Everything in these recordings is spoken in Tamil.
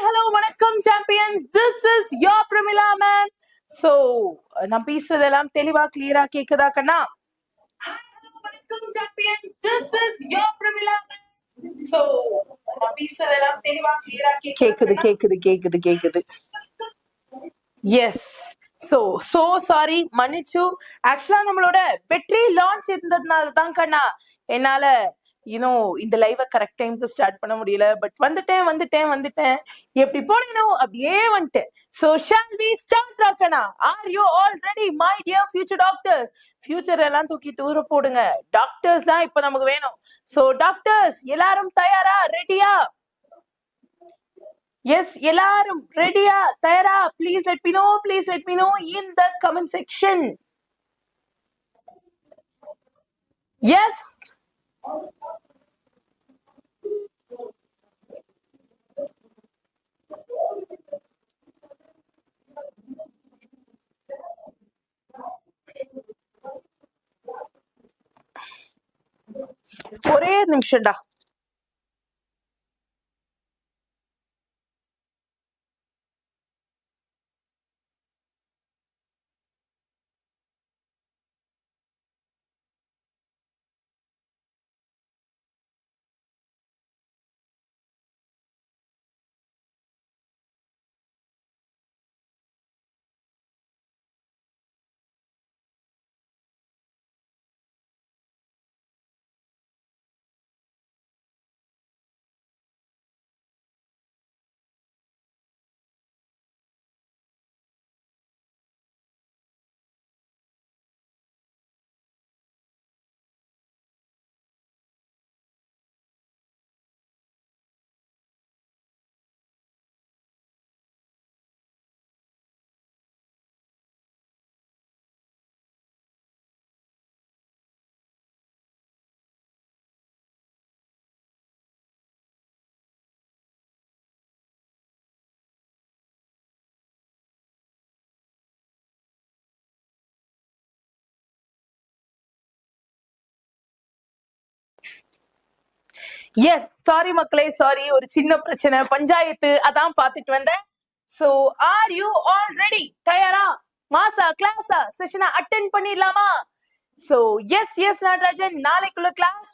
hello, வணக்கம் champions. This is your Premila Mam. So, நான் பேசுறதெல்லாம் தெளிவா clear-ஆ கேக்குதா கண்ணா? Hi, hello, வணக்கம் champions. This is your Premila Mam. So, நான் பேசுறதெல்லாம் தெளிவா clear-ஆ கேக்குது. Yes. So sorry, மன்னிச்சு. Actually, நம்மளோட வெற்றி launch இருந்ததுனால தான் கண்ணா என்னால இந்த லைவ கரெக்ட் டைம்க்கு ஸ்டார்ட் பண்ண முடியல. பட் வந்துட்டேன் எப்படி போனீனோ அப்படியே வந்துட்டேன். So shall we start ராக்கனா? Are you all ready, my dear future doctors? Future எல்லாம் தூக்கி தூர போடுங்க. டாக்டர்ஸ் தான் இப்ப நமக்கு வேணும். So டாக்டர்ஸ் எல்லாரும் தயாரா? ரெடியா? Yes, எல்லாரும் ரெடியா? தயாரா? Please let me know in the comment section. Yes. ஒரே நிமிஷம்டா. Yes, sorry மக்களே, sorry, ஒரு சின்ன பிரச்சனை, பஞ்சாயத்து, அதான் பார்த்துட்டு வந்தேன். So, are you all ready? தயாரா? மாசா, கிளாஸா, செஷனை அட்டென்ட் பண்ணிடலாமா? So, yes, நடராஜன், நாளைக்குள்ள கிளாஸ்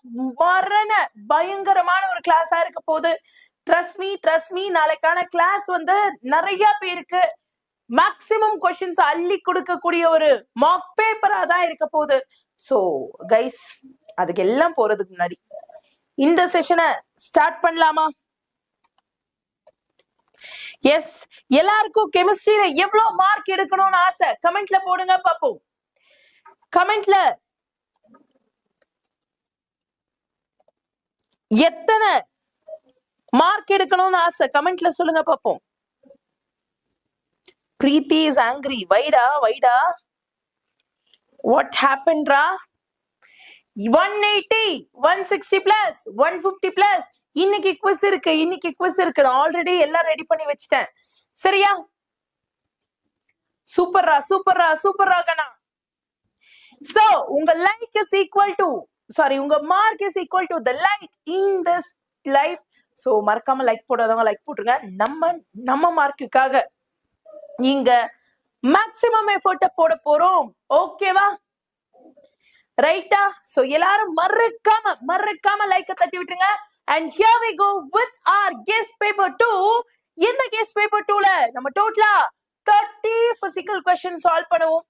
பயங்கரமான ஒரு கிளாஸா இருக்க போகுது. Trust me, நாளைக்கான கிளாஸ் நிறைய பேருக்கு மேக்ஸிமம் கொஸ்டின்ஸ் அள்ளி கொடுக்கக்கூடிய ஒரு மார்க் பேப்பரா தான் இருக்க போகுது. So, கைஸ், அதுக்கு எல்லாம் போறதுக்கு முன்னாடி இந்த செஷனை ஸ்டார்ட் பண்ணலாமா? எஸ், எல்லாருக்கும் கெமிஸ்ட்ரியில எவ்வளவு மார்க் எடுக்கணும்னு ஆசை? கமெண்ட்ல போடுங்க பாப்போம். கமெண்ட்ல எத்தனை மார்க் எடுக்கணும்னு ஆசை? கமெண்ட்ல சொல்லுங்க பாப்போம். Preethi is angry. வைடா வாட் ஹேப்பன் ரா? 180, 160 plus, 150 plus. இன்னைக்கு குவிஸ் இருக்கு. நான் ஆல்ரெடி எல்லாம் ரெடி பண்ணி வச்சிட்டேன். சரியா? சூப்பர்ரா கண்ணா. So, உங்க லைக் இஸ் ஈக்குவல் டு உங்க mark is equal to the like in this live. So, மறக்காம லைக் போடாதவங்க லைக் போட்டுருங்க. நம்ம மார்க்குக்காக நீங்க மேக்ஸிமம் எஃபோர்ட் போட போறோம். ஓகேவா? ரைட்டா? சோ எல்லாரும் மறக்காம லைக்க தட்டி விட்டுருங்க. And here we go with our guest paper 2. இந்த guest paper 2ல நம்ம டோட்டலா 30 physical questions solve பண்ணுவோம்.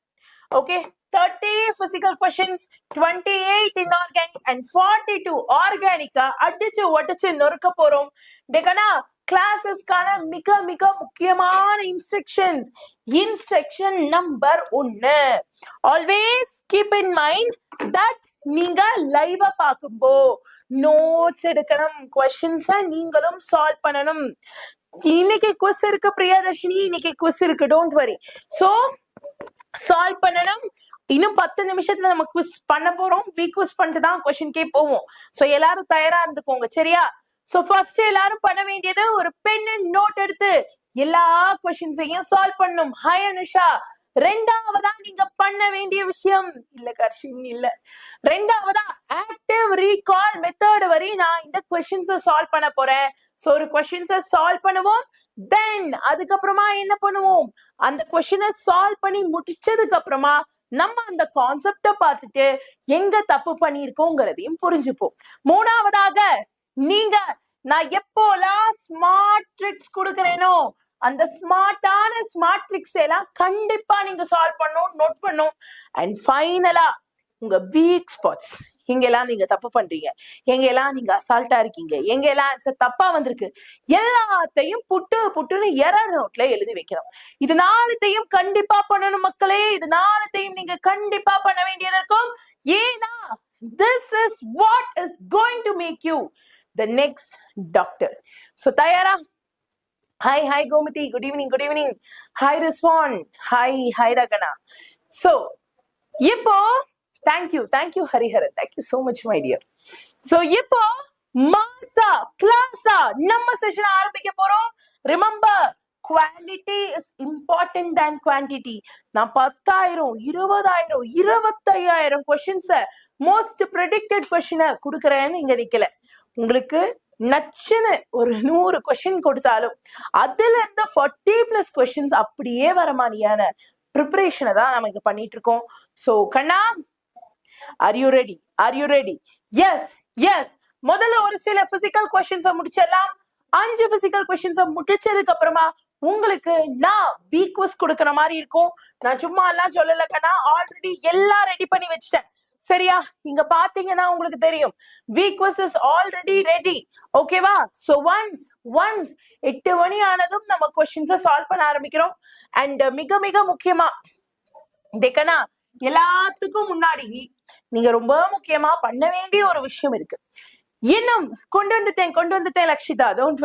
Okay, 30 physical questions, 28 inorganic and 42 organic அடிச்சு ஒட்டச்சு நொறுக்க போறோம். டேகனா கிளாஸஸ்க்கான மிக முக்கியமான instruction number 1. Always keep in mind that நீங்க லைவா பாக்கும்போ நோட்ஸ் எடுக்கணும், கொஸ்டின்ஸ் நீங்களும் சால்வ் பண்ணணும். இன்னைக்கு குவிஸ் இருக்கு பிரியாதர்ஷினி, இன்னைக்கு குவிஸ் இருக்கு, டோன்ட் வரி. சோ சால்வ் பண்ணணும். இன்னும் 10 நிமிஷத்துல நம்ம குவிஸ் பண்ண போறோம். குவிஸ் பண்ணிட்டு தான் கொஸ்டின்கே போவோம். சோ எல்லாரும் தயாரா இருந்துக்கோங்க. சரியா? சோ ஃபர்ஸ்ட் எல்லாரும் பண்ண வேண்டியது ஒரு பென் அண்ட் நோட் எடுத்து எல்லா கொஸ்டின்ஸையும் சால்வ் பண்ணணும். ஹாய் அனுஷா, ரெண்டாவதா நீங்க பண்ண வேண்டிய விஷயம் இல்ல கர்ஷின் இல்ல, ரெண்டாவதா ஆக்டிவ் ரீகால் மெத்தட் வரை நான் இந்த கொஸ்டின்ஸை சால்வ் பண்ண போறேன். சோ ஒரு கொஸ்டின்ஸை சால்வ் பண்ணுவோம், தென் அதுக்கப்புறமா என்ன பண்ணுவோம், அந்த கொஸ்டினை சால்வ் பண்ணி முடிச்சதுக்கு அப்புறமா நம்ம அந்த கான்செப்டை பார்த்துட்டு எங்க தப்பு பண்ணியிருக்கோங்கிறதையும் புரிஞ்சுப்போம். மூணாவதாக நீங்க நான் எப்போலாம் ஸ்மார்ட் ட்ரிக்ஸ் கொடுக்கறேனோ அந்த ஸ்மார்ட் ட்ரிக்ஸ் எல்லாம் கண்டிப்பா நீங்க சால்வ் பண்ணணும், நோட் பண்ணும். அண்ட் ஃபைனலா உங்க வீக் ஸ்பாட்ஸ், எங்கெல்லாம் நீங்க தப்பு பண்றீங்க, எங்கெல்லாம் நீங்க அசால்ட்டா இருக்கீங்க, எங்கெல்லாம் ஆன்சர் தப்பா வந்திருக்கு, எல்லாத்தையும் புட்டுன்னு எரர் நோட்ல எழுதி வைக்கணும். இது நாலுத்தையும் கண்டிப்பா பண்ணணும் மக்களே. இது நாலுத்தையும் நீங்க கண்டிப்பா பண்ண வேண்டியது இருக்கும். ஏன்னா this is what is going to make you the next doctor. So தயாரா? Hi Gomati, good evening. Hi Rizwan, hi Ragana. So இப்போ thank you Hariharan, thank you so much my dear. So இப்போ மாசா கிளாஸா நம்ம செஷன் ஆரம்பிக்க போறோம். Remember, quality is important than quantity. நான் 10,000 20,000 25,000 கொஸ்டின்ஸ மோஸ்ட் ப்ரெடிக்டட் கொஸ்டினை கொடுக்குறேன்னு இங்க நிக்கல. உங்களுக்கு நச்சுன்னு ஒரு 100 கொஸ்டின் கொடுத்தாலும் அதுல இருந்து 40+ கொஸ்டின்ஸ் அப்படியே வர மாதிரியான ப்ரிப்பரேஷனை தான் நம்ம இங்க பண்ணிட்டு இருக்கோம். சோ கண்ணா, are you ready? Yes. முதல்ல ஒரு சில பிசிக்கல் கொஸ்டின்ஸை முடிச்சிடலாம். 5 பிசிக்கல் கொஸ்டின்ஸை முடிச்சதுக்கு அப்புறமா உங்களுக்கு நான் வீக் குவிஸ் கொடுக்கற மாதிரி இருக்கும். நான் சும்மா எல்லாம் சொல்லல கண்ணா, ஆல்ரெடி எல்லாம் ரெடி பண்ணி வச்சிட்டேன். சரியா? இங்க பாத்தீங்கன்னா உங்களுக்கு தெரியும் week quiz is already ready. ஓகேவா? சோ ஒன்ஸ் 8 மணி ஆனதும் நம்ம கொஸ்டின்ஸை சால்வ் பண்ண ஆரம்பிக்கிறோம். அண்ட் மிக மிக முக்கியமா கண்ணா, எல்லாத்துக்கும் முன்னாடி நீங்க ரொம்ப முக்கியமா பண்ண வேண்டிய ஒரு விஷயம் இருக்கு. இன்னும் கொண்டு வந்துட்டேன் லக்ஷிதா, டோன்ட்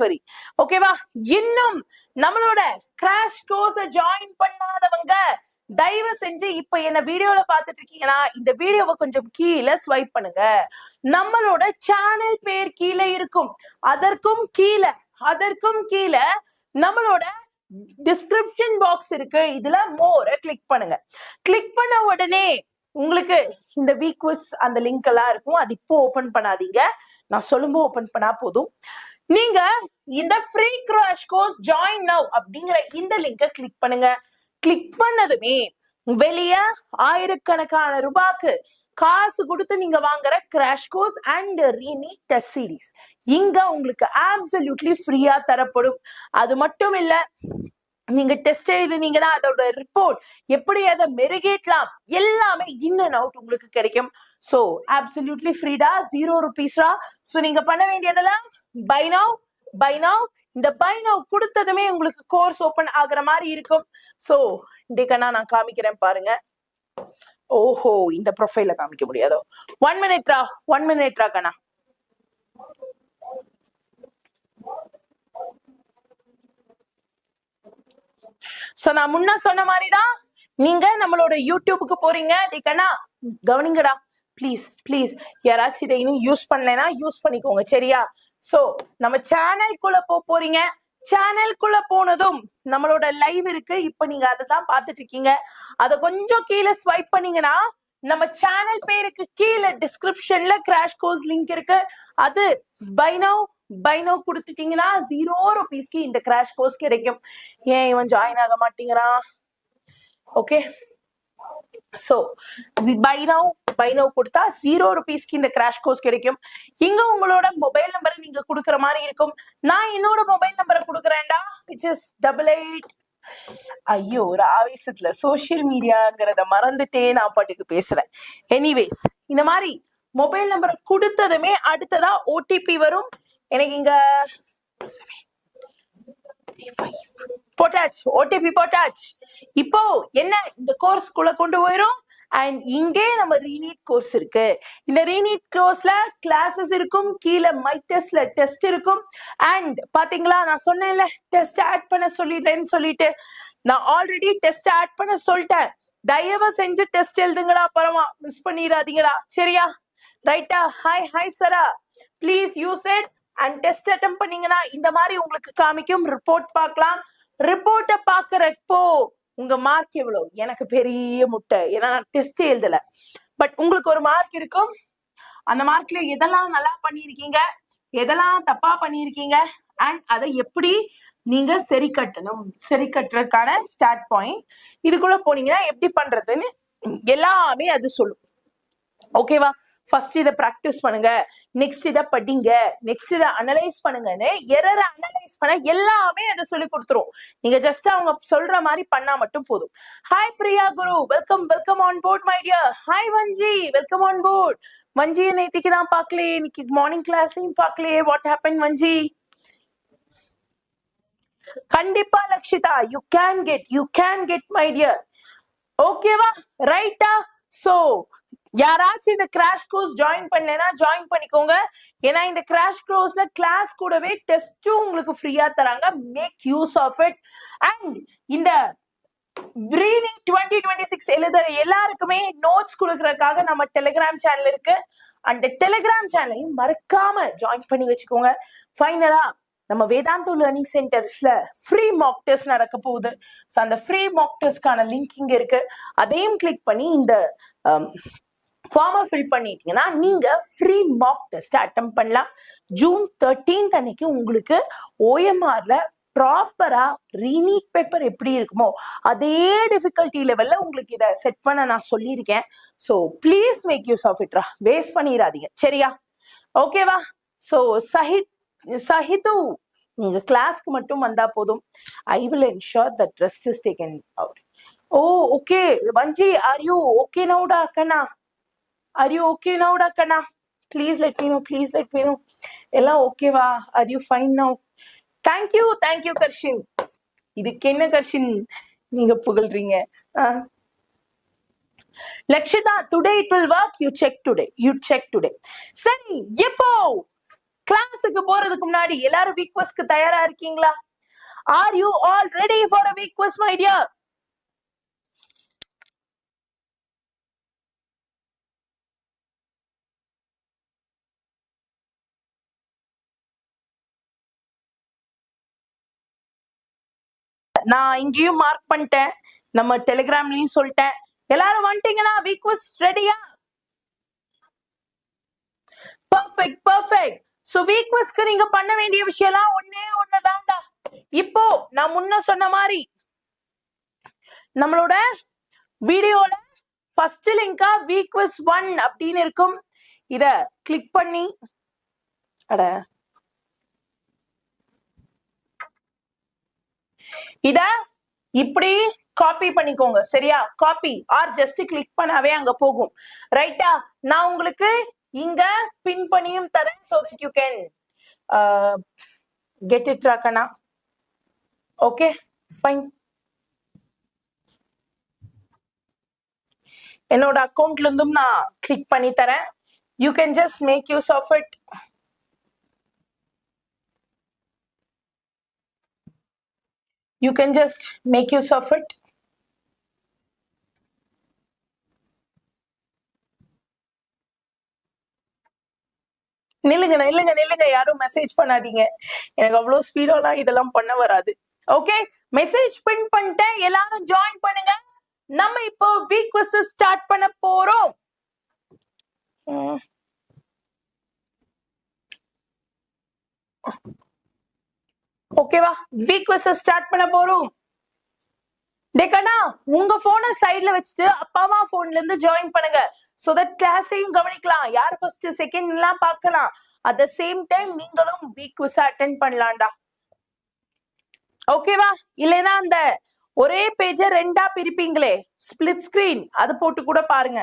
வரி. ஓகேவா? இன்னும் நம்மளோட கிராஷ் கோர்ஸை ஜாயின் பண்ணாதவங்க தயவு செஞ்சு இப்ப என்ன வீடியோல பாத்துட்டு இருக்கீங்கன்னா இந்த வீடியோவை கொஞ்சம் கீழே ஸ்வைப் பண்ணுங்க. நம்மளோட சேனல் பேர் கீழே இருக்கும். அதற்கும் கீழே நம்மளோட டிஸ்கிரிப்ஷன் பாக்ஸ் இருக்கு. இதுல மோரை கிளிக் பண்ணுங்க. கிளிக் பண்ண உடனே உங்களுக்கு இந்த வீக் குவிஸ் அந்த லிங்க் எல்லாம் இருக்கும். அது இப்போ ஓபன் பண்ணாதீங்க, நான் சொல்லும்போது ஓபன் பண்ணா போதும். நீங்க இந்த free crash course join now அப்படிங்கிற இந்த லிங்கை கிளிக் பண்ணுங்க. கிளிக் பண்ணதுமே வெளியே ஆயிரக்கணக்கான ரூபாய்க்கு காசு கொடுத்து நீங்க வாங்குற crash course and RE-NEET test series இங்க உங்களுக்கு அப்சல்யூட்லி ஃப்ரீயா தரப்படும். அது மட்டும் இல்ல, நீங்க டெஸ்ட் எழுதுனீங்கன்னா அதோட ரிப்போர்ட் எப்படி அதை மெருகேற்றலாம் எல்லாமே இன் அண்ட் அவுட் உங்களுக்கு கிடைக்கும். So absolutely Freeda, 0 rupeesரா. சோ நீங்க பண்ண வேண்டியதெல்லாம் பை நவ். இந்த பை நவ் கொடுத்ததுமே உங்களுக்கு கோர்ஸ் ஓபன் ஆகுற மாதிரி இருக்கும். சோ கண்ணா நான் காமிக்கிறேன் பாருங்க. ஓஹோ, இந்த ப்ரொஃபைல காமிக்க முடியாதோ? 1 minute கண்ணா. சோ நான் முன்ன சொன்ன மாதிரிதான் நீங்க நம்மளோட யூடியூபுக்கு போறீங்க. கண்ணா கவனிங்கடா, ப்ளீஸ் யாராச்சும் இதை இன்னும் யூஸ் பண்ணலைன்னா யூஸ் பண்ணிக்கோங்க. சரியா? சோ நம்ம சேனல்குள்ள போறீங்க. சேனல்குள்ள போனதும் நம்மளோட லைவ் இருக்கு. இப்ப நீங்க அதை தான் பாத்துட்டு இருக்கீங்க. அதை கொஞ்சம் கீழே ஸ்வைப் பண்ணீங்கன்னா நம்ம சேனல் பேருக்கு கீழே டிஸ்கிரிப்ஷன்ல கிராஷ் கோர்ஸ் லிங்க் இருக்கு. அது பை நவ் கொடுத்துட்டீங்கன்னா 0 rupeesக்கு இந்த கிராஷ் கோர்ஸ் கிடைக்கும். ஏன் இவன் ஜாயின் ஆக மாட்டேங்கிறான்? ஓகே, சோ பை நவ் கொடுத்தா 0 rupeesக்கு இந்த கிராஷ் கோர்ஸ் கிடைக்கும். இங்க உங்களோட மொபைல் நம்பரை நீங்க கொடுக்குற மாதிரி இருக்கும். நான் என்னோட மொபைல் நம்பரை கொடுக்குறேன்டா, which is 88. ஐயோ, ஒரு ஆவேசத்துல சோசியல் மீடியாங்கிறத மறந்துட்டே நான் பாட்டுக்கு பேசுறேன். எனிவேஸ், இந்த மாதிரி மொபைல் நம்பரை கொடுத்ததுமே அடுத்ததா OTP வரும். எனக்கு இங்க போட்டாச்சு, OTP போட்டாச்சு. இப்போ என்ன, இந்த கோர்ஸ்க்குள்ள கொண்டு போயிரும். அண்ட் இங்கே நம்ம RE-NEET கோர்ஸ் இருக்கு. இந்த RE-NEET கோர்ஸ்ல கிளாஸஸ் இருக்கும். கீழே மை டெஸ்ட்ல டெஸ்ட் இருக்கும். அண்ட் பாத்தீங்களா, நான் சொன்னேன்ல டெஸ்ட் ஆட் பண்ண சொல்லிடுறேன்னு சொல்லிட்டு, நான் ஆல்ரெடி டெஸ்ட் ஆட் பண்ண சொல்லிட்டேன். தயவு செஞ்சு டெஸ்ட் எழுதுங்கடா, அப்புறமா மிஸ் பண்ணிடாதீங்கடா. சரியா? ரைட்டா? Hi Sara, please use it and test attempt பண்ணீங்கன்னா இந்த மாதிரி உங்களுக்கு காமிக்கும். ரிப்போர்ட் பார்க்கலாம். ரிப்போர்ட்டை பாக்குறப்போ உங்க மார்க் எவ்வளவு? எனக்கு பெரிய முட்டை, ஏன்னா டெஸ்ட் எழுதல. பட் உங்களுக்கு ஒரு மார்க் இருக்கும். அந்த மார்க்ல எதெல்லாம் நல்லா பண்ணியிருக்கீங்க, எதெல்லாம் தப்பா பண்ணியிருக்கீங்க, அண்ட் அதை எப்படி நீங்க சரி கட்டணும், சரி கட்டுறதுக்கான ஸ்டார்ட் பாயிண்ட். இதுக்குள்ள போனீங்கன்னா எப்படி பண்றதுன்னு எல்லாமே அது சொல்லும். ஓகேவா? ஃபர்ஸ்ட் இதை ப்ராக்டிஸ் பண்ணுங்க, நெக்ஸ்ட் இதை படிங்க, நெக்ஸ்ட் இதை அனலைஸ் பண்ணுங்கன்னு எரரை அனலைஸ் பண்ண எல்லாமே அதை சொல்லி கொடுத்துரும். நீங்க ஜஸ்ட் அவங்க சொல்ற மாதிரி பண்ணா மட்டும் போதும். Hi Priya Guru, welcome welcome on board my dear. Hi Vanji, welcome on board. Vanji நேத்திக்கு தான் பார்க்கலையே, இன்னைக்கு மார்னிங் கிளாஸ்லயும் பார்க்கலையே. வாட் ஹேப்பன் வஞ்சி? கண்டிப்பா Lakshitha, you can get my dear. ஓகேவா? ரைட்டா? சோ யாராச்சும் இந்த கிராஷ் கோர்ஸ் ஜாயின் பண்ணலனா ஜாயின் பண்ணிக்கோங்க. ஏன்னா இந்த கிராஷ் கோர்ஸ்ல கிளாஸ் கூடவே டெஸ்டும் உங்களுக்கு ஃப்ரீயா தராங்க. Make use of it. And இந்த RE-NEET 2026 எழுதுற எல்லாருக்குமே நோட்ஸ் கொடுக்கறதுக்காக நம்ம டெலிகிராம் சேனல் இருக்கு. அந்த டெலிகிராம் சேனலையும் மறக்காம ஜாயின் பண்ணி வச்சுக்கோங்க. ஃபைனலா நம்ம வேதாந்து லேர்னிங் சென்டர்ஸ்ல ஃப்ரீ மாக் டெஸ்ட் நடக்க போகுது. ஸோ அந்த ஃப்ரீ மாக் டெஸ்ட்கான லிங்க் இங்க இருக்கு. அதையும் கிளிக் பண்ணி இந்த ஃபார்மை ஃபில் பண்ணிட்டீங்கன்னா நீங்க ஃப்ரீ மாக் டெஸ்ட் அட்டெம்ப்ட் பண்ணலாம். ஜூன் 13 அன்னைக்கு உங்களுக்கு OMRல ப்ராப்பரா ரீநீட் பேப்பர் எப்படி இருக்குமோ அதே டிஃபிகல்ட்டி லெவல்ல உங்களுக்கு இதை செட் பண்ண நான் சொல்லியிருக்கேன். So please make use of இட்ரா, வேஸ்ட் பண்ணிடாதீங்க. சரியா? ஓகேவா? ஸோ சஹிது, நீங்க கிளாஸ்க்கு மட்டும் வந்தா போதும். I will ensure that rest is taken out. Oh okay Vanji, are you okay நவுடா கண்ணா? Are you okay now, Dakana? Please let me know. எல்லாம் ஓகேவா? Are you fine now? Thank you, கர்ஷின். இதுக்கு என்ன கர்ஷின் நீங்க புகழ்றீங்க? Lakshitha, today it will work. You check today. சரி, இப்போ கிளாஸுக்கு போறதுக்கு முன்னாடி எல்லாரும் வீக் குவிஸ்க்கு தயாரா இருக்கீங்களா? Are you all ready for a week quiz, my dear? நான் இங்கேயும் மார்க் பண்ணிட்டேன், நம்ம டெலிகிராம்லயும் சொல்லிட்டேன். எல்லாரும் வந்துட்டீங்கன்னா வீக் குவிஸ் ரெடியா? பர்ஃபெக்ட். சோ வீக் குவிஸ்க்கு நீங்க பண்ண வேண்டிய விஷயம்லாம் ஒண்ணுதான்டா. இப்போ நான் முன்ன சொன்ன மாதிரி நம்மளோட வீடியோல ஃபர்ஸ்ட் லிங்கா வீக் குவிஸ் 1 அப்படின்னு இருக்கும். இத கிளிக் பண்ணி இத இப்படி காப்பி பண்ணிக்கோங்க. சரியா? காப்பி ஆர் ஜஸ்ட் கிளிக் பண்ணாவே அங்க போகும். ரைட்டா? நான் உங்களுக்கு இங்க பின் பண்ணியும் தரேன். so that you can get it ராக்கனா. Okay fine. என்னோட அக்கௌண்ட்ல இருந்தும் நான் கிளிக் பண்ணி தரேன். you can just make use of it. You can just make use of it. நில்லுங்க, யாரும் மெசேஜ் பண்ணாதீங்க. எனக்கு அவ்வளவு ஸ்பீடெல்லாம் இதெல்லாம் பண்ண வராது. ஓகே, மெசேஜ் பின் பண்ணிட்டேன். எல்லாரும் ஜாயின் பண்ணுங்க. நம்ம இப்போ வீக் குவிஸ் ஸ்டார்ட் பண்ண போறோம். ஓகேவா? வீக் குவிஸ் ஸ்டார்ட் பண்ண போறோம். டேக்கண்ணா, உங்க போனை சைட்ல வச்சுட்டு அப்பா அம்மா போன்ல இருந்து ஜாயின் பண்ணுங்க. சோ தட் கிளாஸையும் கவனிக்கலாம். யார் ஃபர்ஸ்ட் செகண்ட் எல்லாம் பார்க்கலாம். அட் த சேம் டைம் நீங்களும் வீக் குவிஸ் அட்டெண்ட் பண்ணலாம்டா. ஓகேவா? இல்லைன்னா அந்த ஒரே பேஜ ரெண்டா பிரிப்பீங்களே, ஸ்பிளிட் ஸ்கிரீன், அது போட்டு கூட பாருங்க.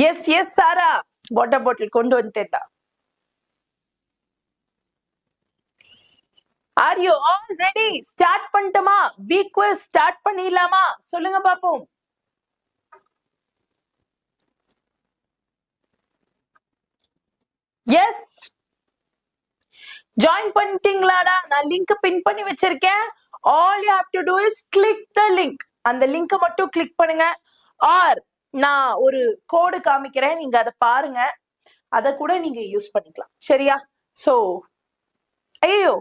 எஸ் சாரா, வாட்டர் பாட்டில் கொண்டு வந்துட்டேன்டா. Are you all ready? Start பண்ணட்டுமா? வீக் குவிஸ் ஸ்டார்ட் பண்ணிடலாமா? சொல்லுங்க பாப்போம். எஸ், ஜாயின் பண்ணிட்டீங்களாடா? நான் லிங்க் பின் பண்ணி வச்சிருக்கேன். all you have to do is click the link. அந்த லிங்கை மட்டும் கிளிக் பண்ணுங்க. ஆர் நான் ஒரு கோடு காமிக்கிறேன், நீங்க அதை பாருங்க. அதை கூட நீங்க யூஸ் பண்ணிக்கலாம். சரியா? சோ ஐயோ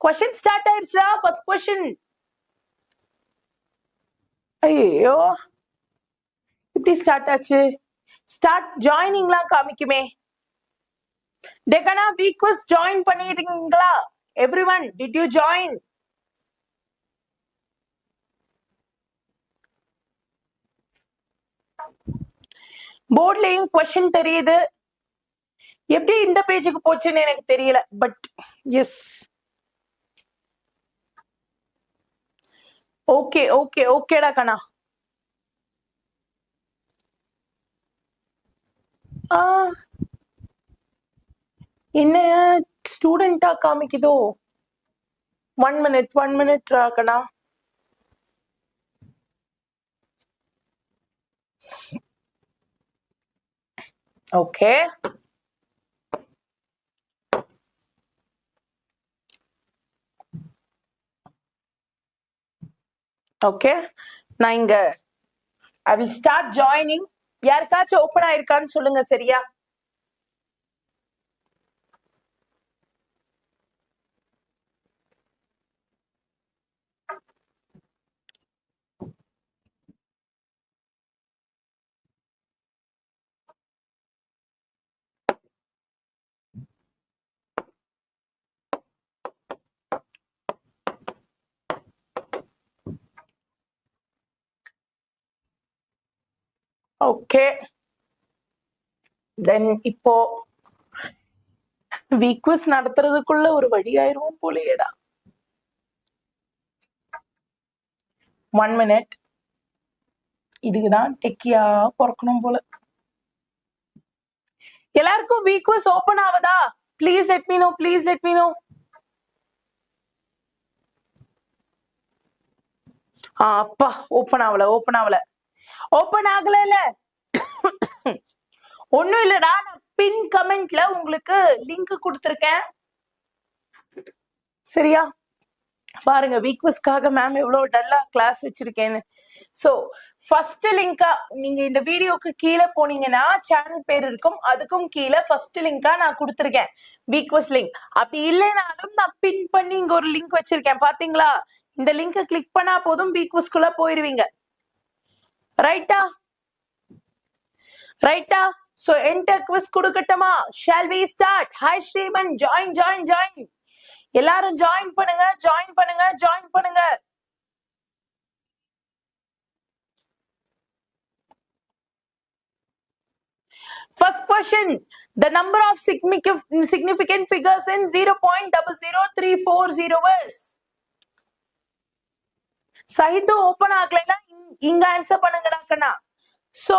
question ஸ்டார்ட் ஆயிருச்சா first question ஐயோ இப்படி ஸ்டார்ட் ஆச்சு ஸ்டார்ட் ஜாயினிங்லாம் காமிக்குமே டெகனா वीக்வஸ் ஜாயின் பண்ணிருக்கீங்களா everyone did you join போர்ட்லயும் question தெரியுது எப்படி இந்த பேஜுக்கு போச்சுன்னு எனக்கு தெரியல பட் எஸ் ஓகே ஓகே ஓகேடா கண்ணா என்ன ஸ்டூடெண்டா காமிக்குதோ 1 minute கண்ணா ஓகே ஓகே நான் இங்க I will start joining யாருக்காச்சும் ஓபன் ஆயிருக்கான்னு சொல்லுங்க சரியா ஓகே தென் இப்போ வீக்வஸ் நடத்துறதுக்குள்ள ஒரு வழி ஆயிருவோம் போலேடா 1 minute இதுக்குதான் டெக்கியா பொறக்கணும் போல எல்லாருக்கும் வீக்வஸ் ஓபன் ஆவதா ப்ளீஸ் லெட் மீ நோ அப்பா ஓபன் ஆகல இல்ல ஒண்ணும் இல்லடா நான் பின் கமெண்ட்ல உங்களுக்கு லிங்க் கொடுத்திருக்கேன் சரியா பாருங்க வீக்வஸ்க்காக மேம் எவ்வளவு டல்லா கிளாஸ் வச்சிருக்கேன்னு சோ ஃபர்ஸ்ட் லிங்கா நீங்க இந்த வீடியோக்கு கீழே போனீங்கன்னா சேனல் பேர் இருக்கும் அதுக்கும் கீழே ஃபர்ஸ்ட் லிங்கா நான் கொடுத்திருக்கேன் வீக்வஸ் லிங்க் அப்படி இல்லைனாலும் நான் பின் பண்ணி இங்க ஒரு லிங்க் வச்சிருக்கேன் பாத்தீங்களா இந்த லிங்கை கிளிக் பண்ணா போதும் வீக்வஸ்குள்ள போயிருவீங்க ரைட்டா so enter quiz கொடுக்கட்டுமா shall we start hi Sriman join எல்லாரும் join பண்ணுங்க first question the number of significant figures in 0.00340 is சஹிது open ஆகலைனா இங்க ஆன்சர் பண்ணுங்கடா கண்ணா so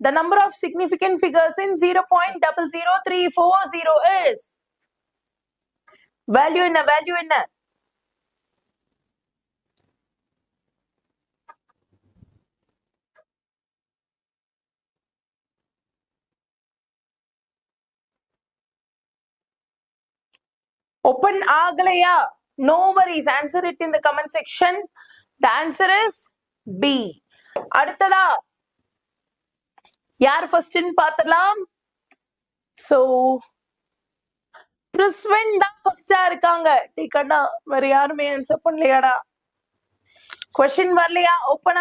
the number of significant figures in 0.00340 is value என்ன open ஆகலையா no worries answer it in the comment section the answer is B அடுத்ததா யார் ஃபர்ஸ்ட் பார்த்தலாம் சோ பிரிஸ்வன் தான் ஃபர்ஸ்டா இருக்காங்க டீக்கண்ணா வேற யாருமே ஆன்சர் பண்ணலையாடா क्वेश्चन வரலையா ஓபன்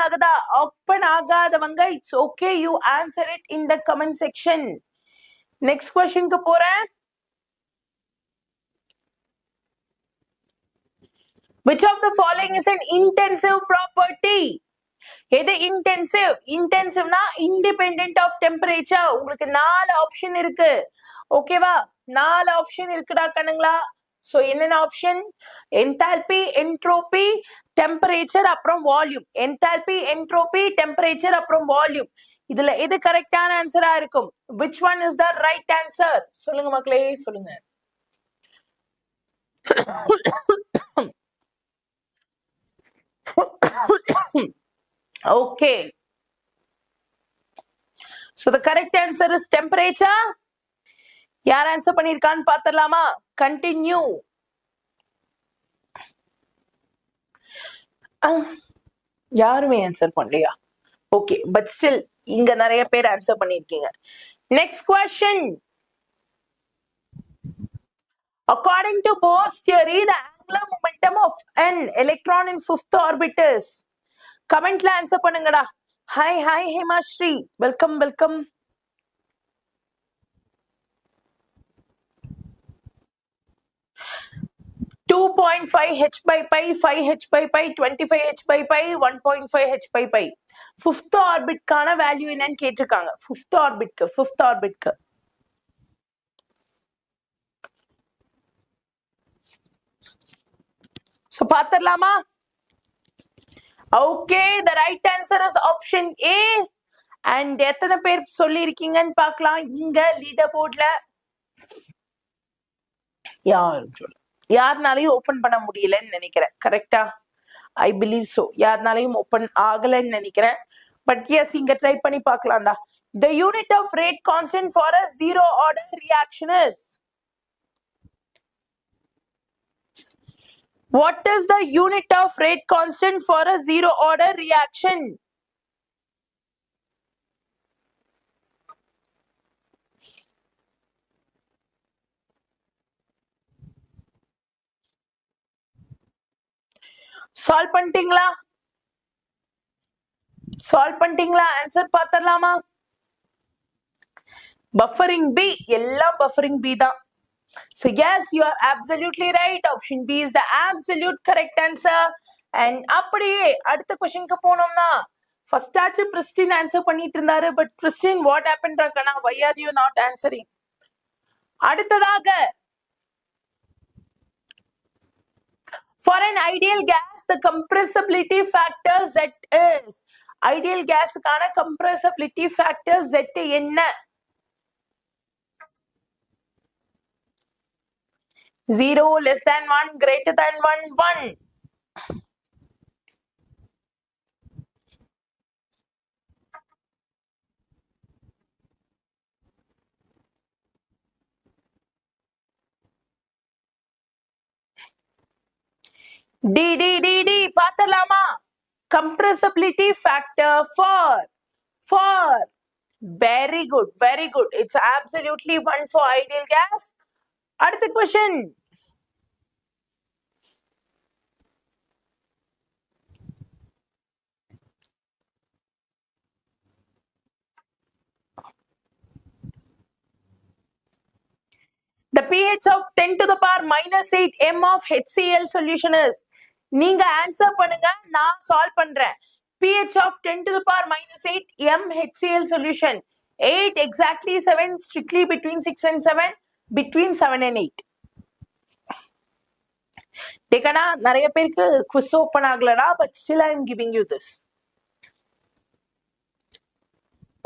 ஆகாதவங்க it's okay you answer it in the comment section next क्वेश्चनக்கு போறேன் which of the following is an intensive property எது இன்டென்சிவ்னா இண்டிபெண்டன்ட் ஆஃப் டெம்பரேச்சர் உங்களுக்கு 4 ஆப்ஷன் இருக்கு ஓகேவா 4 ஆப்ஷன் இருக்குடா கண்ணுங்களா சோ என்னென்ன ஆப்ஷன் என்தால்பி என்ட்ரோபி டெம்பரேச்சர் அப்புறம் வால்யூம் என்தால்பி என்ட்ரோபி டெம்பரேச்சர் அப்புறம் வால்யூம் இதுல எது கரெக்டான ஆன்சரா இருக்கும் which one is the right answer சொல்லுங்க மக்களே சொல்லுங்க okay so the correct answer is temperature யார் ஆன்சர் பண்ணிருக்கான்னு பார்த்தலாமா continue யாருமே ஆன்சர் பண்ணலையா okay but still இங்க நிறைய பேர் ஆன்சர் பண்ணிருக்கீங்க next question According to Bohr's theory, the angular momentum of an electron in fifth orbit is. Commentல answer பண்ணுங்கடா. Hi, hi, Hemashri. Welcome, welcome. 2.5 h by pi, 5 h by pi, 25 h by pi, 1.5 h by pi. Fifth orbit கான value என்னன்னு கேட்டிருக்காங்க. Fifth orbit. So பாத்தரலாமா? Okay, the right answer is option A. And எத்தனை பேர் சொல்லி இருக்கீங்கன்னு பார்க்கலாம். இங்க லீடர் போர்ட்ல யாருனாலையும் ஓபன் பண்ண முடியலன்னு நினைக்கிறேன். கரெக்டா? I believe so. யாருனாலையும் ஓபன் ஆகலன்னு நினைக்கிறேன். But yes, இங்க ட்ரை பண்ணி பார்க்கலாம்டா. The unit of rate constant for a zero order reaction is. What is the unit of rate constant for a zero order reaction? Solve பண்ணிட்டீங்களா? ஆன்சர் பார்த்தரலாமா? Buffering B. எல்லாம் buffering B தான். So yes, you are absolutely right. Option B is the absolute correct answer. And அப்படியே அடுத்த क्वेश्चनக்கு போனோம்னா ஃபர்ஸ்ட் ஆச்சு பிரிஸ்டின் ஆன்சர் பண்ணிட்டு இருந்தாரு. பட் பிரிஸ்டின் what happened ராகனா? Why are you not answering? அடுத்ததாக for an ideal gas the compressibility factor Z is. Ideal gasக்கான compressibility factor Z என்ன? 0, less than 1, greater than 1, 1. D. பார்த்தலாமா? Compressibility factor for. Very good. It's absolutely 1 for ideal gas. அடுத்த question. The pH of 10 to the power minus 8 m of HCl solution is. நீங்க ஆன்சர் பண்ணுங்க, நான் சால்வ் பண்றேன். pH of 10 to the power minus 8 m HCl solution. 8 exactly 7 strictly between 6 and 7 between 7 and 8. டேக்கனா நிறைய பேருக்கு quiz open ஆகலடா, but still I am giving you this.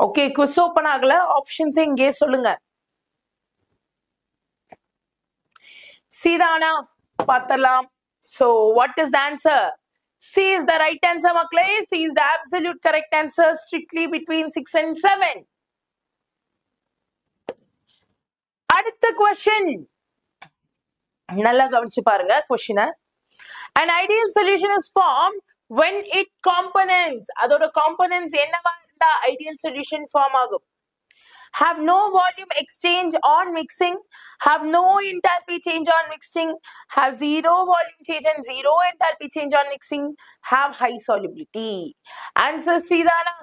Okay, quiz open ஆகல, ஆப்ஷன்ஸ் இங்கே சொல்லுங்க. சீதானா பார்த்தலாம். So what is the answer? C is the right answer மக்களே. C is the absolute correct answer, strictly between 6 and 7. அடுத்த question. நல்லா கவனிச்சு பாருங்க question. An ideal solution is formed when it components. அதோட components என்னவா இருந்தா ideal solution form ஆகும்? Have no volume exchange on mixing, have no enthalpy change on mixing, have zero volume change and zero enthalpy change on mixing, have high solubility. Answer சீதானா?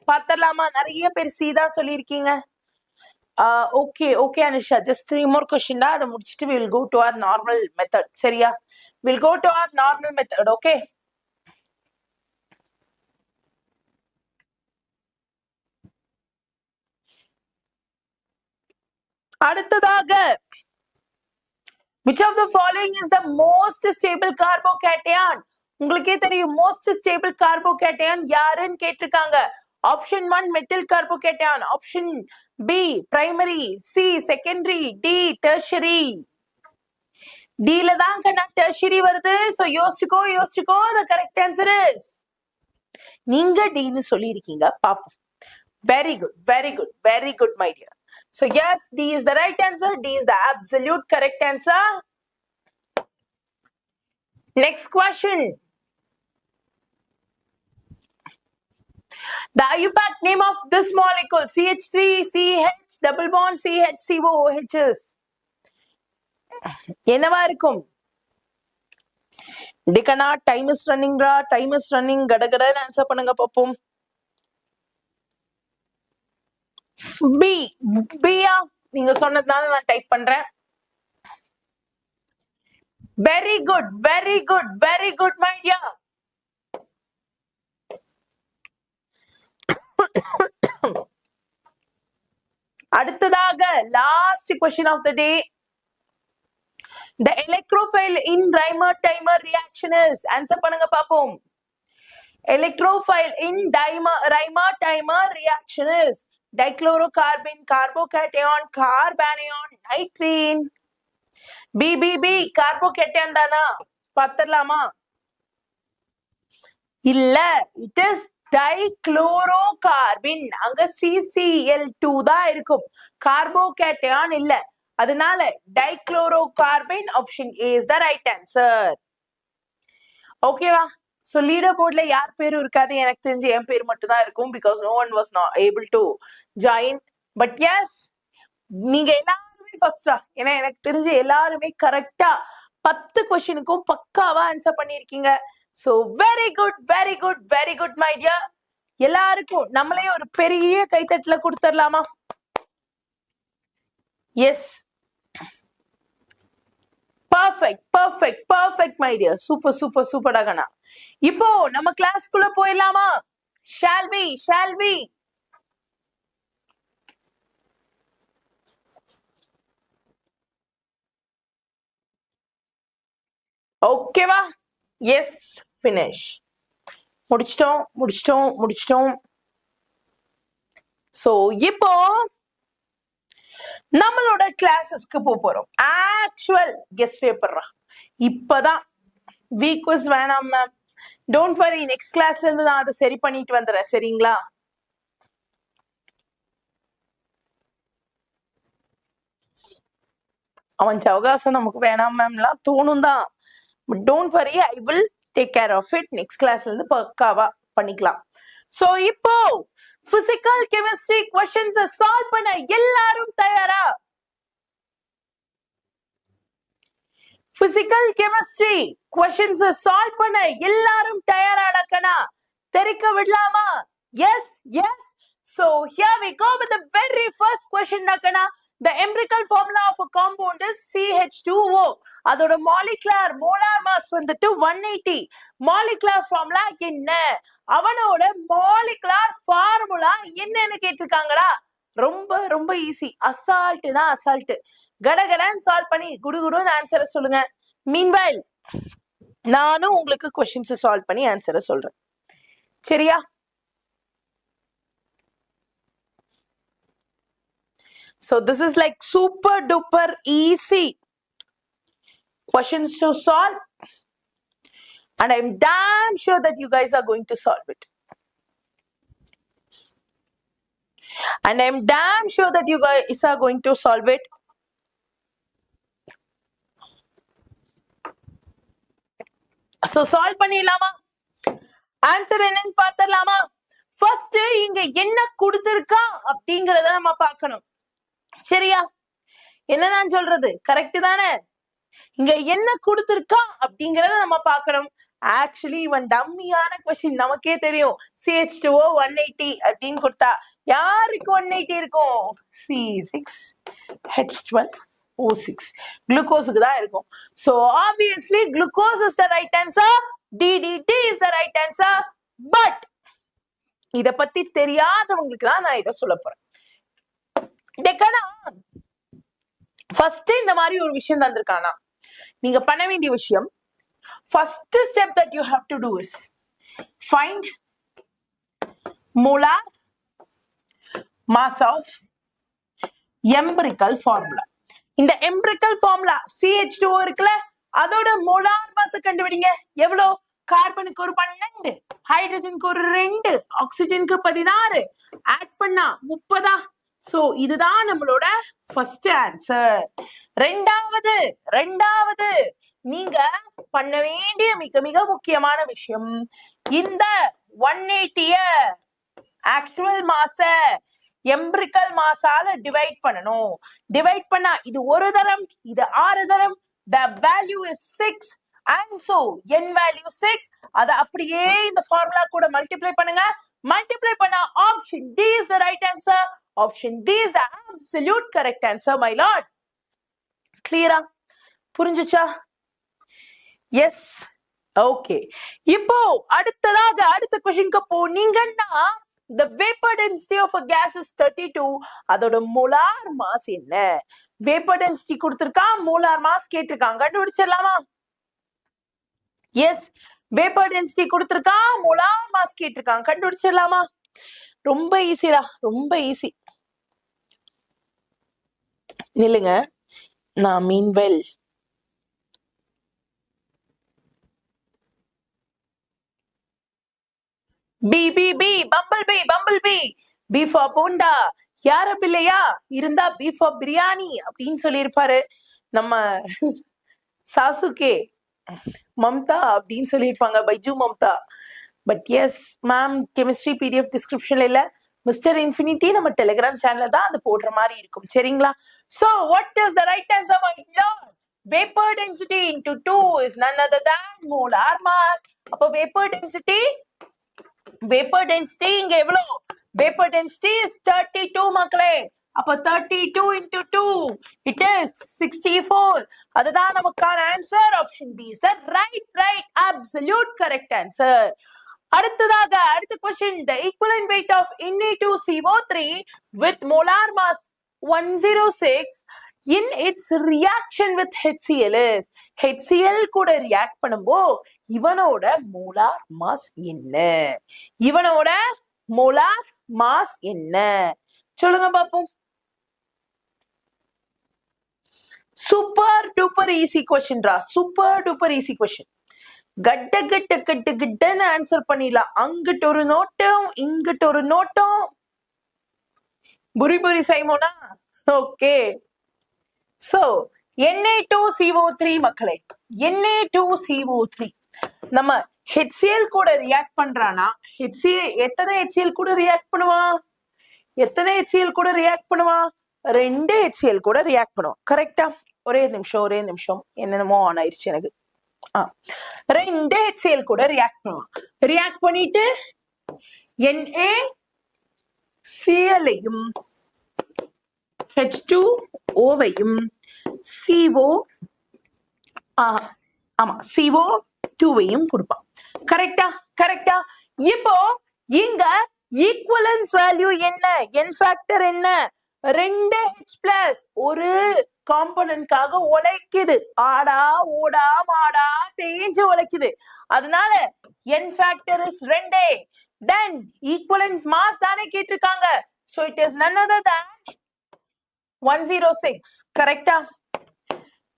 பார்த்தலாமா? நிறைய பேர் சீதா சொல்லியிருக்கீங்க. Okay Anisha, just 3 more question da, அதை முடிச்சிட்டு we will go to our normal method. சரியா? We'll go to our normal method. Okay. அடுத்ததாக which of the following is the most stable carbocation? உங்களுக்கே தெரியும் most stable carbocation யாருன்னு கேட்டிருக்காங்க. Option 1 metal carbocation, option B primary, C secondary, D tertiary. D ல தான் கண்ணா tertiary வருது. So யோசிச்சுக்கோ the correct answer is. நீங்க D ன்னு சொல்லியிருக்கீங்க, பாப்போம். Very good my dear. So yes, D is the right answer. D is the absolute correct answer. Next question. The IUPAC name of this molecule, CH3, CH, double bond, CH, COOH is. என்னவா இருக்கும்? டிகனா டைம் இஸ் ரன்னிங்ரா, டைம் இஸ் ரன்னிங். கடகடன்னு ஆன்சர் பண்ணுங்க பாப்போம். பி, பியா நீங்க சொன்னதுனால நான் டைப் பண்றேன். Very good, very good, very good my dear. அடுத்ததாக last question of the day. The electrophile in dimer-timer reaction is, answer பண்ணுங்க பாப்போம். Electrophile in dimer-timer reaction is dichlorocarbon, carbocation, carbanion, nitrene. B carbocation தானா? பாத்துடலாமா? இல்ல, it is dichlorocarbon. அங்க CCl2 தான் இருக்கும், carbocation இல்ல. அதனால dichlorocarbon option A is the right answer. ஓகேவா? So leader boardல யார் பேரும் இருக்காது, எனக்கு தெரிஞ்சு என் பேர் மட்டும் தான் இருக்கும், because no one was not able to join. But yes, நீங்க எல்லாருமே ஃபர்ஸ்டா, ஏன்னா எனக்கு தெரிஞ்சு எல்லாருமே கரெக்டா 10 क्वेश्चनக்கும் பக்காவா ஆன்சர் பண்ணிருக்கீங்க. So very good, very good, very good my dear. எல்லாருக்கும் நம்மளே ஒரு பெரிய கைத்தட்டல கொடுத்துடலாமா? Yes. Perfect, perfect, perfect my dear. Super, super, super டகனா. இப்போ நம்ம கிளாஸ்க்குள்ள போயிடலாமா? Shall we? Shall we? ஓகேவா? Yes, finish. முடிச்சிட்டோம், முடிச்சிட்டோம், முடிச்சிட்டோம். So இப்போ நம்மளோட கிளாஸஸ்க்கு போறோம். ஆக்சுவல் கெஸ்ட் பேப்பர் இப்பதான் வீக் குவிஸ் வேணாம் மேம், டோன்ட் வரி, நெக்ஸ்ட் கிளாஸ்ல இருந்து நான் அதை சரி பண்ணிட்டு வந்துடுறேன், சரிங்களா? அவன் அவகாசம் நமக்கு வேணாம் மேம்லாம் தோணும் தான், but don't worry, I will take care of it. Next கிளாஸ்ல இருந்து பக்காவா பண்ணிக்கலாம். சோ இப்போ பிசிக்கல் கெமிஸ்ட்ரி क्वेश्चंस சால்வ் பண்ண எல்லாரும் தயாரா? பிசிக்கல் கெமிஸ்ட்ரி क्वेश्चंस சால்வ் பண்ண எல்லாரும் தயாராடக்கனா? தெரிக்க விடலாமா? Yes, yes. So here we go with the very first question nakana. The empirical formula of a compound is CH2O. அதோட molecular molar mass வந்துட்டு 180. molecular formula என்ன? அவனோட molecular formula என்னன்னு கேட்டிருக்காங்கடா. ரொம்ப ரொம்ப ஈஸி, அசால்ட் தான் அசால்ட். கடகடன் சால்வ் பண்ணி குடுகுடுன்னு ஆன்சரை சொல்லுங்க. மீன்வைல் நானும் உங்களுக்கு क्वेश्चंस சால்வ் பண்ணி ஆன்சரை சொல்றேன், சரியா? So this is like super duper easy questions to solve, and I'm damn sure that you guys are going to solve it. And I'm damn sure that you guys are going to solve it. So solve பண்ணிடலாமா? ஆன்சர் என்னன்னு பார்த்தலாமா? ஃபர்ஸ்ட் இங்க என்ன கொடுத்திருக்கா அப்படிங்கறத நம்ம பார்க்கணும், சரியா? என்ன நான் சொல்றது கரெக்ட் தானே? இங்க என்ன கொடுத்திருக்கா அப்படிங்கறத நம்ம பார்க்கணும். ஆக்சுவலி இவன் டம்மியான क्वेश्चन, நமக்கே தெரியும். CH2O 180 அப்படின்னு கொடுத்தா யாருக்கு 180 இருக்கும்? C6H12O6 குளுக்கோஸுக்கு தான் இருக்கும். So obviously glucose is the right answer. DDT is the right answer. But இத பத்தி தெரியாதவங்களுக்கு தான் நான் இத சொல்ல போறேன். ஃபர்ஸ்ட் இந்த மாதிரி ஒரு விஷயம் தந்திருக்கானா, நீங்க பண்ண வேண்டிய விஷயம், first step that you have to do is find molar mass of empirical formula. இந்த empirical formula CH2O இருக்குல, அதோட molar mass கண்டுபிடிங்க. எவ்வளோ? கார்பனுக்கு ஒரு 12, ஹைட்ரஜனுக்கு ஒரு 2, ஆக்சிஜனுக்கு 16, ஆட் பண்ணா 30. சோ இதுதான் நம்மளோட ஃபர்ஸ்ட் ஆன்சர். ரெண்டாவது நீங்க பண்ண வேண்டிய மிக மிக முக்கியமான விஷயம், இந்த 180 ஆக்சுவல் மாஸ எம்பிரிக்கல் மாஸால டிவைட் பண்ணணும். டிவைட் பண்ணா இது ஒரு தரம், இது 6 தரம். The value is 6 and so n value 6. அத அப்படியே இந்த ஃபார்முலா கூட மல்டிப்ளை பண்ணுங்க. மல்டிப்ளை பண்ணா option D is the right answer. Option D is the absolute correct answer, my lord. Clear? புரிஞ்சுச்சா? Yes. Okay. இப்போ அடுத்ததாக அடுத்த क्वेश्चनக்கு போனீங்கன்னா the vapor density of a gas is 32. அதோட molar mass என்ன? Vapor density கொடுத்திருக்கா, molar mass கேட்டிருக்காங்க. கண்டுபிடிச்சிடலாமா? Yes. Vapor density கொடுத்திருக்கா, molar mass கேட்டிருக்காங்க. கண்டுபிடிச்சிடலாமா? ரொம்ப ஈஸிடா, ரொம்ப ஈஸி. நில்லுங்க, நான் meanwhile bumblebee B for bonda, யார பிள்ளையா இருந்தா B for பிரியாணி அப்படின்னு சொல்லியிருப்பாரு நம்ம சாசுகே மம்தா அப்படின்னு சொல்லியிருப்பாங்க, Baiju Mamata. But yes ma'am, chemistry PDF டிஸ்கிரிப்ஷன்ல இல்ல, மிஸ்டர் இன்ஃபினிட்டி நம்ம டெலிகிராம் சேனல்ல தான் அது போடுற மாதிரி இருக்கும். சரிங்களா? So what is the right answer, my lord? Vapor density into 2 is none other than molar mass. அப்போ vapor density இங்க எவ்வளவு? Vapor density is 32 மக்களே. அப்போ 32 into 2 it is 64. அதுதான் நமக்கான answer. Option B is the right absolute correct answer. அடுத்ததாக அடுத்த question, the equivalent weight of Ne2CO3 with molar mass 106 in its reaction with HCl is. HCl கூட react பண்ணும்போ இவனோட molar mass என்ன? இவனோட molar mass என்ன? சொல்லுங்க பாப்போம். சூப்பர் டூப்பர் ஈஸி கொஸ்டின்ரா, சூப்பர் டூப்பர் ஈஸி கொஸ்டின். கட்டன்னு ஆன்சர் பண்ணிடலாம். அங்கிட்டு ஒரு நோட்டம், இங்கிட்டு ஒரு நோட்டம். புரி சைமோனா? ஓகே. சோ Na2CO3 மக்களே, Na2CO3 நம்ம HCl கூட ரியாக்ட் பண்றானா? எத்தனை HCl கூட ரியாக்ட் பண்ணுவான்? எத்தனை HCl கூட ரியாக்ட் பண்ணுவான்? 2 HCl கூட ரியாக்ட் பண்ணுவான். கரெக்டா? ஒரே நிமிஷம் என்னென்னமோ ஆன் ஆயிடுச்சு எனக்கு. 2 HCl கூட ரியாக்ட் பண்ணுவான். ரியாக்ட் பண்ணிட்டு NaCl-ஐயும் H2O-வையும் CO2-வையும் கொடுப்பான். கரெக்டா? இப்போ இங்க ஈக்குவலன்ஸ் வேல்யூ என்ன? என் ஃபேக்டர் என்ன? 2H+ ஒரு காம்பனன்ட்காக உழைக்குது. ஆடா ஓடா மாடா தேஞ்சு உழைக்குது. அதனால n factor is 2. then equivalent mass தானே கேட்டிருக்காங்க. so it is none other than 106. கரெக்டா?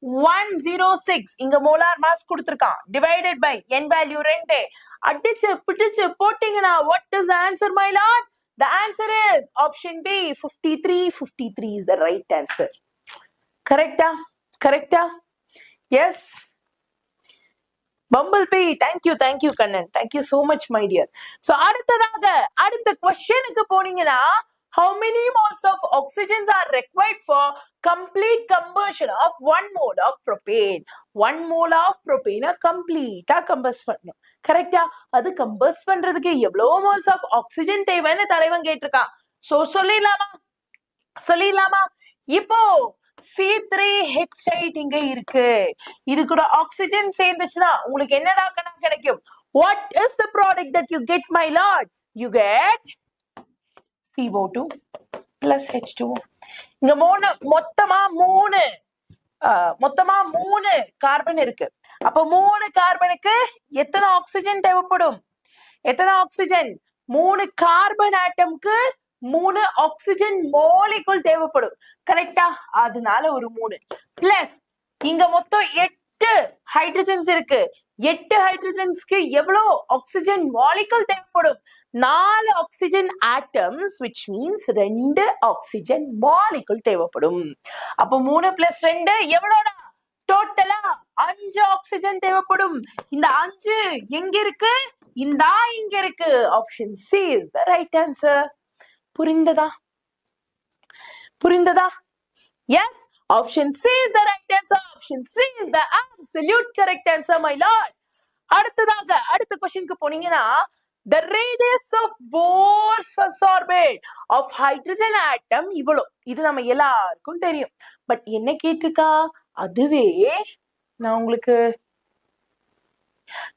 106 இங்க molar mass கொடுத்திருக்கான். divided by n value 2. அடிச்சு பிடிச்சு போட்டீங்கன்னா what is the answer, my lord? The answer is option B, 53. 53 is the right answer. Correcta? Yes. Bumblebee, thank you Kannan. Thank you so much, my dear. So அடுத்த questionக்கு போனீங்கன்னா, how many moles of oxygens are required for complete combustion of 1 mole of propane? 1 mole of propane complete combust பண்ணணும். கரெக்டா? அது கம்பஸ்ட் பண்றதுக்கு எவ்வளவு moles of oxygen தேவைன்னு தலைவன் கேட்டிருக்கான். சோ சொல்லிடலாமா? இப்போ C3H8 இங்க இருக்கு. இது கூட ஆக்சிஜன் சேர்ந்துச்சுன்னா உங்களுக்கு என்னடா கிடைக்கும்? What is the product that you get, my lord? You get CO2 plus H2O. இங்க மொத்தமா 3 கார்பன் இருக்கு. அப்ப 3 கார்பனுக்கு எத்தனை ஆக்சிஜன் தேவைப்படும்? 3 கார்பன் ஆட்டம்க்கு 3 ஆக்சிஜன் மாலிகுல் தேவைப்படும். கரெக்டா? அதனால ஒரு 3 பிளஸ் இங்க மொத்தம் 8 ஹைட்ரஜன்ஸ் இருக்கு. 8 ஹைட்ரஜன்ஸ்க்கு எவ்வளவு ஆக்சிஜன் மாலிகுல் தேவைப்படும்? 4 oxygen atoms, which means 2 oxygen molecule தேவைப்படும். அப்ப 3 + 2 எவ்வளோடா? டோட்டலா 5 ஆக்சிஜன் தேவைப்படும். இந்த 5 எங்க இருக்கு? இங்க இருக்கு. Option C is the right answer. புரிந்ததா? புரிந்ததா? Yes, option C is the right answer. Option C is the absolute correct answer, my lord. அடுத்ததாக அடுத்த கொஸ்டினுக்கு போனீங்கன்னா the radius of Bohr's first orbit of hydrogen atom இவ்வளோ. இது நம்ம எல்லாருக்கும் தெரியும். பட் என்ன கேட்டிருக்கா? அதுவே நான் உங்களுக்கு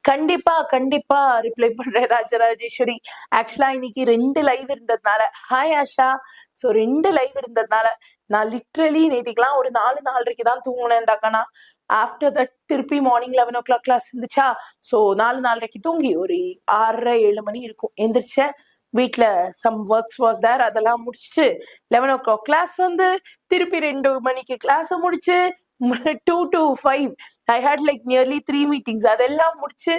கண்டிப்பா ரிப்ளை பண்றேன் ராஜராஜேஸ்வரி. ஆக்சுவலா இன்னைக்கு 2 லைவ் இருந்ததுனால, ஹாய் ஆஷா. ஸோ 2 லைவ் இருந்ததுனால நான் லிட்ரலி நேத்திக்கலாம் ஒரு 4:30க்கு தான் தூங்கினேன்டாக்கண்ணா. ஆஃப்டர் தட் திருப்பி மார்னிங் 11 o'clock கிளாஸ் இருந்துச்சா. ஸோ 4:30க்கு தூங்கி ஒரு 6:30-7 மணி இருக்கும் எந்திரிச்சேன். வீட்டில் சம் ஒர்க்ஸ் வாஸ் தேர், அதெல்லாம் முடிச்சுட்டு 11 o'clock கிளாஸ் வந்து திருப்பி 2 மணிக்கு கிளாஸை முடிச்சு 2 to 5 I had like nearly 3 meetings. அதெல்லாம் முடிச்சு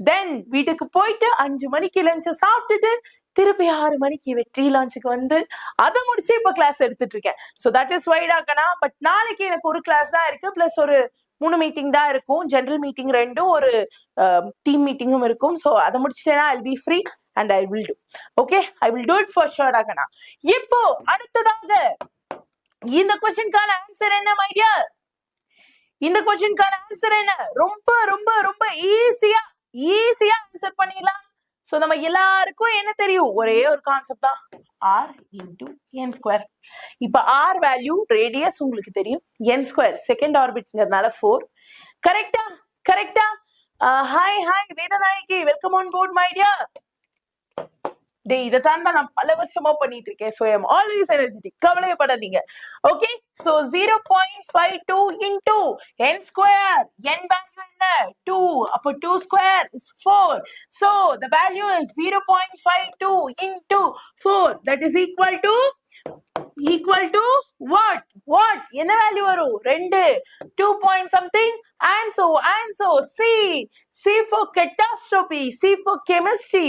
தென் வீட்டுக்கு போயிட்டு 5 மணிக்கு லஞ்சை சாப்பிட்டுட்டு திருப்பி 6 மணிக்கு வெற்றி லான்ச்சுக்கு வந்து அதை முடிச்சு இப்ப கிளாஸ் எடுத்துட்டு இருக்கேன். ஸோ தட் இஸ் வைடாக்கனா. பட் நாளைக்கு எனக்கு ஒரு கிளாஸ் தான் இருக்கு, பிளஸ் ஒரு 3 மீட்டிங் தான் இருக்கும். ஜெனரல் மீட்டிங் 2, ஒரு டீம் மீட்டிங்கும் இருக்கும். ஸோ அதை முடிச்சுட்டேன்னா I will be free and I will do. Okay, I will do it for sure ஆகனா. இப்போ அடுத்ததாக இந்த கொஸ்டின்கான ஆன்சர் என்ன மை டியர்? இந்த கொஸ்டின்கான ஆன்சர் என்ன? ரொம்ப ரொம்ப ரொம்ப ஈஸியா ஆன்சர் பண்ணிடலாம். சோ நம்ம எல்லாருக்கும் என்ன தெரியும்? ஒரே ஒரு கான்செப்ட் தான், r into n ஸ்கொயர். இப்ப r வேல்யூ ரேடியஸ் உங்களுக்கு தெரியும், n ஸ்கொயர் செகண்ட் ஆர்பிட்ங்கிறதுனால 4. கரெக்டா? Hi Vedanayaki, welcome on board my dear. டேய், இதை தான் நான் பல வருஷமா பண்ணிட்டு இருக்கேன். ஸோ ஐம் ஆல்வேஸ் எனர்ஜெட்டிக், கவலைப்படாதீங்க. Okay, so 0.52 into n square. n value என்ன? 2. அப்போ 2 square is 4. So the value is 0.52 into 4. That is equal to what? என்ன வேல்யூ வரும்? 2. 2 point something. And so C for catastrophe, C for chemistry,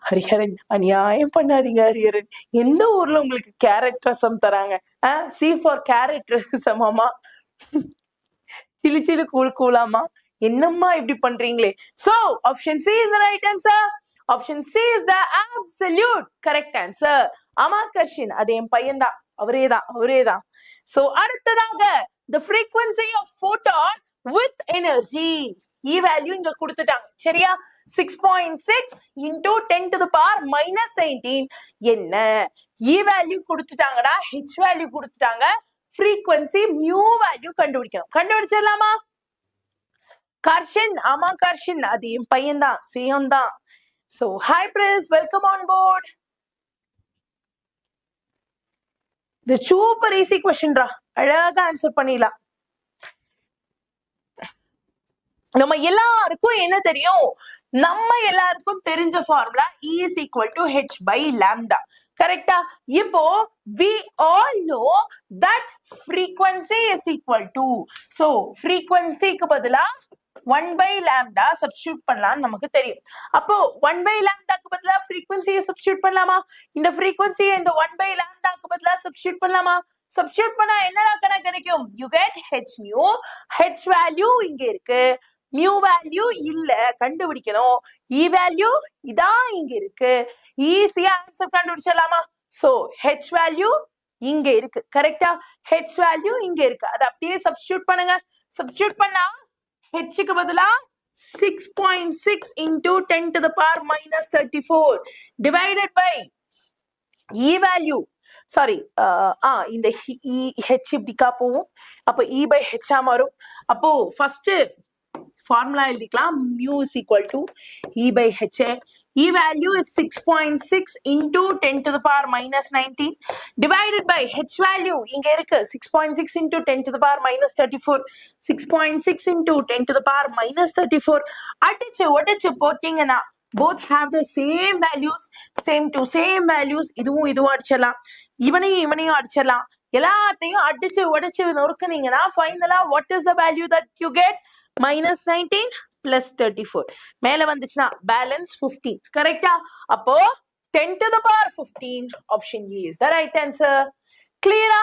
Hariharan அநியாயம் பண்ணாதீங்க ஹரிஹரன். எந்த ஊர்ல உங்களுக்கு கேரட் ரசம் தராங்க? சி ஃபார் கேரட் ரசம் ஆமா, சிலு கூலாமா? என்னம்மா இப்படி பண்றீங்களே? So option C is the right answer. Option C is the absolute correct answer. அமாகர்ஷன், அது என் பையன் தான், அவரே தான். சோ அடுத்ததாக the frequency of photon with energy. E value இங்க கொடுத்துட்டாங்க, சரியா? 6.6 into 10 to the power minus 19. என்ன E வேல்யூ கொடுத்துட்டாங்கடா, H வேல்யூ கொடுத்துட்டாங்க, frequency mu வேல்யூ கண்டுபிடிச்சிடலாமா? கர்ஷன், ஆமா கர்ஷன், அது என் பையன் தான், சேம் தான். So hi Pris, welcome on board. The super easy question ரா, அழகா ஆன்சர் பண்ணிடலாம். நம்ம எல்லாருக்கும் என்ன தெரியும்? நம்ம எல்லாருக்கும் தெரிஞ்ச formula E is equal to H by lambda. கரெக்டா? இப்போ we all know that frequency is equal to, so frequencyக்கு பதிலா 1 by lambda சப்ஸ்டிட்யூட் பண்ணலாம்னு நமக்கு தெரியும். அப்போ 1 by lambdaக்கு பதிலா frequency சப்ஸ்டிட்யூட் பண்ணலாமா? இந்த frequency இந்த 1 by lambdaக்கு பதிலா சப்ஸ்டிட்யூட் பண்ணலாமா? சப்ஸ்டிட்யூட் பண்ணா என்னடா கணக்கு கிடைக்கும்? You get H mu. H value இங்க இருக்கு, mu வேல்யூ இல்ல, கண்டுபிடிக்கணும். E வேல்யூ இதான் இங்க இருக்கு, ஈஸியா ஆன்சர் கண்டுபிடிச்சிடலாமா? சோ H வேல்யூ இங்க இருக்கு, கரெக்டா? H வேல்யூ இங்க இருக்கு, அதை அப்படியே சப்ஸ்டிட்யூட் பண்ணுங்க. சப்ஸ்டிட்யூட் பண்ணா H க்கு பதிலா 6.6 into 10 to the power minus 34 divided by E value, sorry இந்த H இப்படிக்கா போகும், அப்போ E by H மாறும். அப்போ ஃபர்ஸ்ட் ஃபார்முலா எழுதிக்கலாம், mu is equal to E by H. E value is 6.6 into 10 to the power minus 19 divided by H value இங்க இருக்கு 6.6 into 10 to the power minus 34. 6.6 into 10 to the power minus 34 அடிச்சு போட்டீங்கன்னா both have the same values, same to same values. இதுவும் அடிச்சிடலாம், இவனையும் அடிச்சிடலாம். எல்லாத்தையும் அடிச்சு நொறுக்குனீங்கன்னா ஃபைனலா what is the value that you get? minus 19 plus 34. மேல வந்துச்சுன்னா balance 15. கரெக்டா? அப்போ 10 to the power 15 option E is the right answer. clear-ஆ?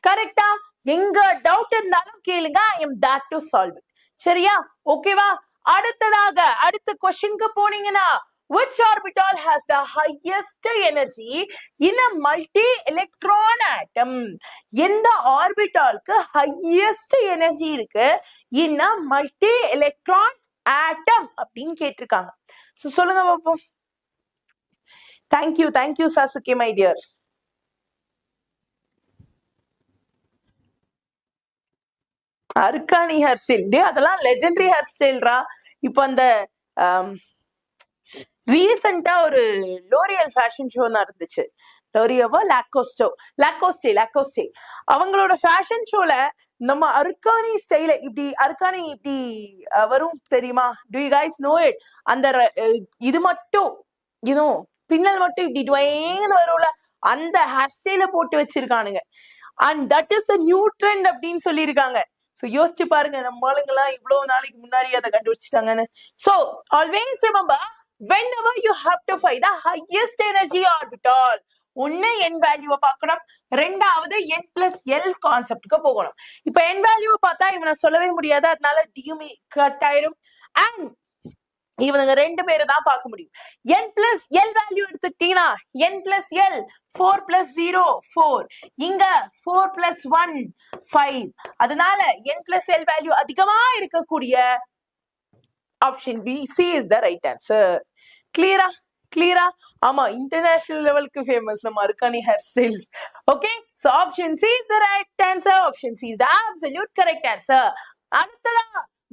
கரெக்டா? எங்க டவுட் இருந்தாலும் கேளுங்க, I am that to solve it. சரியா? ஓகேவா? அடுத்த கொஸ்டினுக்கு போனீங்கன்னா which orbital has the highest energy in a multi-electron atom? எந்த ஆர்பிட்டாலுக்கு highest energy இருக்கு in a multi-electron atom அப்படின்னு கேட்டிருக்காங்க. So சொல்லுங்க பாப்போம். Thank you Sasuke my dear. அர்கானி ஹேர் ஸ்டைல் டே அதெல்லாம் லெஜெண்டரி ஹேர் ஸ்டைல்ரா. இப்போ அந்த ரீசெண்டா ஒரு லோரியல் ஃபேஷன் ஷோ நடந்துச்சு. லோரியோவோ லாக்கோஸ்டே அவங்களோட ஃபேஷன் ஷோல நம்ம அர்கானி ஸ்டைல இப்படி அர்கானி இப்படி வரும் தெரியுமா? Do you guys know it? அந்த இது மட்டும் பின்னல் மட்டும் இப்படி டுவேன்னு வரும்ல, அந்த ஹேர் ஸ்டைல போட்டு வச்சிருக்கானுங்க. And that is the new trend அப்படின்னு சொல்லியிருக்காங்க. So யோசிச்சு பாருங்க, நம்ம ஆளுங்கெல்லாம் இவ்வளவு நாளைக்கு முன்னாடி அதை கண்டுபிடிச்சிட்டாங்கன்னு. So always remember, whenever you have to find the highest energy orbital, ஒன்னு n வேல்யூவை பார்க்கணும், ரெண்டாவது n plus l கான்செப்டுக்கு போகணும். இப்ப n வேல்யூவை பார்த்தா இவனை சொல்லவே முடியாது, அதனால டியூமி கட் ஆயிரும். அண்ட் இவனுங்க ரெண்டு பேரை தான் பார்க்க முடியும். n plus l வேல்யூ எடுத்துக்கிட்டீங்கன்னா n plus l 4 plus 0 4, இங்க 4 plus 1 5. அதனால n plus l வேல்யூ அதிகமா இருக்கக்கூடிய option B, C is the right answer. கிளியரா? ஆமா, இன்டர்நேஷனல் லெவலுக்கு ஃபேமஸ் நம்ம அர்கானி hair styles. Okay, so option C is the right answer. Option C is the absolute correct answer. அடுத்ததா,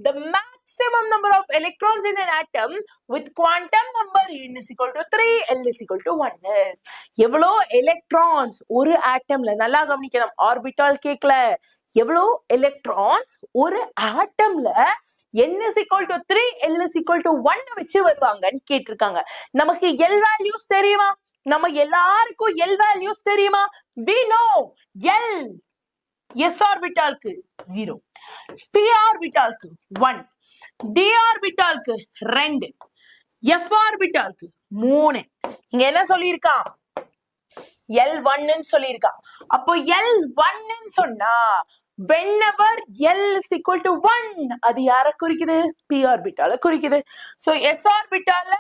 the maximum number of electrons in an atom with quantum number n is equal to 3, l is equal to 1 is. எவ்வளோ எலக்ட்ரான்ஸ் ஒரு ஆட்டம்ல, நல்லா கவனிக்கணும், ஆர்பிட்டால் கேட்கல, எவ்வளோ எலக்ட்ரான்ஸ் ஒரு ஆட்டம்ல n is equal to 3, l is equal to 1 வச்சு வருவாங்கன்னு கேட்டிருக்காங்க. நமக்கு l values தெரியுமா? நம்ம எல்லாருக்கும் l values தெரியுமா? we know l s ஆர்பிட்டாலுக்கு 0, p ஆர்பிட்டாலுக்கு 1, d ஆர்பிட்டாலுக்கு 2, f ஆர்பிட்டாலுக்கு 3. இங்க என்ன சொல்லியிருக்கான்? L1 ன்னு சொல்லியிருக்கான். அப்போ L1 ன்னு சொன்னா whenever l is equal to 1, அது யார குறிக்குது? p ஆர்பிட்டால குறிக்குது. So s ஆர்பிட்டால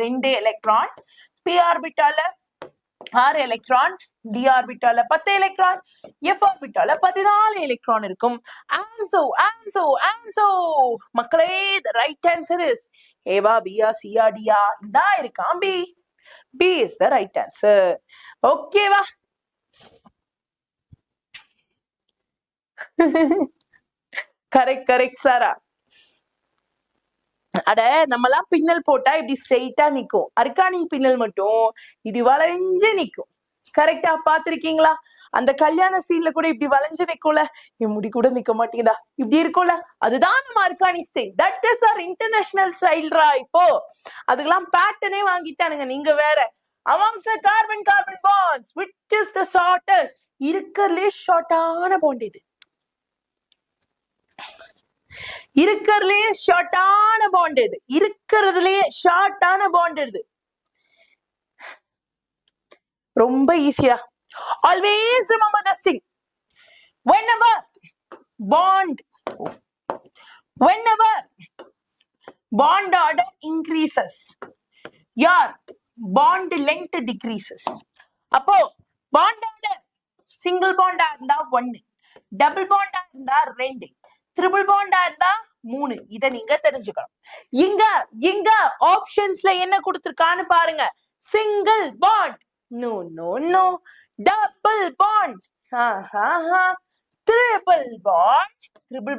2 electron, p ஆர்பிட்டால 6 electron, d ஆர்பிட்டால 10 electron, f ஆர்பிட்டால 14 electron இருக்கும். ஆன்சோ மக்களே, the right answer is ஏவா, பியா, சியா, டியா, இதா இருக்கான் B. B is the right answer. ஓகேவா? கரெக்ட் சாரா. அட, நம்மலாம் பின்னல் போட்டா இப்படி ஸ்ட்ரெயிட்டா நிக்கும், அர்கானி பின்னல் மட்டும் இது வளைஞ்சு நிக்கும். கரெக்டா பாத்திருக்கீங்களா? அந்த கல்யாண சீன்ல கூட இப்படி வளைஞ்சு நிக்கும்ல, என் முடி கூட நிக்க மாட்டேங்குதா, இப்படி இருக்கும்ல, அதுதான் நம்ம அர்கானி style. That is our international ஸ்டைல்ரா. இப்போ அதுக்கெல்லாம் பேட்டர்னே வாங்கிட்டானுங்க. நீங்க வேற, amongst the carbon bonds which is the shortest, இருக்கறதுலே ஷார்ட்டான பாண்ட் இது. இருக்கிறதுலே ஷார்ட்டான பாண்ட் இது. ரொம்ப ஈஸியா. Always remember this thing. Whenever bond order increases, your bond length decreases. அப்போ bond order single bond இருந்தா 1, double bond இருந்தா 2, triple bond இருந்தா 3. இத நீங்க தெரிஞ்சுக்கணும். இங்க ஆப்ஷன்ஸ்ல என்ன கொடுத்திருக்கான்னு பாருங்க. single bond, no, double bond, triple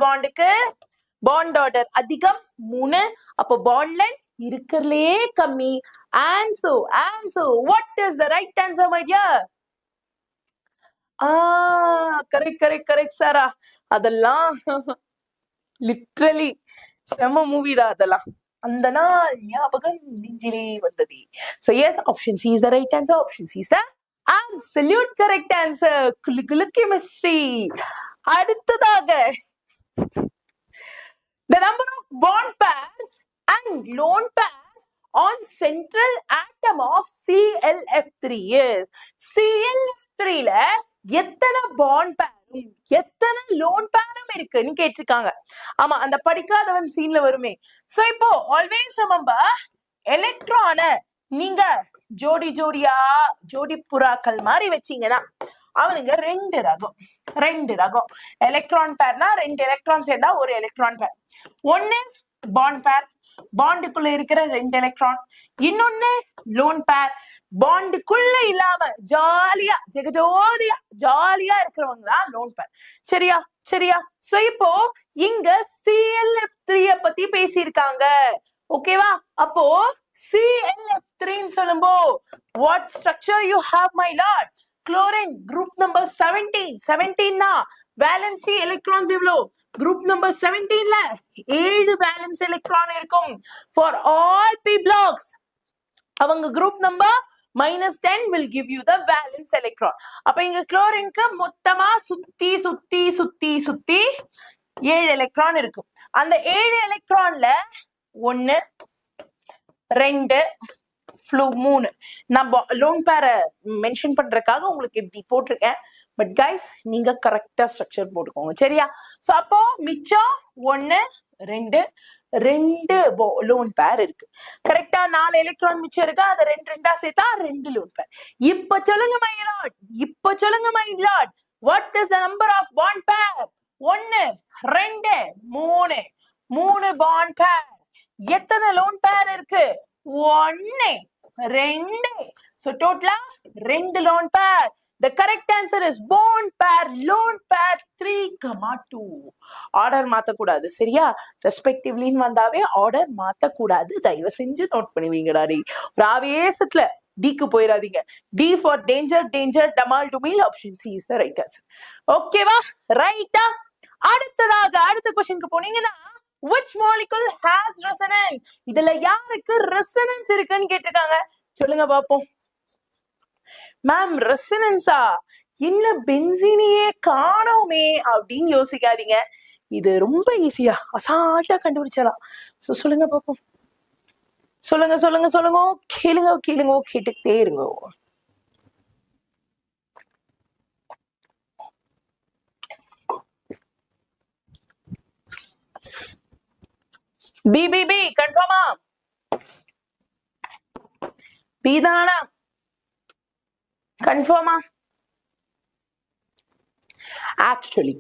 bondக்கு bond order அதிகம் 3, அப்போ bond length இருக்கறதுலே கம்மி. answer, what is the right answer my dear? Correct Sara. அதெல்லாம் லிட்ரலி செம மூவிடா அதெல்லாம். அந்த நாள் ஞாபகம் நெஞ்சிலே வந்தது. So yes, option C is the right answer. Option C is the absolute correct answer. Kullu chemistry. அடுத்ததாக, the number of bond pairs and lone pairs on central atom of ClF3 is. ClF3ல எத்தனை பாண்ட் பேரும் எத்தனை லோன் பேரும் இருக்குன்னு கேட்டிருக்காங்க. ஆமா, அந்த படிக்காதவன் சீன்ல வருமே. சோ இப்போ ஆல்வேஸ் ரிமெம்பர், எலக்ட்ரான நீங்க ஜோடி ஜோடியா ஜோடி புறாக்கள் மாதிரி வச்சீங்கன்னா அவனுங்க ரெண்டு ரகம் எலக்ட்ரான் பேர்னா 2 எலக்ட்ரான் சேர்ந்தா ஒரு எலக்ட்ரான் பேர். ஒன்னு பாண்ட் பேர், பாண்டுக்குள்ள இருக்கிற 2 எலக்ட்ரான். இன்னொன்னு லோன் பேர், பாண்டுக்குள்ள இல்லாம ஜாலியா ஜெகஜோதியா ஜாலியா இருக்கிறவங்க தான் லோன் பேர். சரியா சரியா? சோ இப்போ இங்க CLF3 பத்தி பேசியிருக்காங்க. ஓகேவா? அப்போ CLF3 சொல்லும்போ what structure you have my lord? Chlorine group number 17 னா valency electrons எவ்வளோ? group number 17 ல 7 valence electron இருக்கும் for all p blocks. அவங்க group number -10 will give you the valence electron. அப்ப இங்க குளோரினுக்கு மொத்தமா சுத்தி 7 எலக்ட்ரான் இருக்கும். அந்த 7 எலக்ட்ரான்ல 1 2 3 நான் லோன் பேரை மென்ஷன் பண்றதுக்காக உங்களுக்கு இப்படி போட்டிருக்கேன். பட் கைஸ் நீங்க கரெக்டா ஸ்ட்ரக்சர் போட்டுக்கோங்க. சரியா? சோ அப்போ மிச்சம் 1 2 லோன் பேர் இருக்கு. கரெக்டா? 4 எலக்ட்ரான் மிச்சம் இருக்கு. அதை 2 சேர்த்தா 2 லோன் பேர். இப்ப சொல்லுங்க my lord, what is the number of bond pair? 1 2 3 bond பேர். எத்தனை லோன் பேர் இருக்கு? 1 2. So total 2 lone pair. The correct answer is bond pair, lone pair 3,2. Order மாத்த கூடாது. சரியா? Respectively வந்தாவே order மாத்த கூடாது. தயவு செஞ்சு நோட் பண்ணுவீங்கடா. ஒரு ஆவேசத்துல D க்கு போயிடாதீங்க. D for danger, damal to meal. Option C is the right answer. ஓகேவா? ரைட்டா? அடுத்த क्वेश्चन க்கு போனீங்கன்னா which molecule has resonance? இதுல யாருக்கு resonance இருக்குன்னு கேட்டிருக்காங்க. சொல்லுங்க பாப்போம். மேம் ரெசனன்ஸா? என்ன பென்சீனையே காணோமே அப்படின்னு யோசிக்காதீங்க. இது ரொம்ப ஈஸியா அசால்ட்டா கண்டுபிடிச்சலாம். சொல்லுங்க பாப்போம். சொல்லுங்க. கேளுங்க கேட்டுக்கிட்டே இருங்க. பி கன்ஃபார்மா? பி தானா? கன்ஃபார்மா? ஆக்சுவலி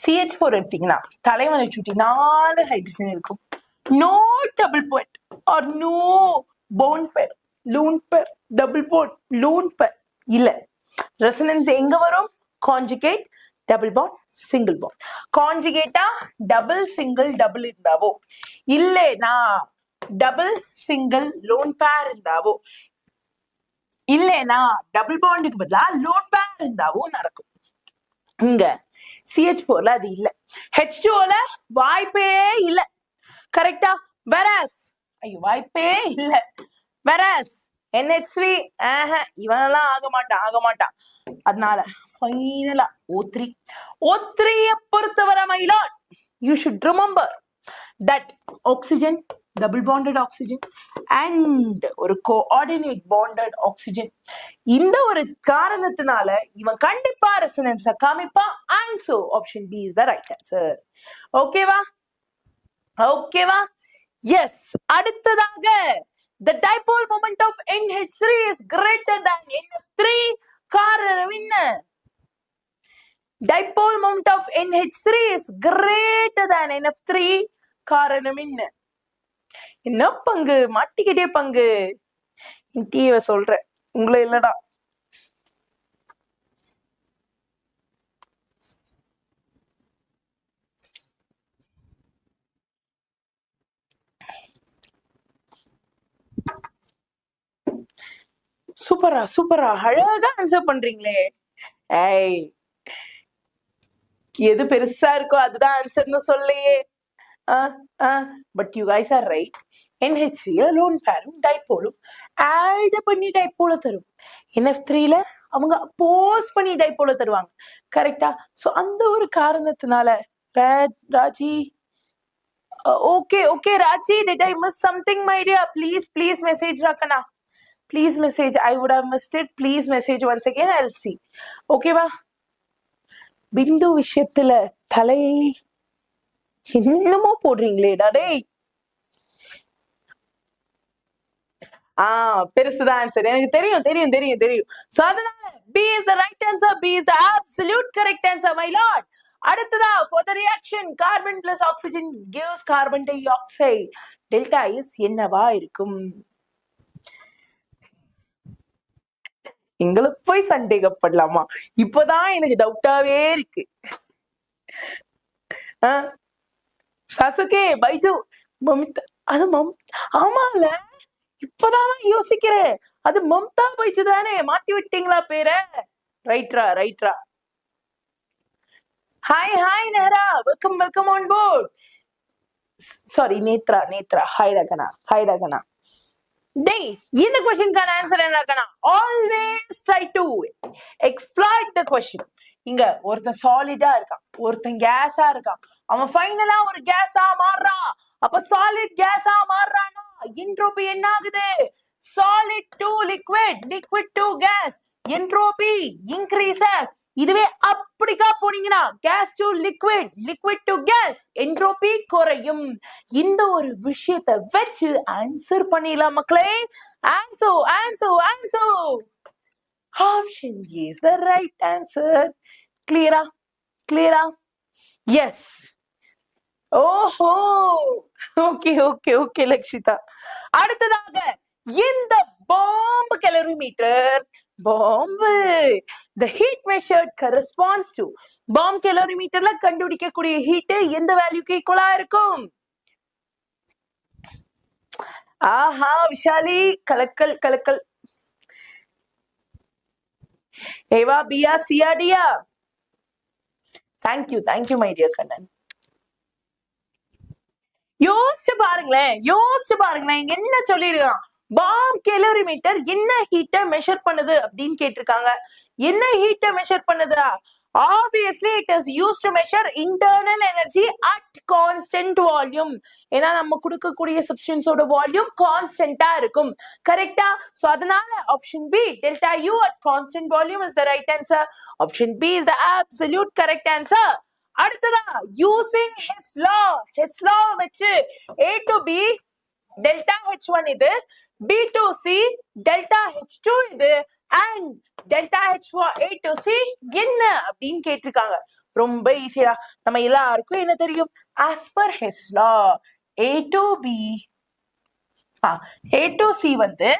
CH4 எடுத்தீங்கன்னா தலைவனை சுற்றி 4 ஹைட்ரஜன் இருக்கும். No double bond or no bond pair, lone pair, double bond, lone pair இல்ல. ரெசனன்ஸ் எங்க வரும்? Conjugate, double bond, single bond. கான்ஜுகேட்டா டபுள் சிங்கிள் டபுள் இருந்தாவோ, இல்லைனா டபுள் சிங்கிள் லோன் பேர் இருந்தாவோ, இல்லைனா டபுள் பாண்டுக்கு பதிலா லோன் பேர் இருந்தாவோ நடக்கும். இங்க CH4ல அது இல்ல. H2O ல வாய்ப்பே இல்ல. கரெக்டா? வெராஸ் வாய்ப்பே இல்ல. வெராஸ் NH3 இவனெல்லாம் ஆக மாட்டான். அதனால ஃபைனலா O3 பொறுத்தவரை my lord, you should remember that oxygen, double bonded oxygen and ஒரு coordinate bonded oxygen. இந்த ஒரு காரணத்தினால இவன் கண்டிப்பா ரெசனன்ஸ காமிப்பா. and so option B is the right answer. ஓகேவா? எஸ். அடுத்ததாக the dipole moment of NH3 is greater than NF3. காரணம் என்ன? dipole moment of NH3 is greater than NF3. காரணம் என்ன பங்கு? மாட்டிக்கிட்டே பங்கு. டீவ சொல்றேன், உங்களை இல்லடா. சூப்பரா அழகா ஆன்சர் பண்றீங்களே. எது பெருசா இருக்கோ அதுதான் ஆன்சர்னு சொல்லையே. But you guys are right. NH3ல லோன் பேரும் டைப்போலும் ஆட் பண்ணி டைப்போல தரும். NF3ல அவங்க அப்போஸ் பண்ணி டைப்போல தருவாங்க. கரெக்டா? சோ அந்த ஒரு காரணத்தினால Raji okay Raji, did I miss something my dear? please message Rakana. Please message. I would have missed it. Please message once again. I'll see. ஓகேவா? பிந்து விஷயத்துல தலை என்னமோ போடுறீங்களேடா டேய். பெருசுதான் ஆன்சர். எனக்கு தெரியும் தெரியும் தெரியும் தெரியும். சோ அதனால B is the right answer. B is the absolute correct answer, my lord. அடுத்ததா for the reaction carbon plus oxygen gives carbon dioxide. Delta S என்னவா இருக்கும்? எங்களை போய் சந்தேகப்படலாமா? இப்பதான் எனக்கு டவுட்டாவே இருக்கு. சசுகே பைஜு மம்தா, அது ஆமால இப்பதான் யோசிக்கிறேன். அது மம்தா பைஜு தானே, மாத்தி விட்டீங்களா பேரை? ரைட்ரா ரைட்ரா. ஹாய் ஹாய் நேரா, welcome welcome on board. Sorry Nethra Nethra. Hi ரகனா ஹாய் ரகனா. டேய், இந்த क्वेश्चनக்கான ஆன்சர் என்ன ரகனா? Always try to exploit the question. இங்க ஒருத்தன் சாலிடா இருக்கான், ஒருத்தன் கேஸா இருக்கான். அவன் ஃபைனலா ஒரு கேஸா மாறுறான். அப்ப சாலிட் கேஸா மாறுறானா என்ட்ரோபி என்ன ஆகுது? Solid to liquid, liquid to gas, entropy increases. இதுவே அப்படிக்கா போனீங்கன்னா gas to liquid, liquid to gas, entropy குறையும். இந்த ஒரு விஷயத்தை வச்சு ஆன்சர் பண்ணிடலாம் மக்களே. Answer answer answer. Option is the right answer. கிளியரா கிளியரா? எஸ். ஓஹோ, ஓகே ஓகே ஓகே லக்ஷிதா. அடுத்ததாக இந்த பாம்பு கேலரிமீட்டர், பாம்பு the heat measured corresponds to bomb calorimeterல கண்டுபிடிக்கக்கூடிய ஹீட் எந்த வேல்யூக்கு ஈக்குவலா இருக்கும்? ஆஹா விஷாலி, கலக்கல் கலக்கல். ஏவா பியா சியாடியா? Thank you thank you my dear Kannan. யோசிச்சு பாருங்களேன், யோசிச்சு பாருங்களேன். இங்க என்ன சொல்லிருக்கான்? பாம் கேலரிமீட்டர் என்ன ஹீட்டை மெஷர் பண்ணுது அப்படின்னு கேட்டிருக்காங்க. என்ன ஹீட்டை மெஷர் பண்ணுதா? Obviously it is used to measure internal energy at constant volume. ஏன்னா நம்ம கொடுக்கக்கூடிய சப்ஸ்டன்ஸோட வால்யூம் கான்ஸ்டன்டா இருக்கும். கரெக்டா? சோ அதனால option P delta U at constant volume is the right answer. Option B is the absolute correct answer. அடுத்ததா using his law வச்சு A to B delta H1 இது, B to C delta H2 இது, and delta A to C என்ன அப்படின்னு கேட்டிருக்காங்க. ரொம்ப ஈஸியா, நம்ம எல்லாருக்கும் என்ன தெரியும்? as per his law A to B, A to C வந்து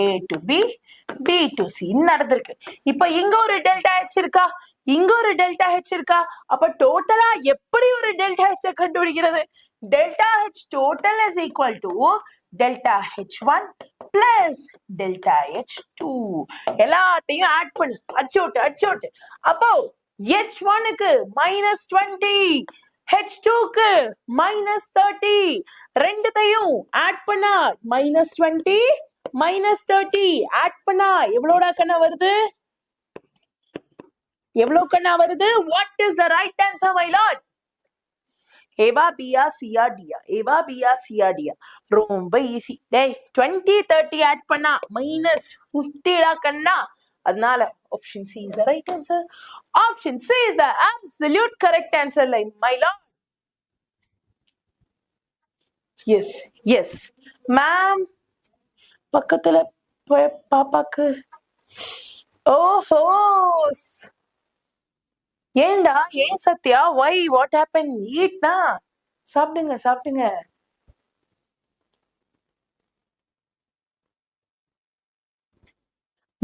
A to B, B to C நடந்திருக்கு. இப்ப இங்க ஒரு டெல்டா H இருக்கா, இங்க ஒரு டெல்டா H இருக்கா. அப்ப டோட்டலா எப்படி ஒரு டெல்டா H கண்டுபிடிக்கிறது? Delta H total is equal to delta H1 plus delta H2. எல்லாத்தையும் ஆட் பண்ணு, அடிச்சோட்டு. அப்போ H1க்கு -20, H2க்கு -30, ரெண்டுத்தையும் ஆட் பண்ணா -20 -30 ஆட் பண்ணா எவ்வளோடா கண்ணா வருது? எவ்வளவு கண்ணா வருது? What is the right answer, my lord? ஏவா பியா சியா டியா, ஏவா பியா சியா டியா. ரொம்ப ஈஸி. டேய் 20 30 ஆட் பண்ணா -50 கண்ணா. அதனால option C is the right answer. Option C is the absolute correct answer, my lord. Yes yes ma'am. பக்கத்துல பாப்பாக்கு. ஓஹோ, ஏண்டா ஏன் சத்யா? why what happened? eatனா சாப்பிடுங்க சாப்பிடுங்க.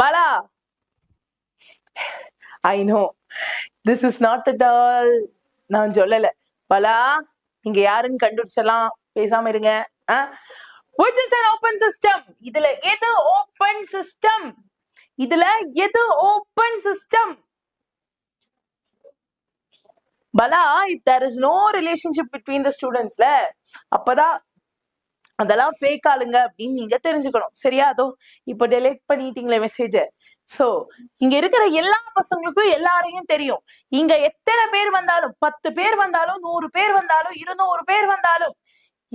Bala, I know this is not at all. நான் சொல்லல பாலா, இங்க யாருன்னு கண்டுபிடிச்சலாம், பேசாம இருங்க. which is an open system? இதுல எது open system? இதுல எது open system? பலா, if there is no relationship between the students, அப்பதான் அதெல்லாம் ஃபேக் ஆளுங்க அப்படின்னு நீங்க தெரிஞ்சுக்கணும். சரியா? அதோ இப்ப டெலிட் பண்ணிட்டீங்களே மெசேஜ. சோ இங்க இருக்கிற எல்லா பசங்களுக்கும் எல்லாரையும் தெரியும். இங்க எத்தனை பேர் வந்தாலும், 10 பேர் வந்தாலும், 100 பேர் வந்தாலும், 200 பேர் வந்தாலும்,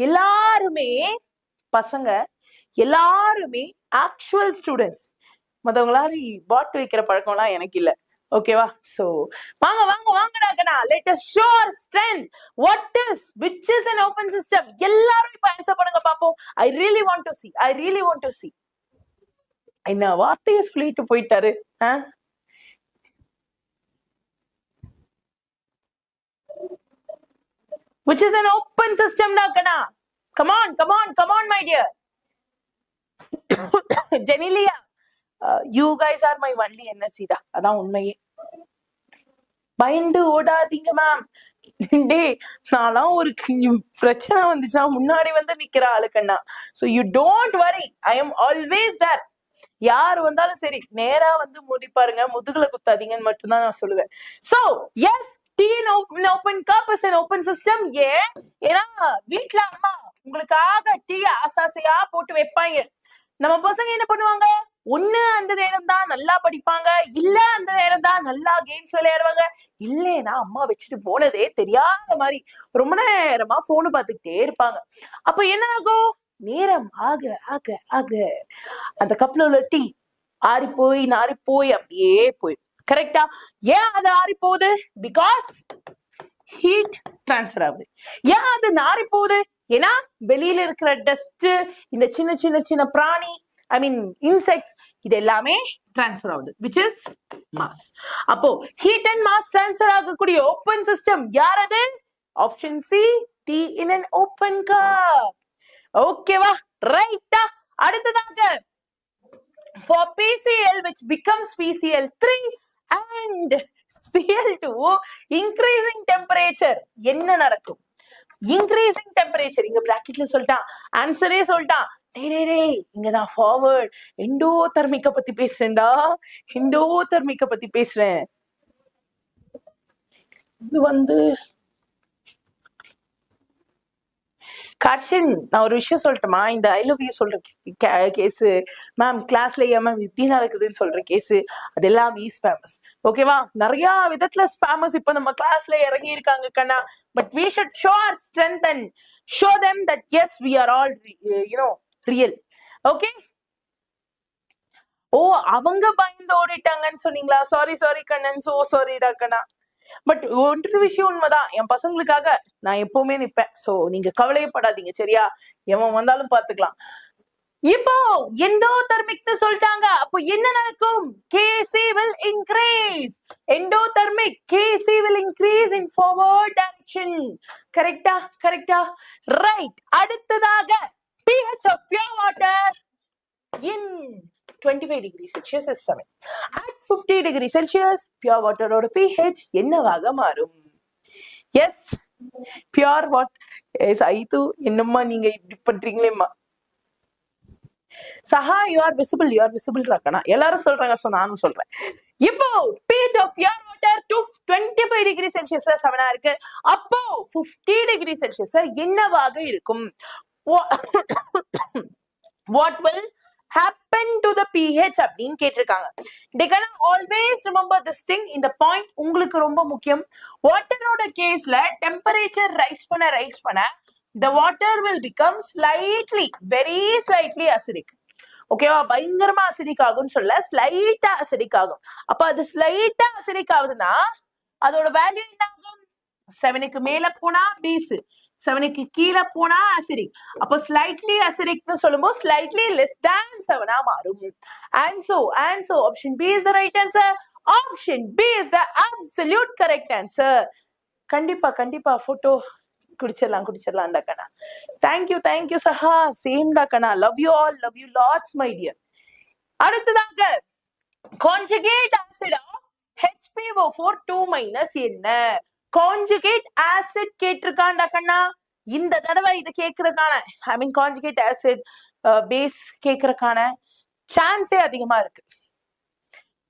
எல்லாருமே பசங்க, எல்லாருமே ஆக்சுவல் ஸ்டூடெண்ட்ஸ். மத்தவங்களால பாட் வைக்கிற பழக்கம்லாம் எனக்கு இல்ல. ஓகேவா? சோ வாங்க வாங்க வாங்கடா, let us show our strength. What is, which is an open system? எல்லாரும் இப்ப ஆன்சர் பண்ணுங்க பாப்போம். I really want to see. என்ன வார்த்தையை சொல்லிட்டு போயிட்டாரு. Which is an open system da kana. Come on my dear. Jenilia, you guys are my only energy da. அதான் உண்மையே. பயந்து ஓடாதீங்க மேம். டே நான்லாம் ஒரு பிரச்சனை வந்துச்சுன்னா முன்னாடி வந்து நிக்கிற ஆளுக்கண்ணா. So you don't worry, I am always there. யார் வந்தாலும் சரி நேரா வந்து முடிப்பாருங்க, முதுகுல குத்தாதீங்கன்னு மட்டும்தான் நான் சொல்லுவேன். So yes, tea in open cup is an open system. ஏன்னா வீட்டுல அம்மா உங்களுக்காக டீ ஆசாசையா போட்டு வைப்பாங்க. நம்ம பசங்க என்ன பண்ணுவாங்க, ஒண்ணு அந்த நேரம் தான் நல்லா படிப்பாங்க, இல்ல அந்த நேரம் தான் நல்லா கேம்ஸ் விளையாடுவாங்க, இல்லைன்னா அம்மா வச்சுட்டு போனதே தெரியாத மாதிரி ரொம்ப நேரமா போனு பார்த்துக்கிட்டே இருப்பாங்க. அப்ப என்ன ஆகும், நேரம் ஆக ஆக ஆக அந்த கப்ல உள்ள டீ ஆறி போய் நாரி போய் அப்படியே போய். கரெக்டா? ஏன் அது ஆறி போகுது? பிகாஸ் ஹீட் டிரான்ஸ்பர் ஆகுது. ஏன் அது நாரி போகுது? ஏன்னா வெளியில இருக்கிற டஸ்ட், இந்த சின்ன சின்ன சின்ன பிராணி, ஐ மீன் இன்செக்ட்ஸ், இது எல்லாமே டிரான்ஸ்பர் ஆகுது, which is mass. அப்போ ஹீட் அண்ட் மாஸ் டிரான்ஸ்பர் ஆகக்கூடிய ஓப்பன் சிஸ்டம் யார் அது? Option C, D in an open cup. ஓகேவா? ரைட்டா? அடுத்ததாக for PCl which becomes PCl3 and Cl2 increasing temperature என்ன நடக்கும்? increasing temperature இங்க பிராக்கெட்ல சொல்லிட்டான், ஆன்சரே சொல்லிட்டான். டேய் இங்க நான் ஃபார்வர்ட் எண்டோதெர்மிக்க பத்தி பேசுறேன்டா, எண்டோதெர்மிக்க பத்தி பேசுறேன். இது வந்து கர்ஷன், நான் ஒரு விஷயம் சொல்லட்டுமா? இந்த ஐ லவ் யூ சொல்ற கேஸ் மேம் கிளாஸ்ல மேம் இப்படி நடக்குதுன்னு சொல்ற கேஸ், அது எல்லாமே ஸ்பேமஸ். ஓகேவா? நிறைய விதத்துல ஸ்பேமஸ் இப்ப நம்ம கிளாஸ்ல இறங்கி இருக்காங்க கண்ணா. But we should show our strength and show them that yes we are all real. Okay? ஓ அவங்க பயந்து ஓடிட்டாங்கன்னு சொன்னீங்களா? சாரி கண்ணன், சோ சாரிடா கண்ணா. பட் ஒன்று விஷயம் உண்மைதான், என் பசங்களுக்காக நான் எப்பவுமே நிப்பேன். சோ நீங்க கவலையப்படாதீங்க, சரியா? எவன் வந்தாலும் பாத்துக்கலாம். இப்போ எண்டோதெர்மிக்னு சொல்லிட்டாங்க, அப்போ என்ன நடக்கும்? Kc will increase. Endothermic Kc will increase in forward direction. கரெக்டா? ரைட். அடுத்ததாக pH of pure water in 25 degrees Celsius is 7. At 50 degrees Celsius, pure water ஓட pH என்னவாக மாறும்? Yes, pure water. Yes, ஐது என்னம்மா நீங்க இப்படி பண்றீங்களேம்மா? சஹா, you are visible ராக்கனா. எல்லாரும் சொல்றாங்க, சோ நானும் சொல்றேன். இப்போ pH of pure water to 25 degrees Celsiusல 7 இருக்கு. அப்போ 50 degrees Celsiusல என்னவாக இருக்கும்? What will happen to the pH அப்படின்னு கேட்டிருக்காங்க. They can always remember this thing. இந்த பாயிண்ட் உங்களுக்கு ரொம்ப முக்கியம். வாட்டரோட கேஸ்ல டெம்பரேச்சர் ரைஸ் பண்ண the water will become very slightly acidic. ஓகேவா? பயங்கரமா அசிடிக் ஆகும்னு சொல்ல, ஸ்லைட்டா அசிடிக் ஆகும். அப்ப அது ஸ்லைட்டா அசிடிக் ஆகுதுன்னா அதோட வேல்யூ என்ன ஆகும்? 7க்கு மேல போனா பேஸ், 7க்கு கீழே போனா அசிடிக். அப்போ ஸ்லைட்லி அசிடிக்னு சொல்லும்போது ஸ்லைட்லி லெஸ் than 7 மாறும். ஆன்சோ option B is the right answer. Option B is the absolute correct answer. கண்டிப்பா போட்டோ குடிச்சிடலாம்டா கண்ணா. தேங்க்யூ சஹா. சேம்டா கண்ணா. Love you all, love you lots my dear. அடுத்ததாக கான்ஜுகேட் ஆசிட் ஆஃப் HPO4 2- என்ன? கான்ஜுகேட் ஆசிட் கேட்டிருக்காண்டா கண்ணா. இந்த தடவை இது கேட்கறதுக்கான, I mean conjugate acid base கேட்கறதுக்கான சான்ஸே அதிகமா இருக்கு.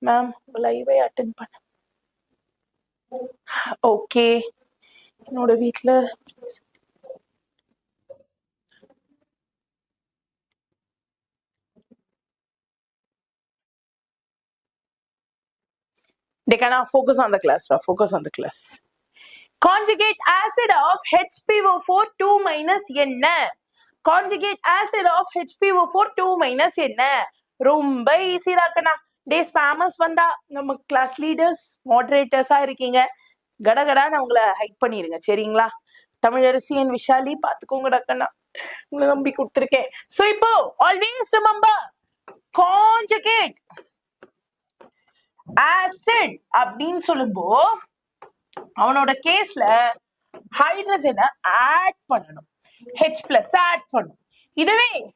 மேம் லைவை அட்டென்ட் பண்ண. ஓகே, என்னோட வீட்டுல they cannot focus on the class. Conjugate acid of HPO4 2- என்ன? Conjugate acid of HPO4 2- என்ன? ரொம்ப ஈஸிடா கண்ணா. டே ஸ்பாமர்ஸ் வந்தா நம்ம கிளாஸ் லீடர்ஸ் மாடரேட்டர்ஸா இருக்கீங்க, கடகடா நான் உங்களை ஹைட் பண்ணிருங்க, சரிங்களா? தமிழரசி அண்ட் விஷாலி பாத்துக்கோங்கடா கண்ணா, உங்களை நம்பி கொடுத்துருக்கேன். சோ இப்போ ஆல்வேஸ் ரிமெம்பர் கான்ஜுகேட் ஆசிட் அப்படின்னு சொல்லும்போ அவனோட கேஸ்ல ஹைட்ரஜனை ஆட் பண்ணணும், H+ ஆட் பண்ணணும். இதுவே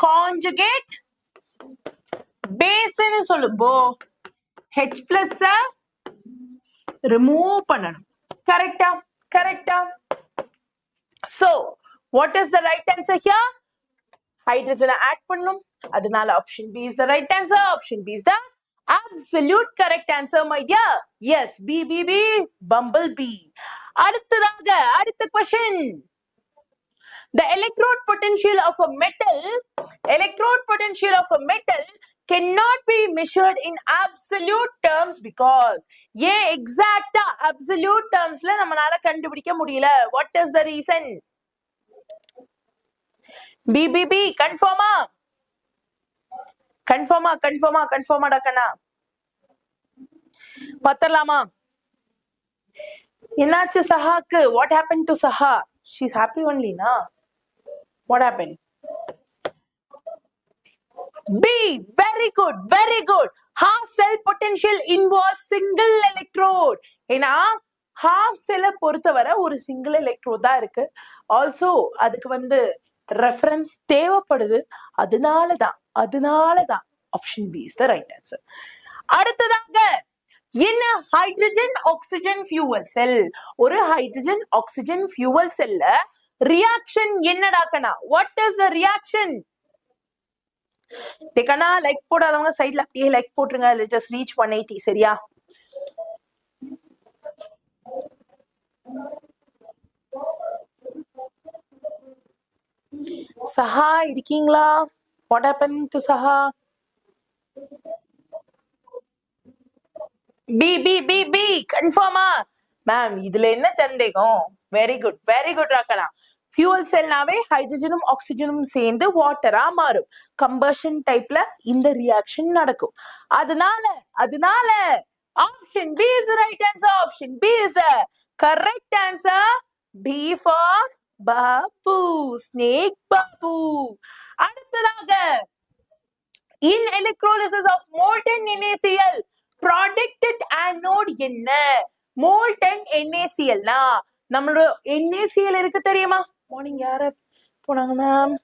கான்ஜுகேட் பேஸ்ன்னு சொல்லும்போ H+ ரிமூவ் பண்ணணும். கரெக்டா? கரெக்டா? So what is the right answer here? ஹைட்ரஜனை ஆட் பண்ணணும், அதனால option B is the right answer. Option B is the absolute correct answer, my dear. Yes, B, bumblebee. அடுத்ததாக அடுத்த question. The electrode potential of a metal cannot be measured in absolute terms because ஏன் எக்ஸாக்ட்டா absolute termsல நம்மளால கண்டுபிடிக்க முடியல? What is the reason? B, confirma டக்கனா பத்தலாமா? என்னாச்சு சஹாக்கு? What happened to Saha? She's happy only, na? What happened? B, very good. Half cell potential involves single electrode. ஏன்னா half cell பொறுத்தவரை ஒரு single electrode தான் இருக்கு. Also அதுக்கு reference தேவைப்படுது. அதனாலதான் option B is the right answer. அடுத்ததாக என்ன ஹைட்ரஜன் ஆக்சிஜன் ஃபியூவல் செல், ஒரு ஹைட்ரஜன் ஆக்சிஜன் ஃபியூவல் செல்ல ரியாக்ஷன் என்னடாக்கனா? What is the reaction? டேக்கனா லைக் போடாதவங்க சைடுல அப்படியே லைக் போட்டுருங்க. Let us reach 180. சரியா? சஹா இருக்கீங்களா? What happen to Saha? B கன்ஃபார்மா மேம்? இதுல என்ன சந்தேகம்? வெரி குட் ராக்கனா. ஃபியூவல் செல்னாவே ஹைட்ரஜனும் ஆக்சிஜனும் சேர்ந்து வாட்டரா மாறும். கம்பஷன் டைப்ல இந்த ரியாக்ஷன் நடக்கும். அதனால option B is the right answer. Option B is the correct answer. B for Babu, snake Babu. அடுத்ததாக in electrolysis of molten NaCl product anode என்ன? molten NaCl னா நம்மளோட NaCl இருக்கு தெரியுமா? மார்னிங் யார போனாங்க ma'am?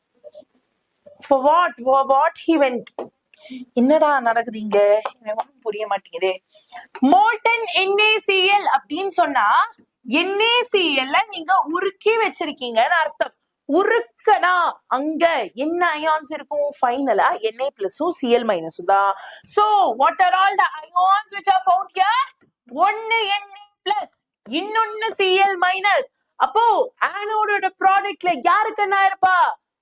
for what he went? என்னடா நடக்குது இங்க? எனக்கு ஒன்றும் புரிய மாட்டேங்குதே. molten NaCl அப்படின்னு சொன்னா NaCl நீங்க உருக்கி வச்சிருக்கீங்கன்னு அர்த்தம். உருக்கனா அங்க என்ன அயான்ஸ் இருக்கும்? ஃபைனலா Na+ Cl- தான். So what are all the ions which are found here? ஒன்னு Na+, இன்னொன்னு Cl-. அப்போ ஆனோடோட ப்ராடக்ட்ல யாருக்கு என்ன இருப்பா?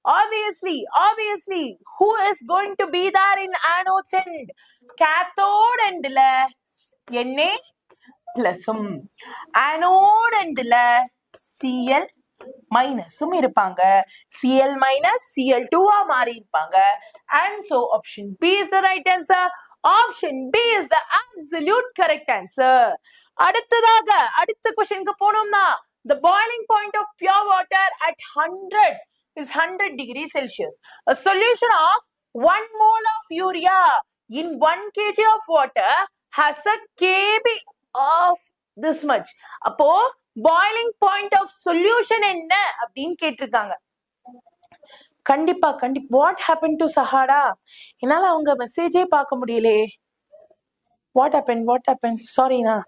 Obviously who is going to be there in anode end? cathode endல Na+, anode endல Cl- இருப்பாங்க. Cl- Cl2 மாறி இருப்பாங்க. And so option B is the right answer. Option B is the absolute correct answer. அடுத்ததாக அடுத்த क्वेश्चनக்கு போனோம்னா the boiling point of pure water at 100 is 100 degrees Celsius. A solution of 1 mole of urea in 1 kg of water has a kb of this much. அப்போ boiling point of solution என்ன அப்படின்னு கேட்டிருக்காங்க. கண்டிப்பா what happened to Sahara? என்னால அவங்க மெசேஜே பார்க்க முடியலே. what happened? sorry na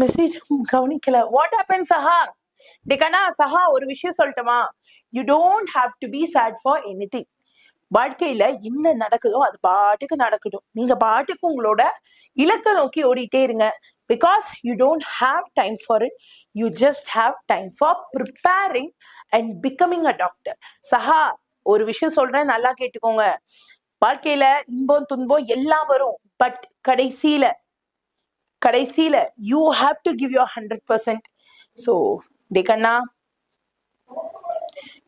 message கவனிக்கல. what happened Saha? டிகனா சஹா ஒரு விஷயம் சொல்லட்டுமா? you don't have to be sad for anything. வாழ்க்கையில என்ன நடக்குதோ அது பாட்டுக்கு நடக்கட்டும். நீங்க பாட்டுக்கு உங்களோட இலக்கை நோக்கி ஓடிட்டே இருங்க. because you don't have time for it. You just have time for preparing and becoming a doctor. சஹா ஒரு விஷயம் சொல்றேன், நல்லா கேட்டுக்கோங்க. வாழ்க்கையில இன்பம் துன்பம் எல்லாம் வரும். பட் கடைசியில you have to give your 100%. so dekana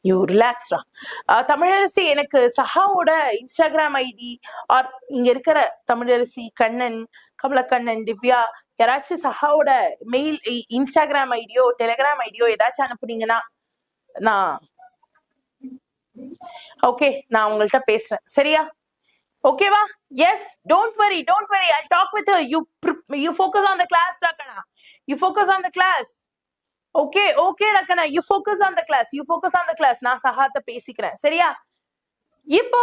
you relax ரா. தமிழரசி எனக்கு சஹாவோட இன்ஸ்டாகிராம் ஐடி ஆர் இங்க இருக்கிற தமிழரசி, கண்ணன், கமலக்கண்ணன், திவ்யா யாராச்சும் சஹாவோட மெயில், இன்ஸ்டாகிராம் ஐடியோ டெலிகிராம் ஐடியோ ஏதாச்சும் அனுப்புனீங்கன்னா நான் ஓகே நான் உங்கள்கிட்ட பேசுறேன். சரியா? Okay va? Yes, don't worry, I'll talk with her. You focus on the class, Rakana. You focus on the class. Okay, Rakana, you focus on the class. நான் சஹாத்த பேசிக்கிறேன் சரியா? இப்போ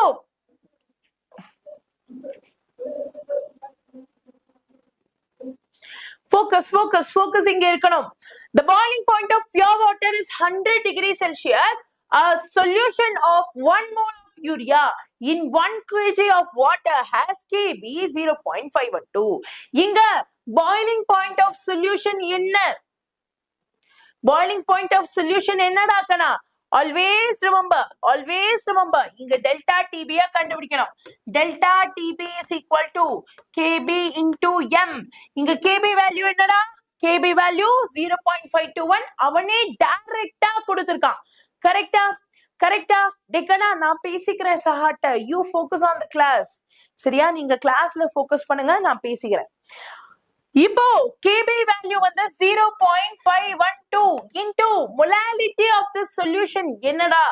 focus இங்க இருக்கணும். The boiling point of pure water is 100 degrees Celsius. A solution of 1 mole of urea in 1 kg of water has Kb 0.512. இங்க boiling point of solution என்ன? Boiling point of solution என்னடா கண்ணா? Always remember இங்க delta TB கண்டுபிடிக்கணும். delta TB is equal to Kb into M. இங்க Kb value என்னடா? Kb value 0.521. அவனே டைரக்டா கொடுத்திருக்கான். கரெக்டா? டேக்கனா நான் பேசிக்கிறேன் சஹாட்ட. You focus on the class. சரியா? நீங்க கிளாஸ்ல ஃபோக்கஸ் பண்ணுங்க, நான் பேசிக்கிறேன். இப்போ Kb value வந்து 0.512 into molality of this solution என்னடா?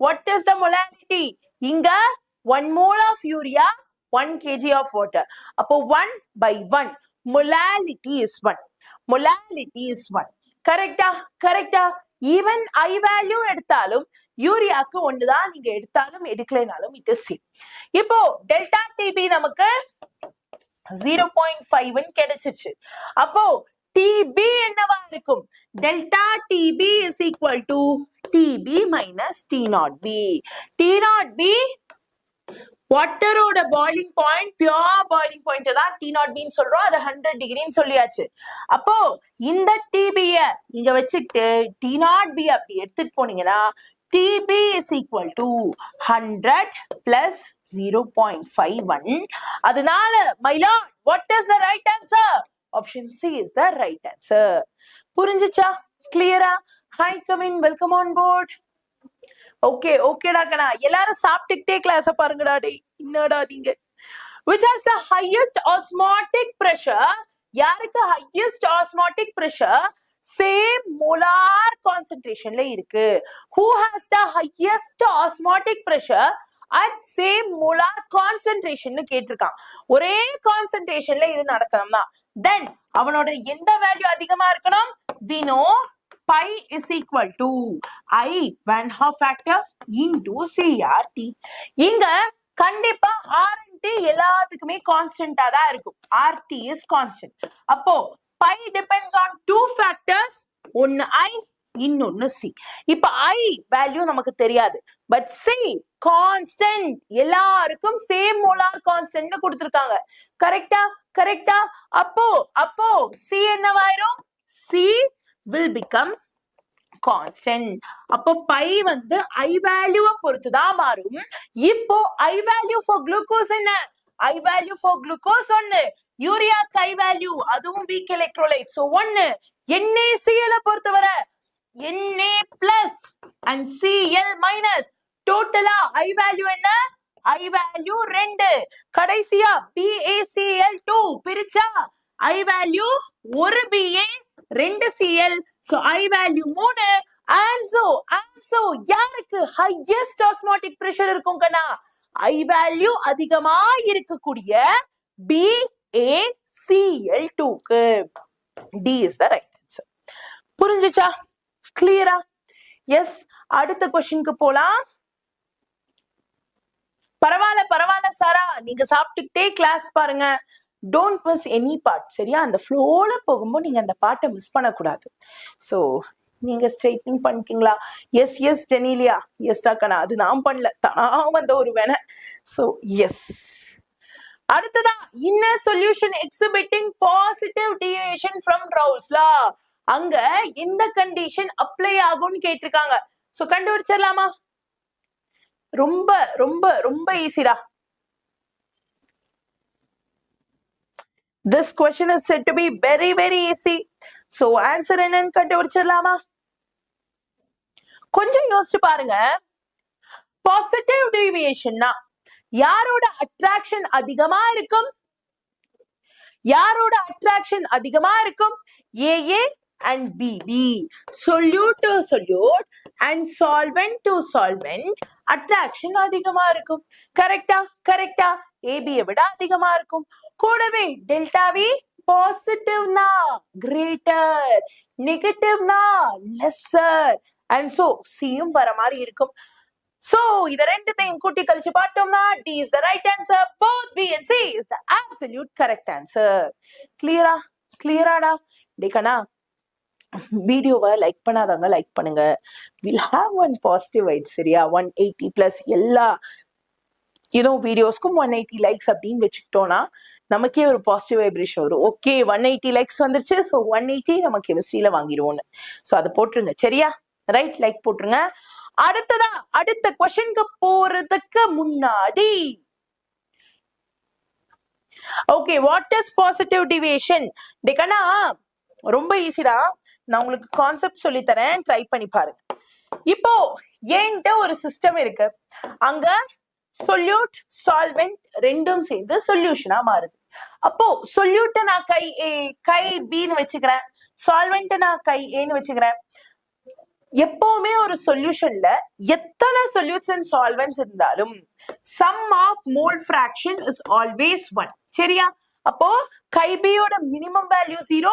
What is the molality? இங்க 1 mole of urea 1 kg of water. அப்போ 1 by 1. Molality is 1. கரெக்டா? Even I value எடுத்தாலும் யூரியாக்கு ஒண்ணுதான், நீங்க எடுத்தாலும் எடுக்கலைனாலும் it is same. இப்போ delta TB நமக்கு 0.5 கிடைச்சிச்சு. அப்போ TB என்னவா இருக்கும்? delta TB is equal to TB minus T0B. T0B வாட்டரோட boiling point, pure boiling point தான் T0B ன்னு சொல்றோம். அது 100 டிகிரின்னு சொல்லியாச்சு. அப்போ இந்த TB-ய இங்க வச்சுட்டு T0B அப்படி எடுத்துட்டு போனீங்கன்னா TB is equal to 100 plus 0.51. அதனால my lord, what is the right answer? Option C is the right answer. புரிஞ்சுச்சா? கிளியரா? Hi Kevin, welcome on board. ஓகேடா கண்ணா, எல்லாரும் சாப்பிட்டுக்கிட்டே கிளாஸ பாருங்கடா. டே என்னடா நீங்க? Which has the highest osmotic pressure? யாருக்கு highest osmotic pressure same molar concentration ல இருக்கு? Who has the highest osmotic pressure at same molar concentration னு கேட்டிருக்கான். ஒரே கான்சென்ட்ரேஷன்ல இது நடக்கணும்னா then அவனோட எந்த வேல்யூ அதிகமா இருக்கணும்? We know pi is equal to I van half factor into CRT. இங்க கண்டிப்பா RT எல்லாத்துக்குமே கான்ஸ்டன்டா தான் இருக்கும். RT is constant. அப்போ pi depends on two factors, ஒன்னு I இன்னொன்னு C. இப்ப I வேல்யூ நமக்கு தெரியாது, but C கான்ஸ்டன்ட், எல்லாருக்கும் சேம் மோலார் கான்ஸ்டன்ட் கொடுத்திருக்காங்க. கரெக்டா? அப்போ C என்னவாயிரும்? C will become constant. அப்போ pi வந்து I value பொறுத்துதான் மாறும். இப்போ I value for glucose என்ன? I value for glucose 1, யூரியாக்கு I value அதுவும் weak electrolyte, so 1. NaCl பொறுத்தவரை Na plus and Cl minus, டோட்டலா I value என்ன? I value 2. கடைசியா BaCl2 பிரிச்சா I value 1 Ba 2 Cl, so I value 3. and so யாருக்கு highest osmotic pressure இருக்கும் கண்ணா? I value அதிகமா இருக்கக்கூடிய BaCl2 க்கு. D is the right answer. புரிஞ்சுச்சா? கிளியரா? எஸ், அடுத்த क्वेश्चनக்கு போலாம். பரவாயில்ல சாரா, நீங்க சாப்பிட்டுக்கிட்டே கிளாஸ் பாருங்க. Don't miss any part. சரியா? அந்த ஃப்ளோல போகும்போது நீங்க அந்த பார்ட்டை மிஸ் பண்ணக்கூடாது. ஸோ நீங்க ஸ்ட்ரைட்னிங் பண்ணிட்டீங்களா? எஸ் டெனிலியா, எஸ் டாக்கனா, அது நான் பண்ணல, தானா வந்த ஒரு வேணை. So yes. அடுத்ததா inner solution exhibiting positive deviation from Raoult's law, அங்க எந்த கண்டிஷன் அப்ளை ஆகும்னு கேட்டிருக்காங்க. ஸோ கண்டுபிடிச்சிடலாமா? ரொம்ப ரொம்ப ரொம்ப ஈஸிடா. This question is said to be very very easy. So answer என்னன்னு கண்டுபிடிச்சிடலாமா? கொஞ்சம் யோசிச்சு பாருங்க. பாசிட்டிவ் டிவியேஷன்னா யாரோட அட்ராக்ஷன் அதிகமா இருக்கும்? AA and BB. Solute to solute and solvent to solvent attraction அதிகமா இருக்கும். கரெக்டா? ஏபியை விட அதிகமா இருக்கும். கூடவே டெல்டா வி பாசிட்டிவ்னா கிரேட்டர், நெகட்டிவ்னா லெஸ்ஸர், அண்ட் சோ சியும் வர மாதிரி இருக்கும். So, இத ரெண்டுத்தையும் கூட்டி கழிச்சு பார்த்தோம்னா D is the right answer. Both B and C is the absolute correct answer. Clear-ஆ? Clear-ஆடா? டேக்கண்ணா வீடியோவை லைக் பண்ணாதவங்க லைக் பண்ணுங்க. We'll have one positive vibes, சரியா? 180 plus எல்லா வீடியோஸ்க்கும் 180 லைக்ஸ் அப்படின்னு வச்சுக்கிட்டோம்னா நமக்கே ஒரு பாசிட்டிவ் வைப்ரேஷன் வரும். ஓகே 180 லைக்ஸ் வந்துருச்சு, ஸோ 180 நம்ம கெமிஸ்ட்ரியில வாங்கிடுவோம்னு. ஸோ அதை போட்டுருங்க, சரியா? ரைட், லைக் போட்டுருங்க. அடுத்ததா அடுத்த क्वेश्चनக்கு போறதுக்கு முன்னாடி okay, what is positive deviation? டேக்கண்ணா ரொம்ப ஈஸிடா, நான் உங்களுக்கு கான்செப்ட் சொல்லி தரேன், ட்ரை பண்ணி பாருங்க. இப்போ என்கிட்ட ஒரு சிஸ்டம் இருக்கு, அங்க சொல்யூட் சால்வெண்ட் ரெண்டும் சேர்ந்து சொல்யூஷனா மாறுது. அப்போ சொல்யூட்டை நான் கை பின்னு வச்சுக்கிறேன், சால்வெண்ட் நான் கை ஏன்னு வச்சுக்கிறேன். எப்பவுமே ஒரு சொல்யூஷன்ல எத்தனை சொல்யூட்ஸ் அண்ட் சால்வெண்ட்ஸ் இருந்தாலும் sum of mole fraction is always 1, சரியா? அப்போ கை பியோட மினிமம் வேல்யூ 0,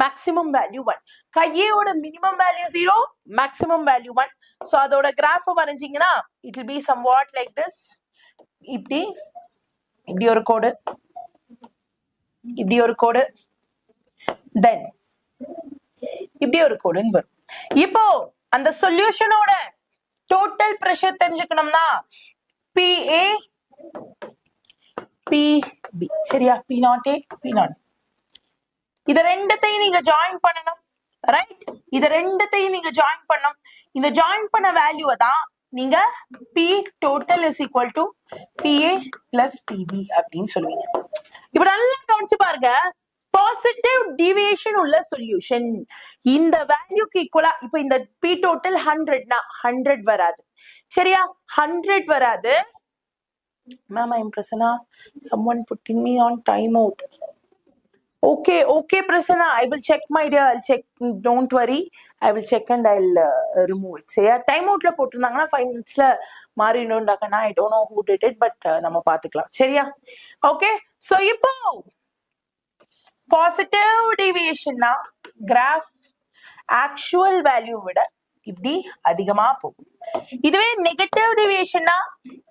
மேக்ஸிமம் வேல்யூ 1. கையோட minimum value 0, maximum value 1. So அதோட கிராஃப் வரைஞ்சீங்கன்னா it will be somewhat like this. இப்படி ஒரு கோடு, இப்படி ஒரு கோடு, தென் இப்படி ஒரு கோடுன்னு வரும். இப்போ அந்த சொல்யூஷனோட டோட்டல் பிரஷர் தெரிஞ்சுக்கணும்னா PA PB, சரியா? P0A P0. இத ரெண்டத்தையும் நீங்க ஜாயின் பண்ணணும், ரைட்? இத ரெண்டத்தையும் நீங்க ஜாயின் பண்ணணும். இந்த ஜாயின் பண்ண வேல்யூவை தான் நீங்க P total is equal to PA plus PB அப்படின்னு சொல்லுவீங்க. இப்ப நல்லா கவனிச்சு பாருங்க, பாசிட்டிவ் டிவியேஷன் உள்ள சொல்யூஷன் இந்த வேல்யூக்கு ஈக்குவலா, இப்ப இந்த P total 100னா 100 வராது, சரியா? 100 வராது. Ma'am, I'm Prasanna. Someone putting me on timeout. Okay, Prasanna. I will check, my dear. I'll check. Don't worry. I will check and I'll remove it. சரியா? timeout ல போட்டுருந்தாங்கன்னா 5 minutesல மாறினோண்டாக்கனா. I don't know who did it, but நம்ம பாத்துக்கலாம், சரியா? Okay. So இப்போ பாசிட்டிவ் டிவியேஷன்னா கிராஃப் ஆக்சுவல் வேல்யூ விட இப்படி அதிகமா போகும். இதுவே நெகட்டிவ் டிவியேஷன்னா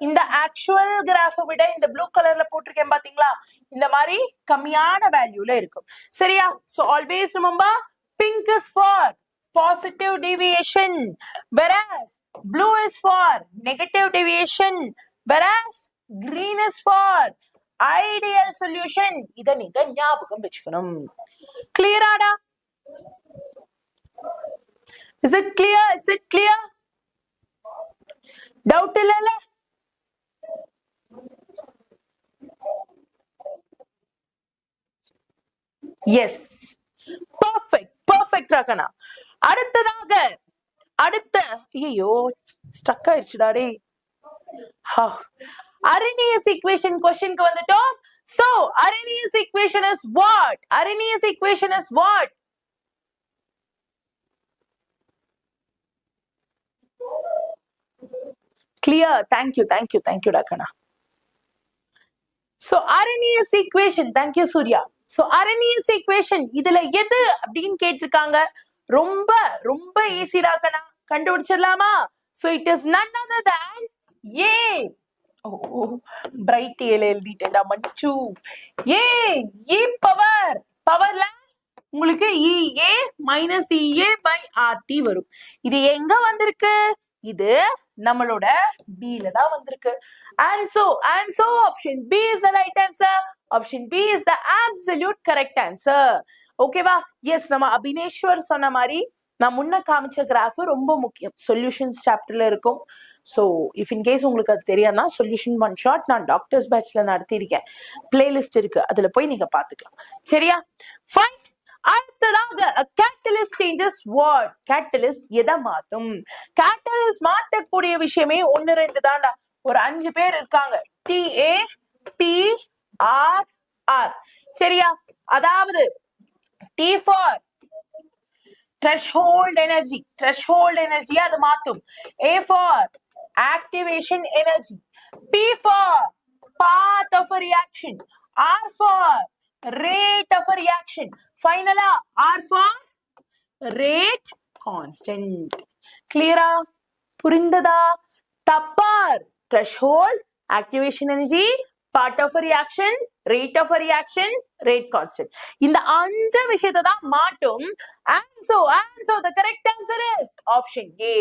இந்த ஆக்சுவல் கிராஃபை விட இந்த ப்ளூ கலர்ல போட்டிருக்கேன் பாத்தீங்களா, இந்த மாதிரி கம்மியான வேல்யூல இருக்கும், சரியா? So always remember, pink is for positive deviation, whereas blue is for negative deviation, whereas green is for ideal solution. இத நீங்க ஞாபகம் வச்சுக்கணும். கிளியராடா? Is it clear? Is it clear? Doubt இல்லல? Yes. Perfect ராகனா. அடுத்ததாக ஐயோ ஸ்டக் ஆயிடுச்சுடா டேய். RE-NEET equation questionக்கு வந்துட்டோம். So RE-NEET equation is what? RE-NEET equation is what? Clear? Thank you Dakana. So RE-NEET equation, thank you Surya. So RE-NEET equation இதுல எது அப்படின்னு கேட்டிருக்காங்க. ரொம்ப ஈஸி டாக்கனா, கண்டுபிடிச்சிடலாமா? So it is none other than A. பிரைட் ஏல எழுதிட்டேன்டா, மன்னிச்சு. ஏ பவர்ல உங்களுக்கு EA minus EA by RT வரும். இது எங்க வந்திருக்கு? இது நம்மளோட B ல தான் வந்திருக்கு. And so option B is the right answer. Option B is the absolute correct answer. ஓகேவா? எஸ், நம்ம அபினேஸ்வர் சொன்ன மாதிரி நான் முன்ன காமிச்ச கிராஃப் ரொம்ப முக்கியம், சொல்யூஷன்ஸ் சாப்டர்ல இருக்கும். ஸோ இஃப் இன்கேஸ் உங்களுக்கு அது தெரியாதுன்னா சொல்யூஷன் ஒன் ஷாட் நான் டாக்டர்ஸ் பேட்ச்ல நடத்தியிருக்கேன், பிளேலிஸ்ட் இருக்கு, அதுல போய் நீங்க பாத்துக்கலாம், சரியா? ஃபைன். அடுத்ததாக கேட்டலிஸ்ட் சேஞ்சஸ் வாட்? கேட்டலிஸ்ட் எதை மாத்தும்? கேட்டலிஸ்ட் மாற்றக்கூடிய விஷயமே 1-2 தான்டா. ஒரு 5 பேர் இருக்காங்க, TAPRR, சரியா? அதாவது T for threshold energy அது மாத்தும். A for activation energy, P for path of a reaction. R for rate of a reaction. Finally, R for rate constant. Clear? புரிந்ததா? Tapar, threshold, activation energy, part of a reaction, rate of a reaction, rate constant. இந்த அஞ்சு விஷயத்தை தான் மாட்டும். And so the correct answer is option A.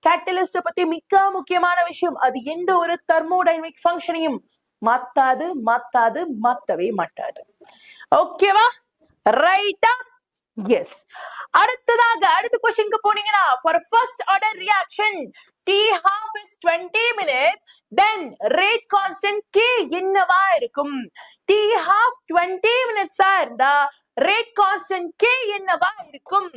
Catalyst பத்தி மிக்க முக்கியமான விஷயம். அது எந்த ஒரு thermodynamic functionையும் மாத்தவே மாட்டாது. ஓகேவா? ரைட்டா? Yes. அடுத்த கொஸ்டினுக்கு போனீங்கன்னா for first order reaction T half is 20 minutes then rate constant K என்னவா இருக்கும்? T half 20 minutes இருந்தா rate constant K என்னவா இருக்கும்?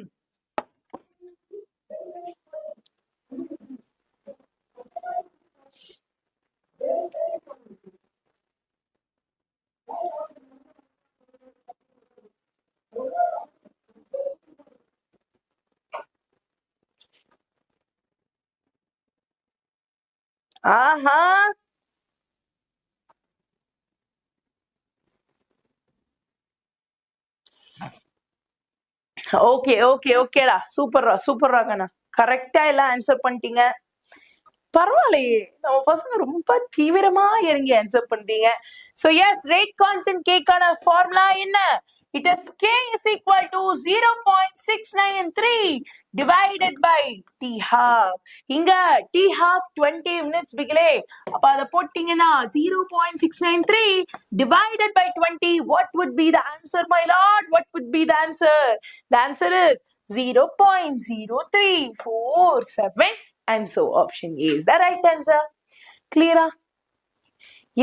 ஆஹா, ஓகேடா, சூப்பர்ரா கண்ணா, கரெக்டா எல்லாம் ஆன்சர் பண்ணிட்டீங்க. பரவாயில்லையே, நம்ம பசங்க ரொம்ப தீவிரமா இறங்கி ஆன்சர் பண்றீங்க. So yes, rate constant K கான ஃபார்முலா என்ன? It is K is equal to 0.693 divided by T half. இங்க T half 20 minutes பிகளே, அப்ப அத போட்டீங்கன்னா 0.693 divided by 20. What would be the answer, my lord? What would be the answer? The answer is 0.0347. And so option A is the right answer. Clear?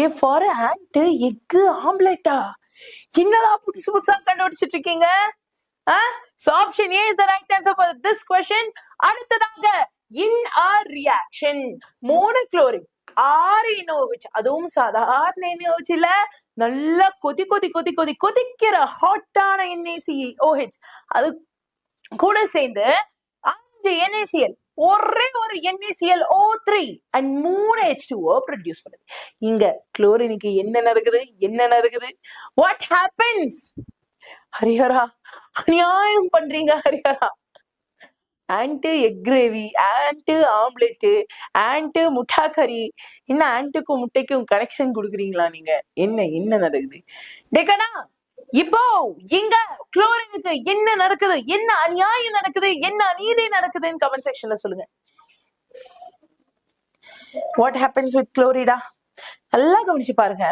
A for ant, egg, omelette. என்னதான் புதுசா கண்டுபிடிச்சிட்டு இருக்கீங்க? So option A is the right answer for this question. அடுத்ததாக in a reaction monochlorine RE-NEET, அதுவும் சாதாரண NaOH இல்ல, நல்ல கொதிக்கிற ஹாட்டான NaCOH, அது கூட சேர்ந்து 5 NaCl, ஒரே ஒரு NaClO3 and 3 H2O ப்ரொடியூஸ் பண்ணுது. இங்க குளோரினுக்கு என்ன நடக்குது? What happens? ஹரிஹரா, அநியாயம் பண்றீங்க Harihara. And egg gravy, and omelette, and முட்டா கறி, என்ன ஆன்ட்டுக்கும் முட்டைக்கும் கனெக்ஷன் கொடுக்குறீங்களா நீங்க? என்ன நடக்குது டேக்கனா? இப்போ இங்க குளோரினுக்கு என்ன நடக்குது? என்ன அநியாயம் நடக்குது? என்ன அநீதி நடக்குதுன்னு கமெண்ட் செக்ஷன்ல சொல்லுங்க. What happens with chlorida? நல்லா கவனிச்சு பாருங்க.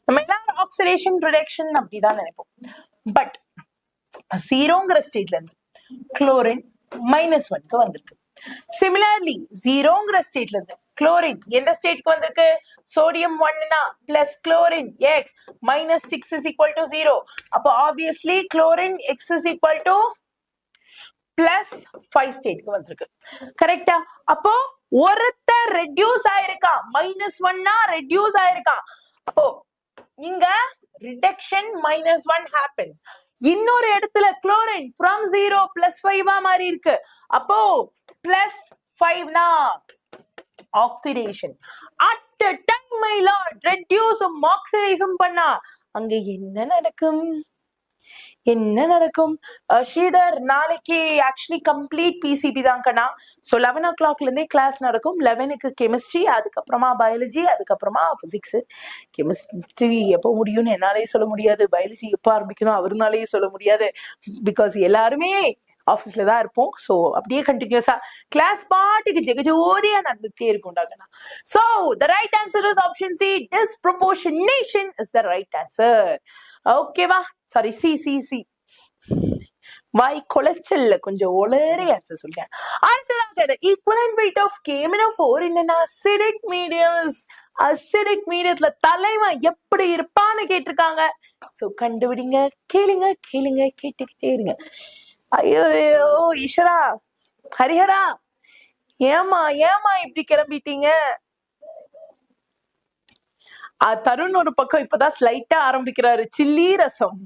நம்ம எல்லாரும் ஆக்சிடேஷன் ரிடக்ஷன் அப்படிதான் நினைப்போம். பட் ஜீரோங்கிற ஸ்டேட்ல இருந்து குளோரின் -1க்கு வந்திருக்கு. சிமிலர்லி ஜீரோங்கிற ஸ்டேட்ல இருந்து குளோரின் எந்த ஸ்டேட்க்கு வந்திருக்கு? சோடியம் 1னா plus chlorine x -6 is equal to 0. அப்போ obviously chlorine x is equal to +5 ஸ்டேட்க்கு வந்திருக்கு. கரெக்டா? அப்போ ஒருத்தர் ரெடியூஸ் ஆயிருக்கா, -1னா ரெடியூஸ் ஆயிருக்கா. அப்போ இங்க reduction -1 happens. இன்னொரு இடத்துல குளோரின் from 0 +5 மாறி இருக்கு. அப்போ +5னா oxidation. At a time, my lord, reduce oxidation பண்ணா அங்க என்ன நடக்கும்? ஸ்ரீதர், நாளைக்கு ஆக்சுவலி கம்ப்ளீட் பிசிபி தான் கண்ணா. ஸோ 11 o'clock இருந்தே கிளாஸ் நடக்கும். 11க்கு கெமிஸ்ட்ரி, அதுக்கப்புறமா பயாலஜி, அதுக்கப்புறமா பிசிக்ஸ். கெமிஸ்ட்ரி எப்போ முடியும்னு என்னாலே சொல்ல முடியாது, பயாலஜி எப்போ ஆரம்பிக்கணும் அவருனாலே சொல்ல முடியாது. பிகாஸ் எல்லாருமே ஆஃபீஸ்ல தான் இருப்போம். ஸோ அப்படியே கண்டினியூஸா கிளாஸ் பாட்டுக்கு ஜெகஜோதியா நடந்துட்டே இருக்கும்டாங்கண்ணா. So the right answer is option C. Disproportionation is the right answer. ஓகேவா? Sorry, C. வாய் கொலைச்சல்ல கொஞ்சம் ஒளரே ஆன்சர் சொல்றேன். அடுத்ததாக equivalent weight of KMnO4 in an acidic medium. Acidic மீடியத்துல தலைவன் எப்படி இருப்பான்னு கேட்டிருக்காங்க. சோ கண்டுபிடிங்க, கேளுங்க, கேட்டுக்கிட்டே இருங்க. ஐயோ ஈஸ்வரா, ஹரிஹரா, ஏமா இப்படி கிளம்பிட்டீங்க? தருண் ஒரு பக்கம் இப்பதான் ஸ்லைட்டா ஆரம்பிக்கிறாரு சில்லி ரசம்.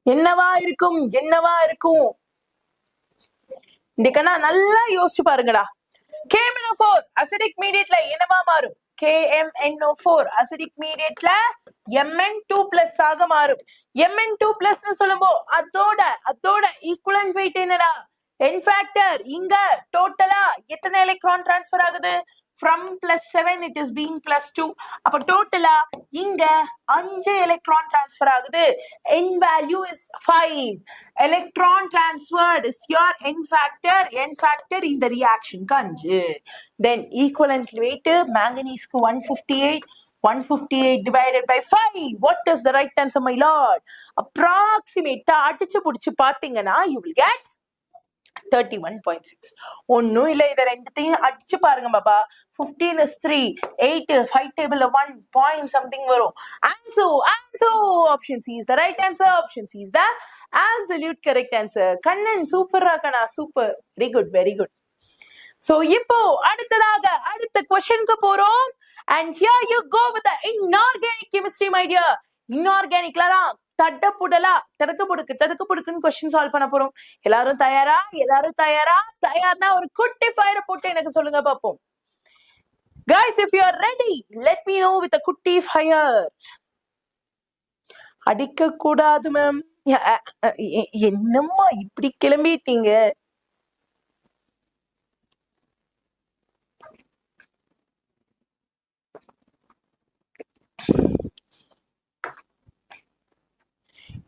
என்னவா இருக்கும்? என்னவா இருக்கும்? இன்னைக்கனா நல்லா யோசிச்சு பாருங்கடா. KMnO4 அசிடிக் மீடியேட்ல என்னவா மாறும்? KMnO4 அசிடிக் மீடியேட்ல Mn2+ ஆக மாறும். Mn2+ னு சொல்லும்போது அதோட ஈக்குவலன்ட் வெயிட் என்னடா? n factor. இங்க டோட்டலா எத்தனை எலக்ட்ரான் டிரான்ஸ்ஃபர் ஆகுது? From +7 it is being +2. அப்ப டோட்டலா இங்க 5 எலக்ட்ரான் டிரான்ஸ்ஃபர் ஆகுது. n value is 5. Electron transferred is your n factor. n factor இந்த ரியாக்ஷனுக்கு 5. Then equivalent weight manganeseக்கு 158. 158 divided by 5. What is the right answer, my lord? Approximate அடிச்சு புடிச்சு பாத்தீங்கன்னா you will get 31.6. ஒன்னும் இல்ல, இத ரெண்டுத்தையும் அடிச்சு பாருங்க பாப்பா. 15 is 3, 8, 5 table 1 point something வரும். Answer option C is the right answer. Option C is the absolute correct answer. Kannan சூப்பரா கண்ணா, super, very good very good. So இப்போ அடுத்ததாக அடுத்த क्वेश्चनக்கு போறோம். And here you go with the inorganic chemistry, my dear. Inorganicல தான் தடப்புடலா தடக்கு புடுக்குன்னு கொஸ்டின் சால்வ் பண்ண போறோம். எல்லாரும் தயாரா? எல்லாரும் தயாரா? தயார்னா ஒரு குட்டி ஃபயர் போட்டு எனக்கு சொல்லுங்க பாப்போம். Guys, if you are ready, let me know with a குட்டி ஃபயர். அடிக்க கூடாது மேம். என்னம்மா இப்படி கிளம்பிட்டீங்க?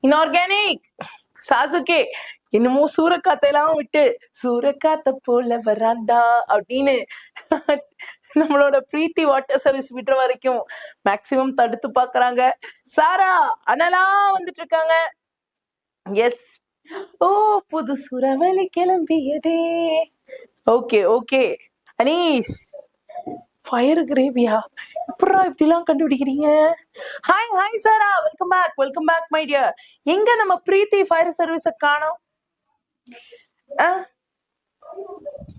இன்ஆர்கானிக் சாசுகே என்னமோ சூறக்காத்தையெல்லாம் விட்டு சூறக்காத்த போல வராண்டா அப்படின்னு நம்மளோட பிரீத்தி வாட்டர் சர்வீஸ் விடுற வரைக்கும் மேக்சிமம் தடுத்து பாக்குறாங்க. சாரா அனலா வந்துட்டு இருக்காங்க. எஸ், ஓ புது சுரவழி கிளம்பியதே. ஓகே ஓகே அனீஷ், ஃபயர் கிரேவியா எப்படா இப்படிலாம் கண்டுபிடிக்கிறீங்க? Hi Sara, welcome back my dear. எங்க நம்ம பிரீத்தி ஃபயர் சர்வீஸ காணோம்?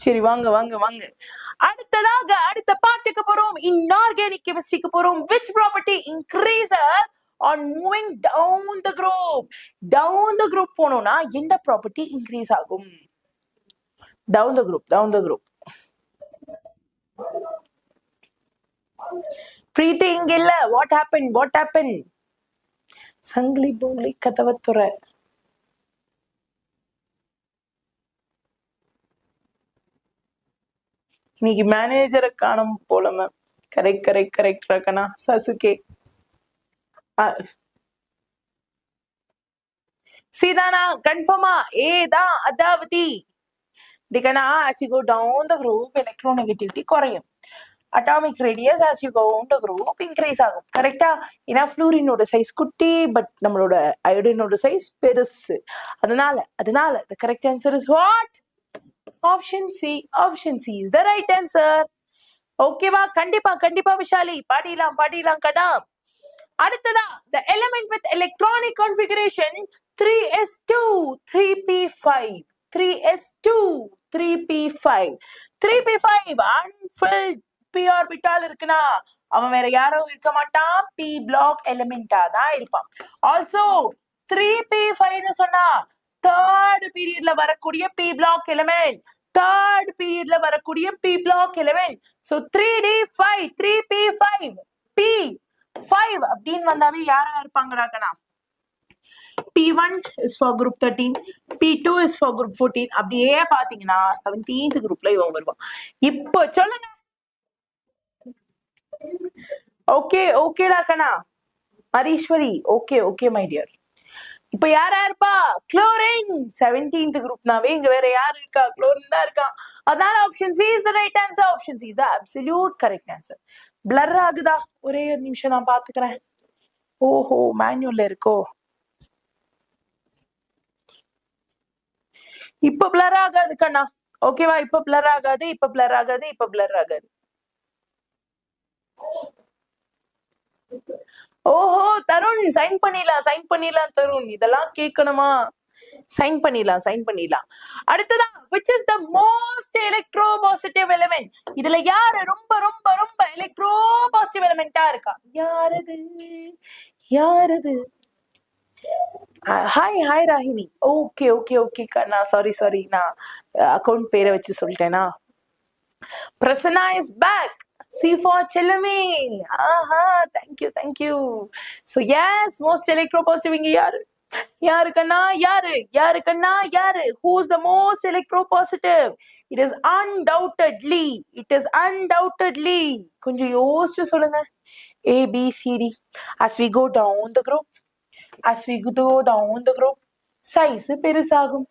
சரி வாங்க வாங்க வாங்க. அடுத்ததாக அடுத்த பாட்டுக்கு போறோம். இன்ஆர்கானிக் கெமிஸ்ட்ரிக்கு போறோம். which property increases on moving down the group? down the group போனோம்னா எந்த ப்ராப்பர்ட்டி இன்க்ரீஸ் ஆகும்? down the group. பிரீத்தி இங்க இல்ல. what happened? சங்கிலி பொங்கலி கதவத்துற. இன்னைக்கு மேனேஜரை காணும் போல மேம். கரெக்ட் ரக்கனா. சசுகே சீதானா கன்ஃபார்மா ஏதான் அதாவதி டிகனா. as you go down the group electronegativity குறையும். Atomic radius as you go down the group increase ஆகும். கரெக்டா? ஏன்னா ஃப்ளூரினோட சைஸ் குட்டி, பட் நம்மளோட அயோடினோட சைஸ் பெருசு. அதனால the correct answer is what? Option C is the right answer. ஓகேவா? கண்டிப்பா விஷாலி பாடிலாம் கடா. அடுத்ததா the element with electronic configuration 3s2 3p5 3s2 3p5 3p5 unfilled p orbital இருக்குனா அவன் வேற யாரும் இருக்க மாட்டான், p block எலிமெண்டா தான் இருப்பான். ஆல்சோ 3p5 னு சொன்னா தேர்ட் பீரியட்ல வரக்கூடிய p block element. so 3d5 3p5 p5 அப்படின்னு வந்தாவே யாரா இருப்பாங்கடாக்கனா? P1 is for group 13, P2 is for group 14. அப்படியே பாத்தீங்கன்னா 17th குரூப்ல இவங்க வருவான். இப்போ சொல்லுங்க. ஓகேடா கண்ணா. மரீஸ்வரி ஓகே மை டியர். இப்ப யாரா இருப்பா? குளோரின். 17th குரூப்னாவே இங்க வேற யார் இருக்கா? குளோரின் தான் இருக்கா. அதனால option C is the right answer. Option C is the absolute correct answer. Blur ஆகுதா? ஒரே ஒரு நிமிஷம் நான் பாத்துக்கிறேன். ஓஹோ, மேனுவல்ல இருக்கோ? இப்ப பிளர் ஆகாது கண்ணா. ஓகேவா? இப்ப பிளர் ஆகாது. ஓஹோ தருண், சைன் பண்ணிடலாம் தருண். இதெல்லாம் கேட்கணுமா? சைன் பண்ணிடலாம். அடுத்ததா which is the most electropositive element? இதுல யாரு ரொம்ப electropositive elementா இருக்கா? யாரது? Hi Rahini. Okay கண்ணா, sorry நான் அக்கவுண்ட் பேரை வச்சு சொல்லிட்டேனா. Prasanna is back. C for Chellame. Aha, thank you. So yes, most electropositive இங்க யாரு? யாரு கண்ணா? யாரு கண்ணா? Who's the most electropositive? It is undoubtedly. கொஞ்சம் யோசிச்சு சொல்லுங்க. A, B, C, D. As we go down the group, size பெருசாகும்.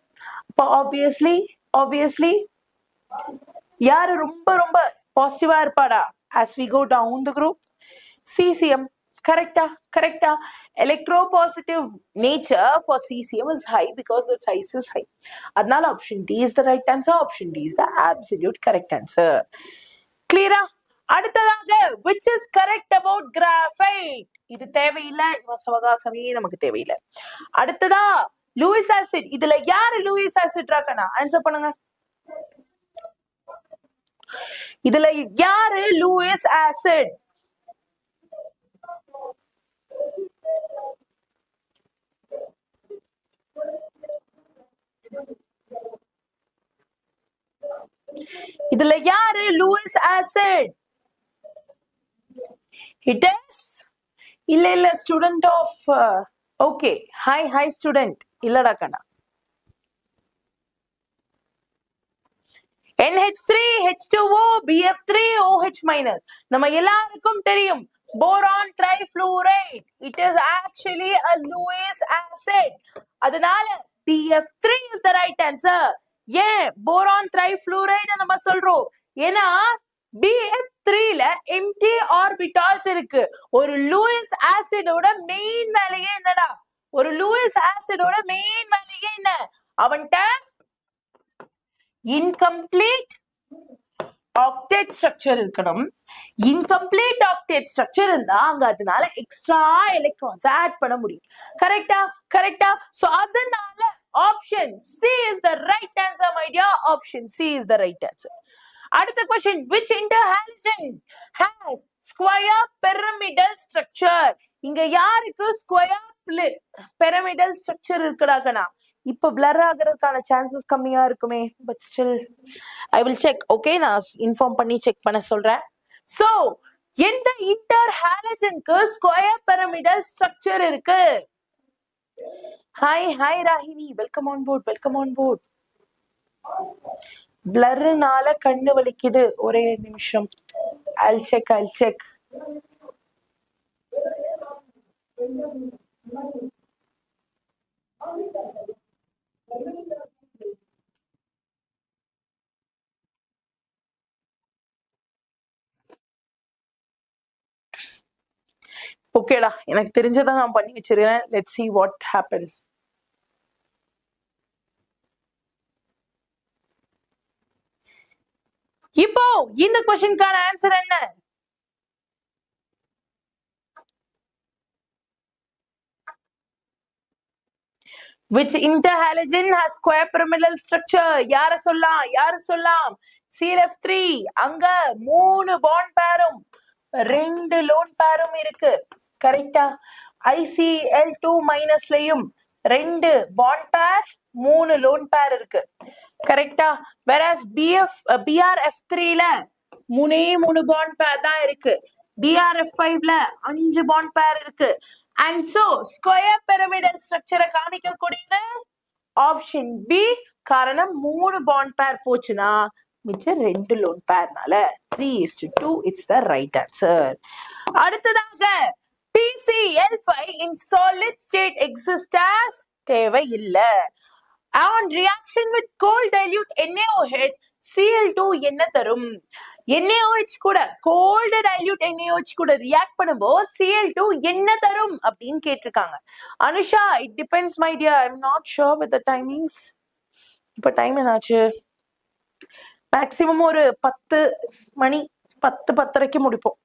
Obviously, யாரு ரொம்ப பாசிட்டிவா இருப்பாடா? As we go down the group, CCM. Correcta. Electropositive nature for CCM is high because the size is high. அதனால option D is the right answer. Option D is the absolute correct answer. Clear? அடுத்ததாக, which is correct about graphite? இது தேவையில்லை, சவகாசமே நமக்கு தேவையில்லை. அடுத்ததா லூயிஸ் ஆசிட். இதுல யாரு லூயிஸ் ஆசிட் ராக்கனா? ஆன்சர் பண்ணுங்க. இதுல யாரு லூயிஸ் ஆசிட்? இதுல யாரு லூயிஸ் ஆசிட்? It is இல்ல student of okay, hi student இல்லடா கண்ணா. NH3 H2O BF3 OH-. நம்ம எல்லாருக்கும் தெரியும் boron trifluoride. It is actually a Lewis acid. அதனால BF3 is the right answer. ஏன் boron trifluoride நம்ம சொல்றோம்? ஏன்னா BF3 ல empty orbitals இருக்கு. ஒரு லூயிஸ் ஆசிடோட மெயின் வேலையே என்னடா? என்ன? அவன்ட்ட incomplete octet structure இருக்கணும். incomplete octet structure இருந்தா அங்க அதனால எக்ஸ்ட்ரா எலக்ட்ரான்ஸ் ஆட் பண்ண முடியும். கரெக்டா? சோ அதனால option C is the right answer, my dear. Option C is the right answer. அடுத்த question, which interhalogen has square pyramidal structure? இங்க யாருக்கு square pyramidal structure இருக்குடா கண்ணா? இப்ப blur ஆகிறதுக்கான சான்சஸ் கம்மியா இருக்குமே, but still I will check. Okay, நான் இன்ஃபார்ம் பண்ணி செக் பண்ண சொல்றேன். So எந்த interhalogenக்கு square pyramidal structure இருக்கு? Hi Rahini, welcome on board. blurனால கண்ணு வலிக்குது, ஒரே நிமிஷம். I'll check. ஓகேடா, எனக்கு தெரிஞ்சதை நான் பண்ணி வச்சிருக்கேன். Let's see what happens. இப்போ இந்த क्वेश्चनக்கான ஆன்சர் என்ன? Which interhalogen has square pyramidal structure? யார சொல்லலாம்? CF3. அங்க 3 bond pairum 2 lone pairum இருக்கு. கரெக்டா? ICl2- லயும் 2 bond pair 3 lone pair இருக்கு. கரெக்டா? whereas BRF3 ல 3 bond pair தான் இருக்கு. BRF5 ல 5 bond pair இருக்கு. And so square pyramidal structure காமிக்கக்கூடியது option B. காரணம் 3 bond pair போச்சுனா மிச்சம் 2 lone pairனால 3:2. it's the right answer. அடுத்ததாக TCl5 in solid state exist as தேவை இல்ல. On reaction with cold dilute NaOH, Cl2 என்ன தரும்? NaOH கூட cold dilute NaOH கூட ரியாக்ட் பண்ணும்போது Cl2 என்ன தரும் அப்படின்னு கேட்டிருக்காங்க. Anusha, it depends my dear. I'm not sure with the timings. இப்ப டைம் என்னாச்சு? மேக்ஸிமம் ஒரு 10 மணி 10:30க்கு முடிப்போம்.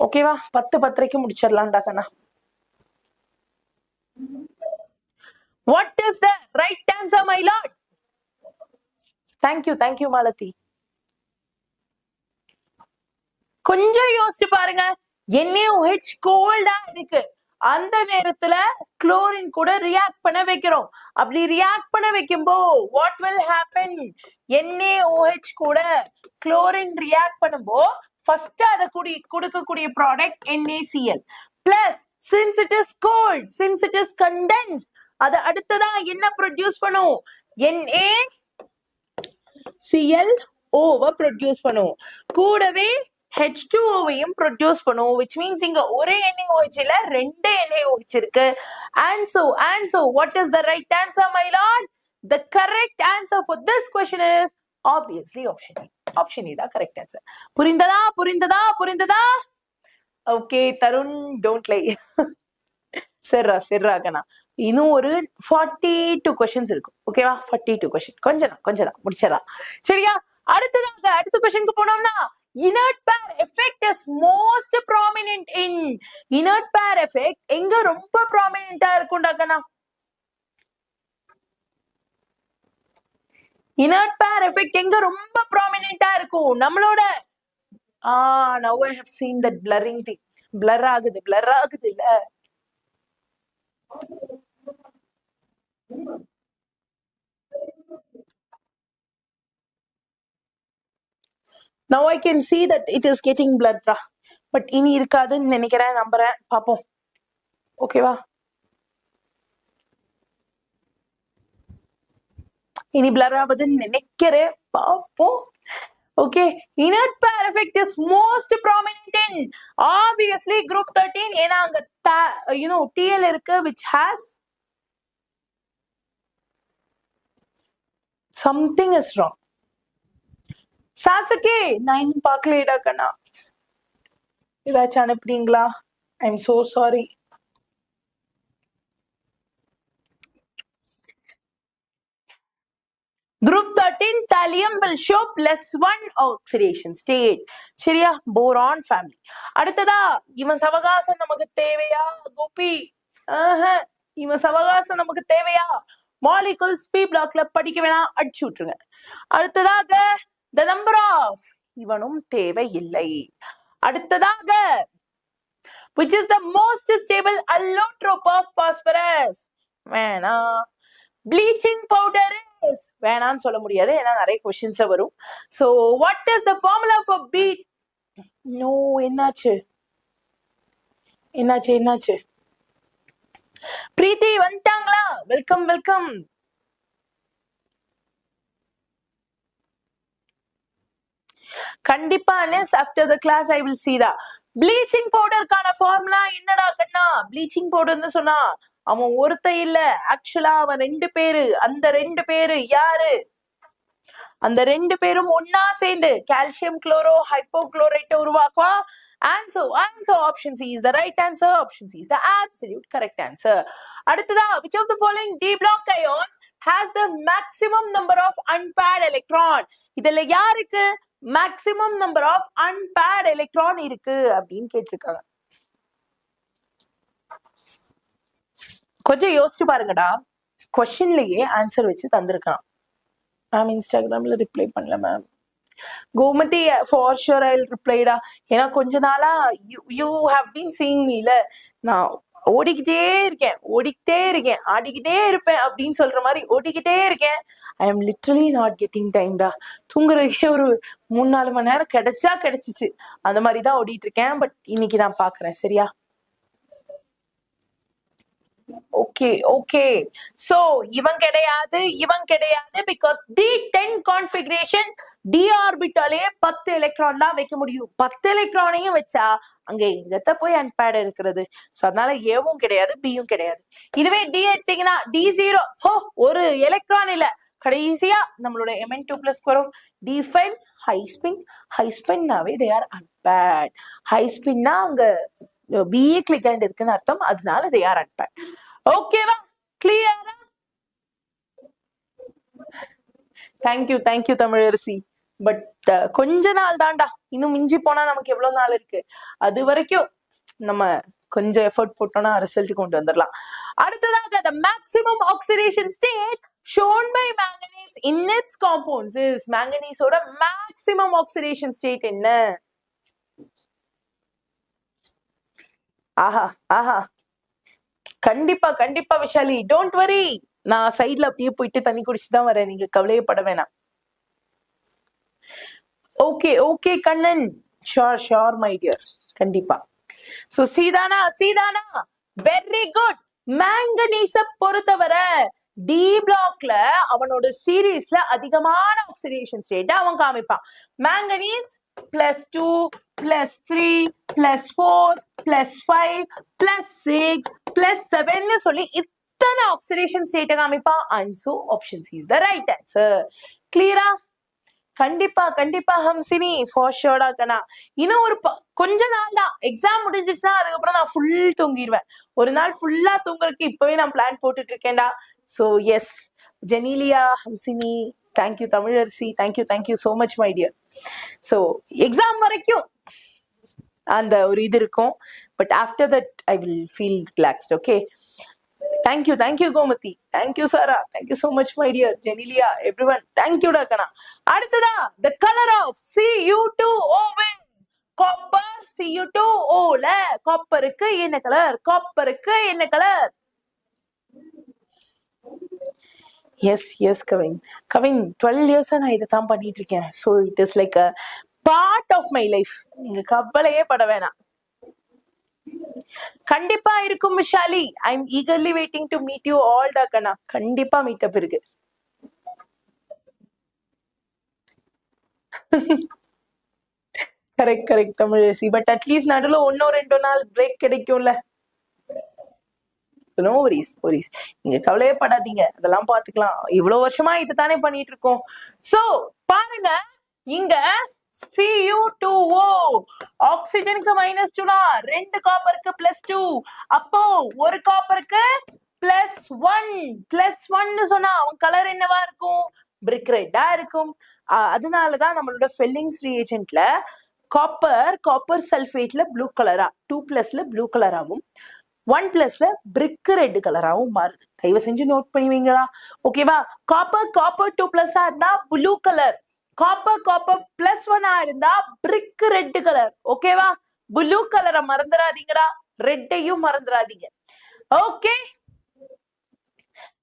ஓகேவா? 10:10க்கு முடிச்சிடலாம்டா கண்ணா. What is the right answer, my lord? Thank you Malati. கொஞ்சம் யோசிச்சு பாருங்க. NaOH கோல்டா இருக்கு, அந்த நேரத்துல குளோரின் கூட ரியாக்ட் பண்ண வைக்கிறோம். அப்படி ரியாக்ட் பண்ண வைக்கும்போ what will happen? NaOH கூட குளோரின் ரியாக்ட் பண்ணும்போ ஃபர்ஸ்ட் அத கொடுக்கக்கூடிய product NaCl plus since it is cold, since it is condensed, அது அடுத்ததா என்ன ப்ரொடியூஸ் பண்ணும்? NaClO ப்ரொடியூஸ் பண்ணும். கூடவே H2O-வையும் ப்ரொடியூஸ் பண்ணும், which means இங்க ஒரே NaOH இல்ல ரெண்டு NaOH இருக்கு. And so what is the right answer, my lord? The correct answer for this question is obviously option E. Option E தான் correct answer. புரிந்ததா? Okay, Tarun, don't lie. சரிரா கண்ணா. இன்னும் ஒரு 42 questions இருக்கும். ஓகேவா? 42 question. கொஞ்சம் தான் முடிச்சிடலாம். சரியா? அடுத்த questionக்கு போனோம்னா inert pair effect is most prominent in. inert pair effect எங்க ரொம்ப prominent-ஆ இருக்கும்டா கண்ணா? inert pair effect எங்க ரொம்ப prominent-ஆ இருக்கும்? நம்மளோட now I have seen that blurring thing. blur ஆகுது இல்ல? Now I can see that it is getting blurred. But இனி இருக்காதுன்னு நினைக்கிறேன், நம்புறேன், பாப்போம். ஓகேவா? இனி blur ஆகுதுன்னு நினைக்கிறேன், பாப்போம். Okay, inert pair effect is most prominent in obviously group 13. ஏன்னா அங்க TL இருக்கு, which has something is wrong. Sasuke, நான் இன்னும் பார்க்கலடா கண்ணா. ஏதாச்சும் அனுப்புறீங்களா? I'm so sorry. Group 13 thallium will show +1 oxidation state. சரியா? boron family. அடுத்ததா இவன் சவகாசம் நமக்கு தேவையா கோபி? இவன் சவகாசம் நமக்கு தேவையா? molecules P blockல படிக்க வேணாம், அடிச்சு விட்டுருங்க. அடுத்ததாக the number of, இவனும் தேவையில்லை. அடுத்ததாக which is the most stable allotrope of phosphorus? வேணா. bleaching powder is, வேணான்னு சொல்ல முடியாது, ஏன்னா நிறைய questions வரும். so what is the formula for no, என்னாச்சு? பிரீத்தி வந்துட்டாங்களா? வெல்கம். கண்டிப்பா after the class I will see that. bleaching powder கான ஃபார்முலா என்னடா கண்ணா? bleaching powderன்னு சொன்னா அவன் ஒருத்த இல்ல, ஆக்சுவலா அவன் ரெண்டு பேரு. அந்த ரெண்டு பேரு யாரு? அந்த ரெண்டு பேரும் ஒன்னா சேர்ந்து கால்சியம் குளோரோ ஹைப்போக்ளோரைட்டை உருவாக்குவா. answer option C is the right answer. option C is the absolute correct answer. அடுத்ததா which of the following D block ions has the maximum number of unpaired electron? இதுல யாருக்கு maximum number of unpaired electron இருக்கு அப்படின்னு கேட்டிருக்காங்க. கொஞ்சம் யோசிச்சு பாருங்கடா. கொஸ்டின்லயே ஆன்சர் வச்சு தந்திருக்கான். மேம் இன்ஸ்டாகிராம்ல ரிப்ளை பண்ணல ma'am. Gomathi for sure I ரிப்ளைடா. ஏன்னா கொஞ்ச நாளா யூ ஹேவ் பீன் சீயிங் மீல, நான் ஓடிக்கிட்டே இருக்கேன், ஆடிக்கிட்டே இருப்பேன் அப்படின்னு சொல்ற மாதிரி ஓடிக்கிட்டே இருக்கேன். I am literally not getting டைம்டா. தூங்குறதுக்கே ஒரு 3-4 மணி நேரம் கிடைச்சிச்சு. அந்த மாதிரி தான் ஓடிட்டு இருக்கேன். பட் இன்னைக்கு நான் பாக்குறேன். சரியா? okay so இவன் கிடையாது because D10 configuration D ஆர்பிட்டாலே 10 electron தான் வைக்க முடியும். 10 எலக்ட்ரானையும் வச்சா அங்க எங்கத்த போய் அன்பேட் இருக்கிறது. சோ அதனால ஏவும் கிடையாது, பியும் கிடையாது. இதுவே D எடுத்தீங்கன்னா D0 ஒரு எலக்ட்ரான் இல்ல, கடைசியா நம்மளோட Mn2+ வரும். D5 high spin நாவே they are unpaired. high spin னா அங்க BA கிளிகண்ட் இருக்குன்னு அர்த்தம், அதனால they are unpaired. ஓகேவா? கிளியரா? Thank you Tamilarasi. பட் கொஞ்ச நாள் தான்டா, இன்னும் மிஞ்சி போனா நமக்கு எவ்வளவு நாள் இருக்கு? அது வரைக்கும் நம்ம கொஞ்சம் எஃபர்ட் போட்டோம்னா ரிசல்ட் கொண்டு வந்துடலாம். அடுத்ததாக the maximum oxidation state shown by manganese in its compounds is. manganeseோட maximum oxidation state என்ன? ஆஹா கண்டிப்பா கண்டிப்பா விஷாலி, டோன்ட் வரி. நான் சைட்ல அப்படியே போயிட்டு தண்ணி குடிச்சுதான் தான் வரேன், நீங்க கவலையப்பட வேணாம். Okay okay Kannan, sure sure my dear, கண்டிப்பா. சோ சீதானா வெரி குட். மேங்கனீஸ பொறுத்தவரை டி பிளாக்ல அவனோட சீரீஸ்ல அதிகமான ஆக்சிடேஷன் ஸ்டேட் அவன் காமிப்பான். மேங்கனீஸ் +2 +3 +4 +5 +6 +7 சொல்லி இத்தனை ஆக்சிடேஷன் ஸ்டேட்டை காமிப்பான். And so option C is the right answer. கிளியரா? கண்டிப்பா கண்டிப்பா ஹம்சினி, ஃபார் ஷோர்டா கண்ணா. இன்னும் ஒரு கொஞ்ச நாள் தான் எக்ஸாம் முடிஞ்சிச்சுன்னா அதுக்கப்புறம் நான் ஃபுல் தூங்கிடுவேன். ஒரு நாள் ஃபுல்லா தூங்குறதுக்கு இப்பவே நான் பிளான் போட்டுட்டு இருக்கேன்டா. So yes Genelia, Hamsini, thank you Tamilarasi, thank you so much my dear. So exam வரைக்கும் அந்த ஒரு இது இருக்கும், but after that I will feel relaxed. Okay, thank you Gomathi, thank you Sara, thank you so much my dear Genelia, everyone thank you டா கண்ணா. அடுத்ததா the color of Cu2O wins copper. Cu2O ல காப்பருக்கு என்ன கலர்? காப்பருக்கு என்ன கலர்? எஸ் கவின் 12 years நான் இதை தான் பண்ணிட்டு இருக்கேன். So it is like a part of my life. நீங்க கவலையே பட வேணாம், கண்டிப்பா இருக்கும் Vishali. I am eagerly waiting to meet you all டா கண்ணா. கண்டிப்பா மீட் அப் இருக்கு. கரெக்ட் தமிழரசி, பட் அட்லீஸ்ட் நடுவில் 1-2 நாள் பிரேக் கிடைக்கும்ல. நோ வரிஸ் நீங்க கவலையே படாதீங்க, அதெல்லாம் பாத்துக்கலாம். இவ்வளவு வருஷமா இது தானே பண்ணிட்டு இருக்கோம். சோ பாருங்க, இங்க Cu2O ஆக்சிஜனுக்கு -2, 2 காப்பருக்கு +2, அப்போ ஒரு காப்பருக்கு +1 சொன்னா அவன் கலர் என்னவா இருக்கும்? பிரிக் ரெட்டா இருக்கும். அதனாலதான் நம்மளோட ஃபெல்லிங்ஸ் ரியேஜென்ட்ல காப்பர் சல்ஃபேட்ல ப்ளூ கலரா, 2+ ப்ளூ கலராகவும் 1+ பிரிக் ரெட் கலராகவும் மாறுது. தயவு செஞ்சு நோட் பண்ணுவீங்களா? ஓகேவா? காப்பர் 2+ இருந்தா ப்ளூ கலர், காப்பர் +1 இருந்தா பிரிக் ரெட் கலர். ஓகேவா? ப்ளூ கலரை மறந்துடாதீங்கடா, ரெட்டையும் மறந்துடாதீங்க. ஓகே,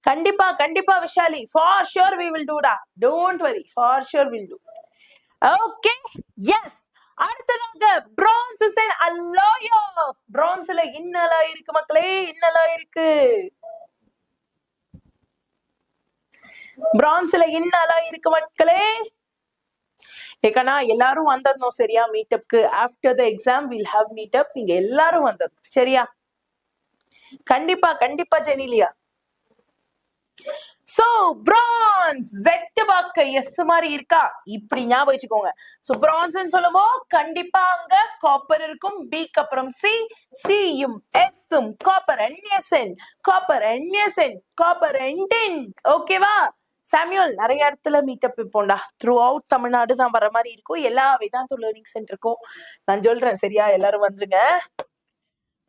கண்டிப்பா Vishali, for sure we will do டா, don't worry, for sure we'll do. Okay yes. அடுத்ததாக bronze is an alloy of. bronzeல என்ன அலாய் இருக்கு மக்களே? என்ன அலாய் இருக்கு? bronzeல என்ன அலாய் இருக்கு மக்களே? ஏக்கண்ணா எல்லாரும் வந்துடணும் சரியா மீட்டப்க்கு. After the exam will have meetup. நீங்க எல்லாரும் வந்துடணும் சரியா? கண்டிப்பா ஜெனிலியா. சோ பிரான்ஸ் 𝒕 மாதிரி இருக்கா? இப்படி ஞாபகம் வச்சுக்கோங்க. சோ பிரான்ஸ் சொல்லுமோ கண்டிப்பா அங்க காப்பர் இருக்கும். பிக்கு அப்புறம் சியும் எஸ்ஸும் காப்பர் NN. ஓகேவா? சாமியூல் நிறைய இடத்துல meetup bonda. Through out Tamil Nadu தான் வர மாதிரி இருக்கும். எல்லா வேதாந்து லேர்னிங் சென்டருக்கும் நான் சொல்றேன் சரியா? எல்லாரும் வந்துருங்க.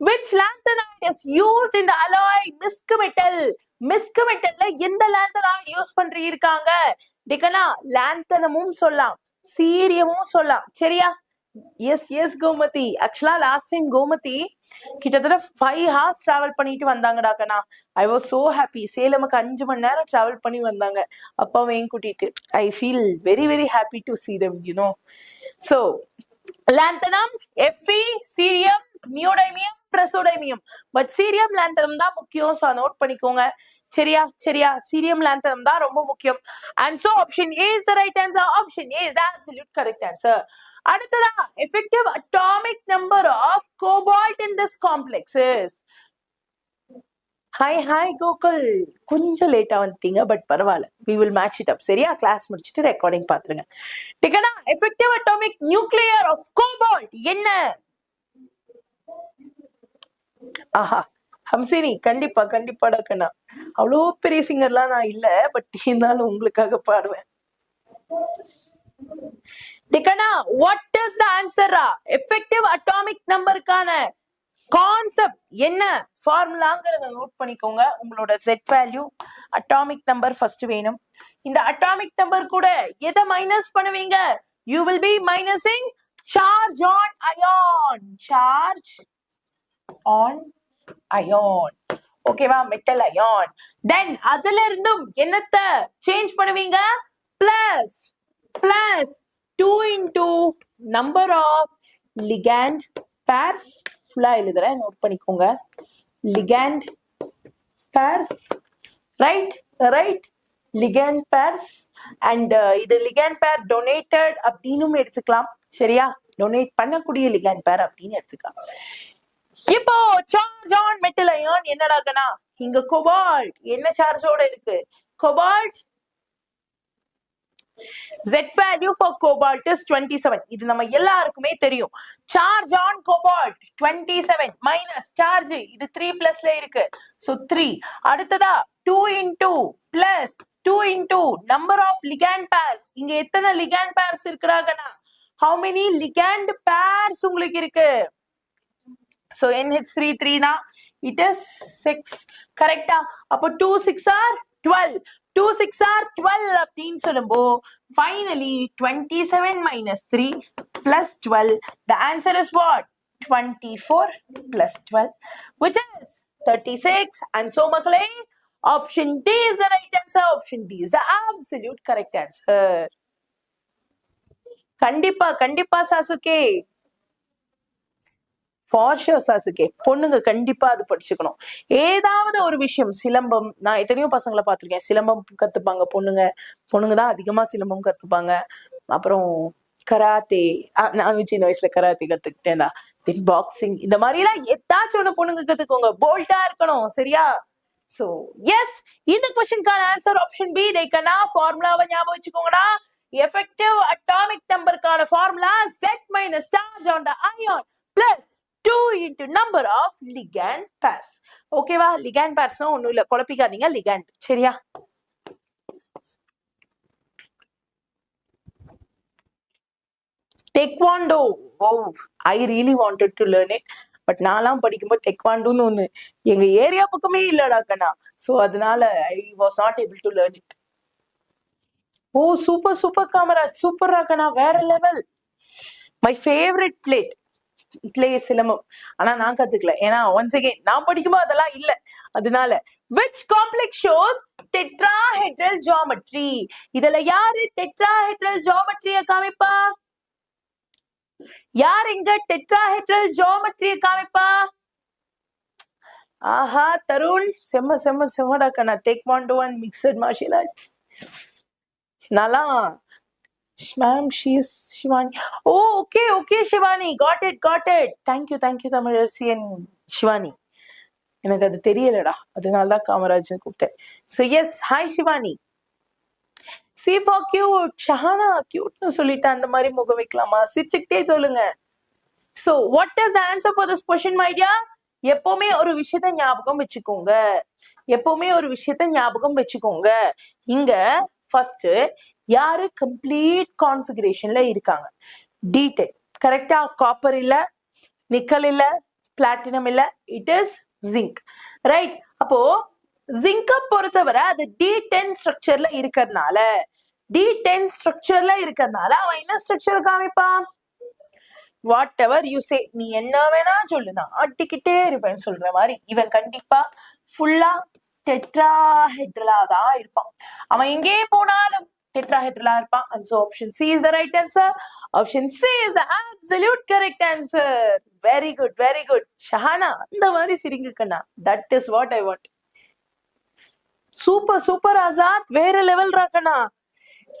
Which lanthanide is used in the alloy misch metal? Misch மெட்டல்ல எந்த லாந்தனைட் யூஸ் பண்ணிருக்காங்க? டிகனா லாந்தனமும் சொல்லலாம், சீரியமும் சொல்லலாம் சரியா? Yes Gomathi. Actually last time Gomathi கிட்டத்தட்ட 5 hours டிராவல் பண்ணிட்டு வந்தாங்கடா கண்ணா. I was so happy. சேலமுக்கு 5 மணி நேரம் டிராவல் பண்ணி வந்தாங்க அப்பாவையும் கூட்டிட்டு. I feel very happy to see them, you know. So lanthanum, Fe, cerium, neodymium, praseodymium. But cerium lanthanum தான் முக்கியம். சோ நோட் பண்ணிக்கோங்க சரியா? சீரியம் லாந்தனம் தான் ரொம்ப முக்கியம். And so option A is the right answer. Option A is the absolute correct answer. அடுத்ததா effective atomic number of cobalt in this complex is. Hi Gokul, கொஞ்சம் லேட்டா வந்துட்டீங்க, பட் பரவாயில்ல, we will match it up சரியா? கிளாஸ் முடிச்சுட்டு ரெக்கார்டிங் பாத்துருங்க. டிகனா effective atomic nuclear of cobalt என்ன? ஆஹா ஹம்சினி, கண்டிப்பா கண்ணா. அவ்வளோ பெரிய சிங்கர்லாம் நான் இல்ல, பட் இருந்தாலும் உங்களுக்காக பாடுவேன். டிகனா what is the answer? effective atomic numberக்கான கான்செப்ட் என்ன? ஃபார்முலாங்கிறத நோட் பண்ணிக்கோங்க. உங்களோட Z value atomic number first வேணும். இந்த அட்டாமிக் நம்பர் கூட எதை மைனஸ் பண்ணுவீங்க? you will be minusing charge on ion. ஓகேவா, மெட்டல் அயான். தென் அதுல இருந்தும் என்னத்த சேஞ்ச் பண்ணுவீங்க, plus plus 2 into number of ligand pairs. ஃபுல்லா எழுதுறேன், நோட் பண்ணிக்கோங்க. ligand pairs, right, right, ligand pairs. and இது ligand pair donated அப்படினும் எடுத்துக்கலாம். சரியா, டொனேட் பண்ணக்கூடிய ligand pair அப்படின்னு எடுத்துக்கலாம். இப்போ சார்ஜ் ஆன் மெட்டல் அயான் என்னடாகனா, இங்க கோபால்ட் என்ன சார்ஜோட இருக்கு, cobalt Z value for cobalt is 27. இது நம்ம எல்லாருக்குமே தெரியும். Charge on cobalt 27 minus charge இது 3 plusல இருக்கு. So 3. அடுத்ததா 2 into plus 2 into number of ligand pairs. இங்க எத்தனை ligand pairs இருக்குறாங்கனா, how many ligand pairs உங்களுக்கு இருக்கு? So NH3 3 na, it is 6. கரெக்டா? அப்போ 2 6 are 12. 2 6 are 12 அப்படின்னு சொல்லும்போ finally 27 minus 3 plus 12. The answer is what? 24 plus 12, which is 36. And so மக்களே, option D is the right answer. Option D is the absolute correct answer. கண்டிப்பா கண்டிப்பா சாசுகே, for sure சாசுகே. பொண்ணுங்க கண்டிப்பா அது படிச்சுக்கணும். ஏதாவது ஒரு விஷயம், சிலம்பம், நான் எத்தனையோ பசங்களை பார்த்திருக்கேன் சிலம்பம் கத்துப்பாங்க பொண்ணுங்க. பொண்ணுங்க தான் அதிகமா சிலம்பம் கத்துப்பாங்க. அப்புறம் கராத்தே, நான் சின்ன வயசுல கராத்தே கத்துக்கிட்டேன். தென் பாக்ஸிங், இந்த மாதிரி எல்லாம் ஏதாச்சும் ஒண்ணு பொண்ணுங்க கத்துக்கோங்க. போல்டா இருக்கணும். சரியா? சோ எஸ், இந்த கொஸ்டினுக்கான ஆன்சர் ஆப்ஷன் பி. தேக்கனா ஃபார்முலாவை ஞாபகம் வச்சுக்கோங்கடா. effective atomic number கான formula Z minus charge on the ion plus 2 into number of ligand pairs. ஓகேவா? ligand pairs ஒண்ணும் இல்ல, குழப்பிக்காதீங்க, ligand. சரியா? taekwondo, oh, I really wanted to learn it, but நான்லாம் படிக்கும்போது taekwondoன்னு ஒண்ணு எங்க ஏரியா பக்கமே இல்லடா கண்ணா. சோ அதனால I was not able to learn it. ஓ சூப்பர் சூப்பர் காமராஜ், சூப்பர் ராகனா, வேற level. My favourite play silambam. ஆனா நான் கத்துக்கல, ஏன்னா ஒன்ஸ் அகைன் நான் படிக்கும்போது அதெல்லாம் இல்ல. அதனால which complex shows tetrahedral geometry? இதுல யாரு tetrahedral geometry காமிப்பா? யார் இங்க tetrahedral geometry காமிப்பா? ஆஹா தருண், செம்ம செம்ம செம்மடா கண்ணா. taekwondo and mixed martial arts. Nala, ma'am, she's Shivani. Oh, okay, okay, Shivani. Got it, got it. Thank you, Tamil Shivani. எனக்கு அது தெரியலடா, அதனால தான் காமராஜ் கூப்பிட்டேன். So yes, hi Shivani. See for cute. Shahana கியூட்னு சொல்லிட்டு அந்த மாதிரி முகம் வைக்கலாமா? சிரிச்சுக்கிட்டே சொல்லுங்க. So what is the answer for this question, my dear? எப்பவுமே ஒரு விஷயத்தை ஞாபகம் வச்சுக்கோங்க. எப்பவுமே ஒரு விஷயத்தை ஞாபகம் வச்சுக்கோங்க. இங்க ஃபர்ஸ்ட் யாரு கம்ப்ளீட் கான்ஃபிகரேஷன்ல இருக்காங்க? D10. கரெக்டா? காப்பர் இல்ல, நிக்கல் இல்ல, பிளாட்டினம் இல்ல, இட் இஸ் ஜிங்க். ரைட்? அப்போ ஜிங்க பொறுத்தவரை அது D10 ஸ்ட்ரக்சர்ல இருக்கிறதுனால, D10 ஸ்ட்ரக்சர்ல இருக்கிறதுனால அவன் என்ன ஸ்ட்ரக்சர் காமிப்பான்? வாட் எவர் யூ சே, நீ என்ன வேணா சொல்லு, நான் ஆட்டிக்கிட்டே இருப்பேன்னு சொல்ற மாதிரி இவன் கண்டிப்பா ஃபுல்லா டெட்ராஹெட்ரலா தான் இருப்பான். அவன் எங்கே போனாலும் டெட்ராஹெட்ரலா இருப்பான். And so option C is the right answer. Option C is the absolute correct answer. Very good, very good. Shahana, இந்த மாதிரி சிரிங்க கண்ணா. That is what I want. Super super Azad, வேற லெவல் ராக்கண்ணா.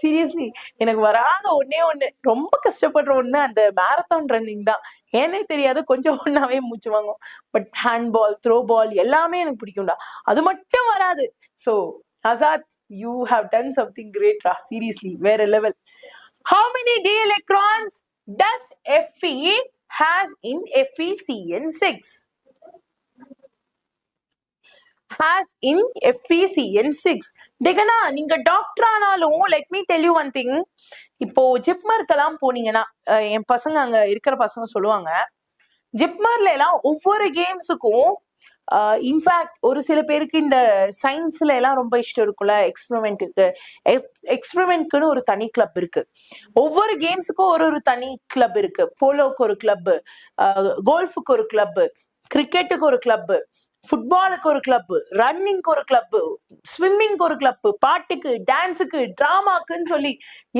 சீரியஸ்லி எனக்கு வராத ஒன்னே ஒண்ணு, ரொம்ப கஷ்டப்படுற ஒண்ணு அந்த மேரத்தான் ரன்னிங் தான். ஏன்னே தெரியாது, கொஞ்சம் ஒன்னாவே மூச்சு வாங்கும். But hand ball, throw ball எல்லாமே எனக்கு பிடிக்கும்டா, அது மட்டும் வராது. So Azad, you have done something great ரா. சீரியஸ்லி வேற level. How many d electrons does Fe has in FeCN6? has in FeCN6. தேகனா, நீங்க டாக்டர் ஆனாலும் let me tell you one thing. இப்போ ஜிப்மர்க்கெல்லாம் போனீங்கன்னா, என் பசங்க அங்க இருக்கிற பசங்க சொல்லுவாங்க, ஜிப்மர்ல எல்லாம் ஒவ்வொரு கேம்ஸுக்கும் இன்ஃபேக்ட் ஒரு சில பேருக்கு இந்த சயின்ஸ்ல எல்லாம் ரொம்ப இஷ்டம் இருக்குல்ல, எக்ஸ்பெரிமெண்ட்க்குன்னு ஒரு தனி கிளப் இருக்கு. ஒவ்வொரு கேம்ஸுக்கும் ஒரு தனி கிளப் இருக்கு. போலோக்கு ஒரு கிளப், கோல்ஃபுக்கு ஒரு கிளப், கிரிக்கெட்டுக்கு ஒரு கிளப், ஃபுட்பாலுக்கு ஒரு கிளப், ரன்னிங்க்கு ஒரு கிளப், ஸ்விம்மிங்க்கு ஒரு கிளப், பாட்டுக்கு, டான்ஸுக்கு, டிராமாக்குன்னு சொல்லி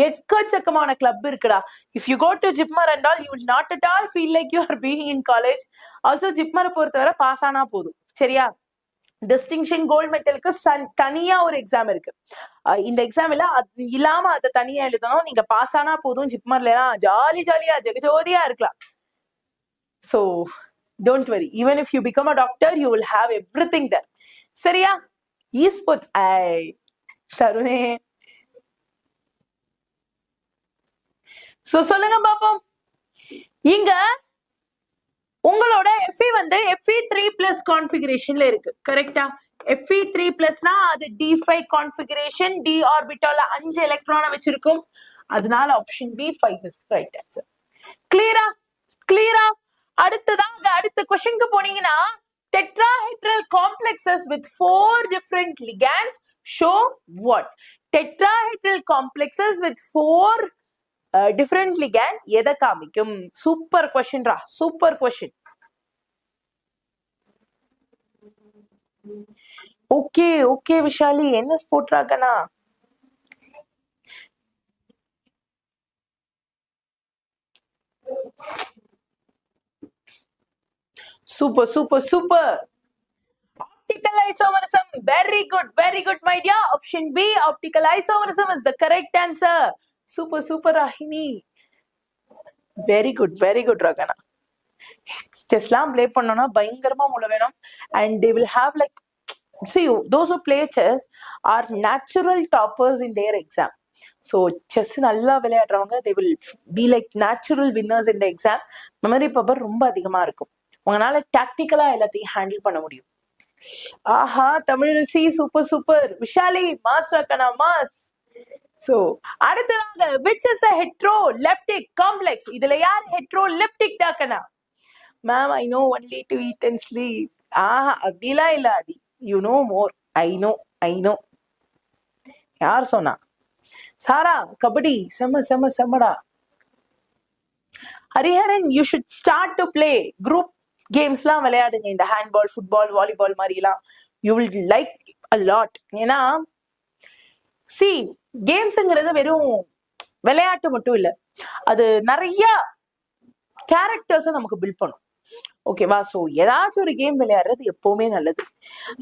எக்கச்சக்கமான கிளப் இருக்குடா. If you go to JIPMER and all you will not at all feel like you are being in college. Also ஜிப்மரை பொறுத்தவரை பாஸ் ஆனா போதும், சரியா? டிஸ்டிங்ஷன் கோல்டு மெடலுக்கு தனியா ஒரு எக்ஸாம் இருக்கு. இந்த எக்ஸாம் இல்லாம அதை தனியா எழுதணும். நீங்க பாஸ் ஆனா போதும், ஜிப்மர்ல ஜாலியா ஜெகஜோதியா இருக்கலாம். So don't worry, even if you become a doctor you will have everything there. சரியா? esports தருணே. சொல்லுங்க பாப்போம். இங்க உங்களோட FE வந்து FE3+ கான்ஃபிகரேஷன்ல இருக்கு, கரெக்டா? FE3+னா அது D5 கான்ஃபிகரேஷன், D ஆர்பிட்டால 5 எலக்ட்ரானை வச்சிருக்கும். அதனால option B 5 is right answer. கிளியரா? கிளியரா? அடுத்த क्वेश्चनக்கு போனீங்கன்னா tetrahedral complexes with 4 different ligands show what? Tetrahedral complexes with 4 different ligand எதை காமிக்கும்? சூப்பர் क्वेश्चन ரா, சூப்பர் क्वेश्चन. ஓகே விஷாலி, என்ன போட்றாங்கனா? Super. Optical isomerism. Very good, my dear. Option B, optical isomerism is the correct answer. Super, Rahini. Very good, Ragana. Chessலாம் play பண்ணனும்னா பயங்கரமா மூளை வேணும். And they will have like, see, those who play chess are natural toppers in their exam. So chess நல்லா விளையாடுறவங்க they will be like natural winners in the exam. Memory power ரொம்ப அதிகமா இருக்கும். உங்களால டாக்டிக்கலா எல்லாத்தையும் ஹேண்டில் பண்ண முடியும். ஆஹா, தமிழரசி சூப்பர். விஷாலி மாஸ்டர் கனா மாஸ். So அடுத்ததாக which is a heteroleptic complex? இதுல யார் heteroleptic டாக்கனா? Ma'am, I know only to eat and sleep. ஆஹா, அப்படிலாம் இல்ல ஆதி. You know more. I know. யார் சொன்னா? சாரா, kabaddi செம்மடா. Hariharan, you should start to play group games-லாம் விளையாடுங்க. இந்த ஹேண்ட்பால், ஃபுட்பால், வாலிபால் மாதிரிலாம் you will like a lot. ஏன்னா see, கேம்ஸ்ங்கிறது வெறும் விளையாட்டு மட்டும் இல்ல, அது நிறைய கேரக்டர்ஸை நமக்கு பில்ட் பண்ணும். ஓகேவா? சோ ஏதாச்சும் ஒரு கேம் விளையாடுறது எப்பவுமே நல்லது,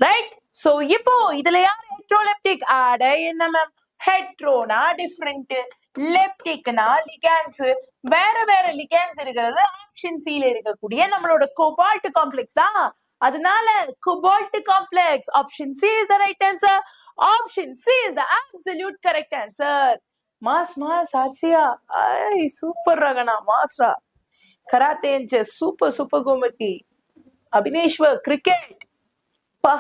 ரைட்? சோ இப்போ இதுல யார் ஹெட்ரோலெப்டிக்? என்ன மேம், ஹெட்ரோனா டிஃபரெண்ட், லெப்டிக்னா லிகான்ஸ், வேற லிகான்ஸ் இருக்கிறது ஆப்ஷன் C ல இருக்கக்கூடிய நம்மளோட கோபால்ட் காம்ப்ளெக்ஸ் தான். அதனால cobalt complex, option C is the right answer. ஆப்ஷன் C is the absolute correct answer. Mass ஆர்சியா, சூப்பர் ரகனா, மாஸ்ரா. Karate and chess super Gomathi. Abhineshwar cricket, பா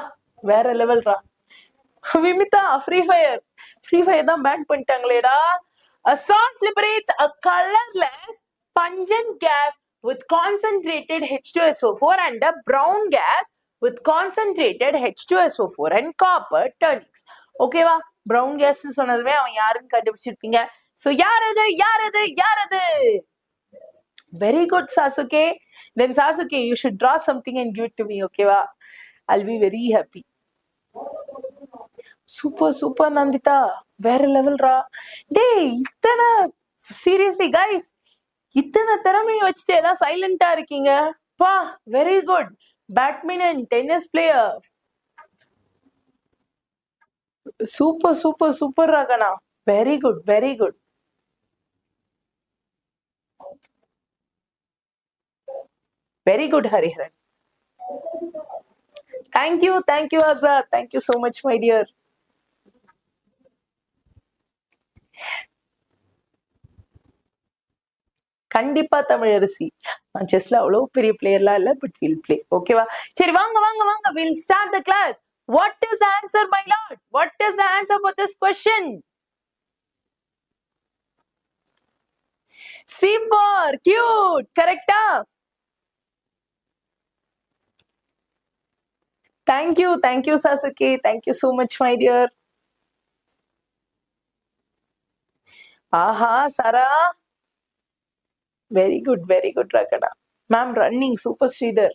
வேற லெவல்ரா. விமிதா ஃப்ரீ ஃபயர் தான் பேன் பண்ணிட்டாங்களேடா. A salt liberates a colorless pungent gas with concentrated H2SO4 and a brown gas with concentrated H2SO4 and copper turnings. ஓகேவா? brown gas சொன்னதுமே அவன் யாருன்னு கண்டுபிடிச்சிருப்பீங்க. சோ யார் அது? Very good, Sasuke. Then Sasuke, you should draw something and give it to me, okay? I'll be very happy. Super, Nandita. Very level, ra. Dey, itana, seriously, guys. Itana திறமையை வச்சுட்டு எல்லாம் சைலண்டா இருக்கீங்க. பா, very good. Badminton, tennis player. Super, Ragana. Very good. Very good, Hariharan. Thank you, Azad. Thank you so much, my dear. கண்டிப்பா தமிழரசி, நான் செஸ்ல அவ்வளவு பெரிய பிளேயர்லாம் இல்ல, பட் வில் பிளே. ஓகேவா? சரி, வாங்க, will start the class. What is the answer, my lord? What is the answer for this question? C for cute, correcta? Thank you, Sasuke. Thank you so much, my dear. Aha, Sarah. Very good, Rakana. Ma'am, running, super Sridhar.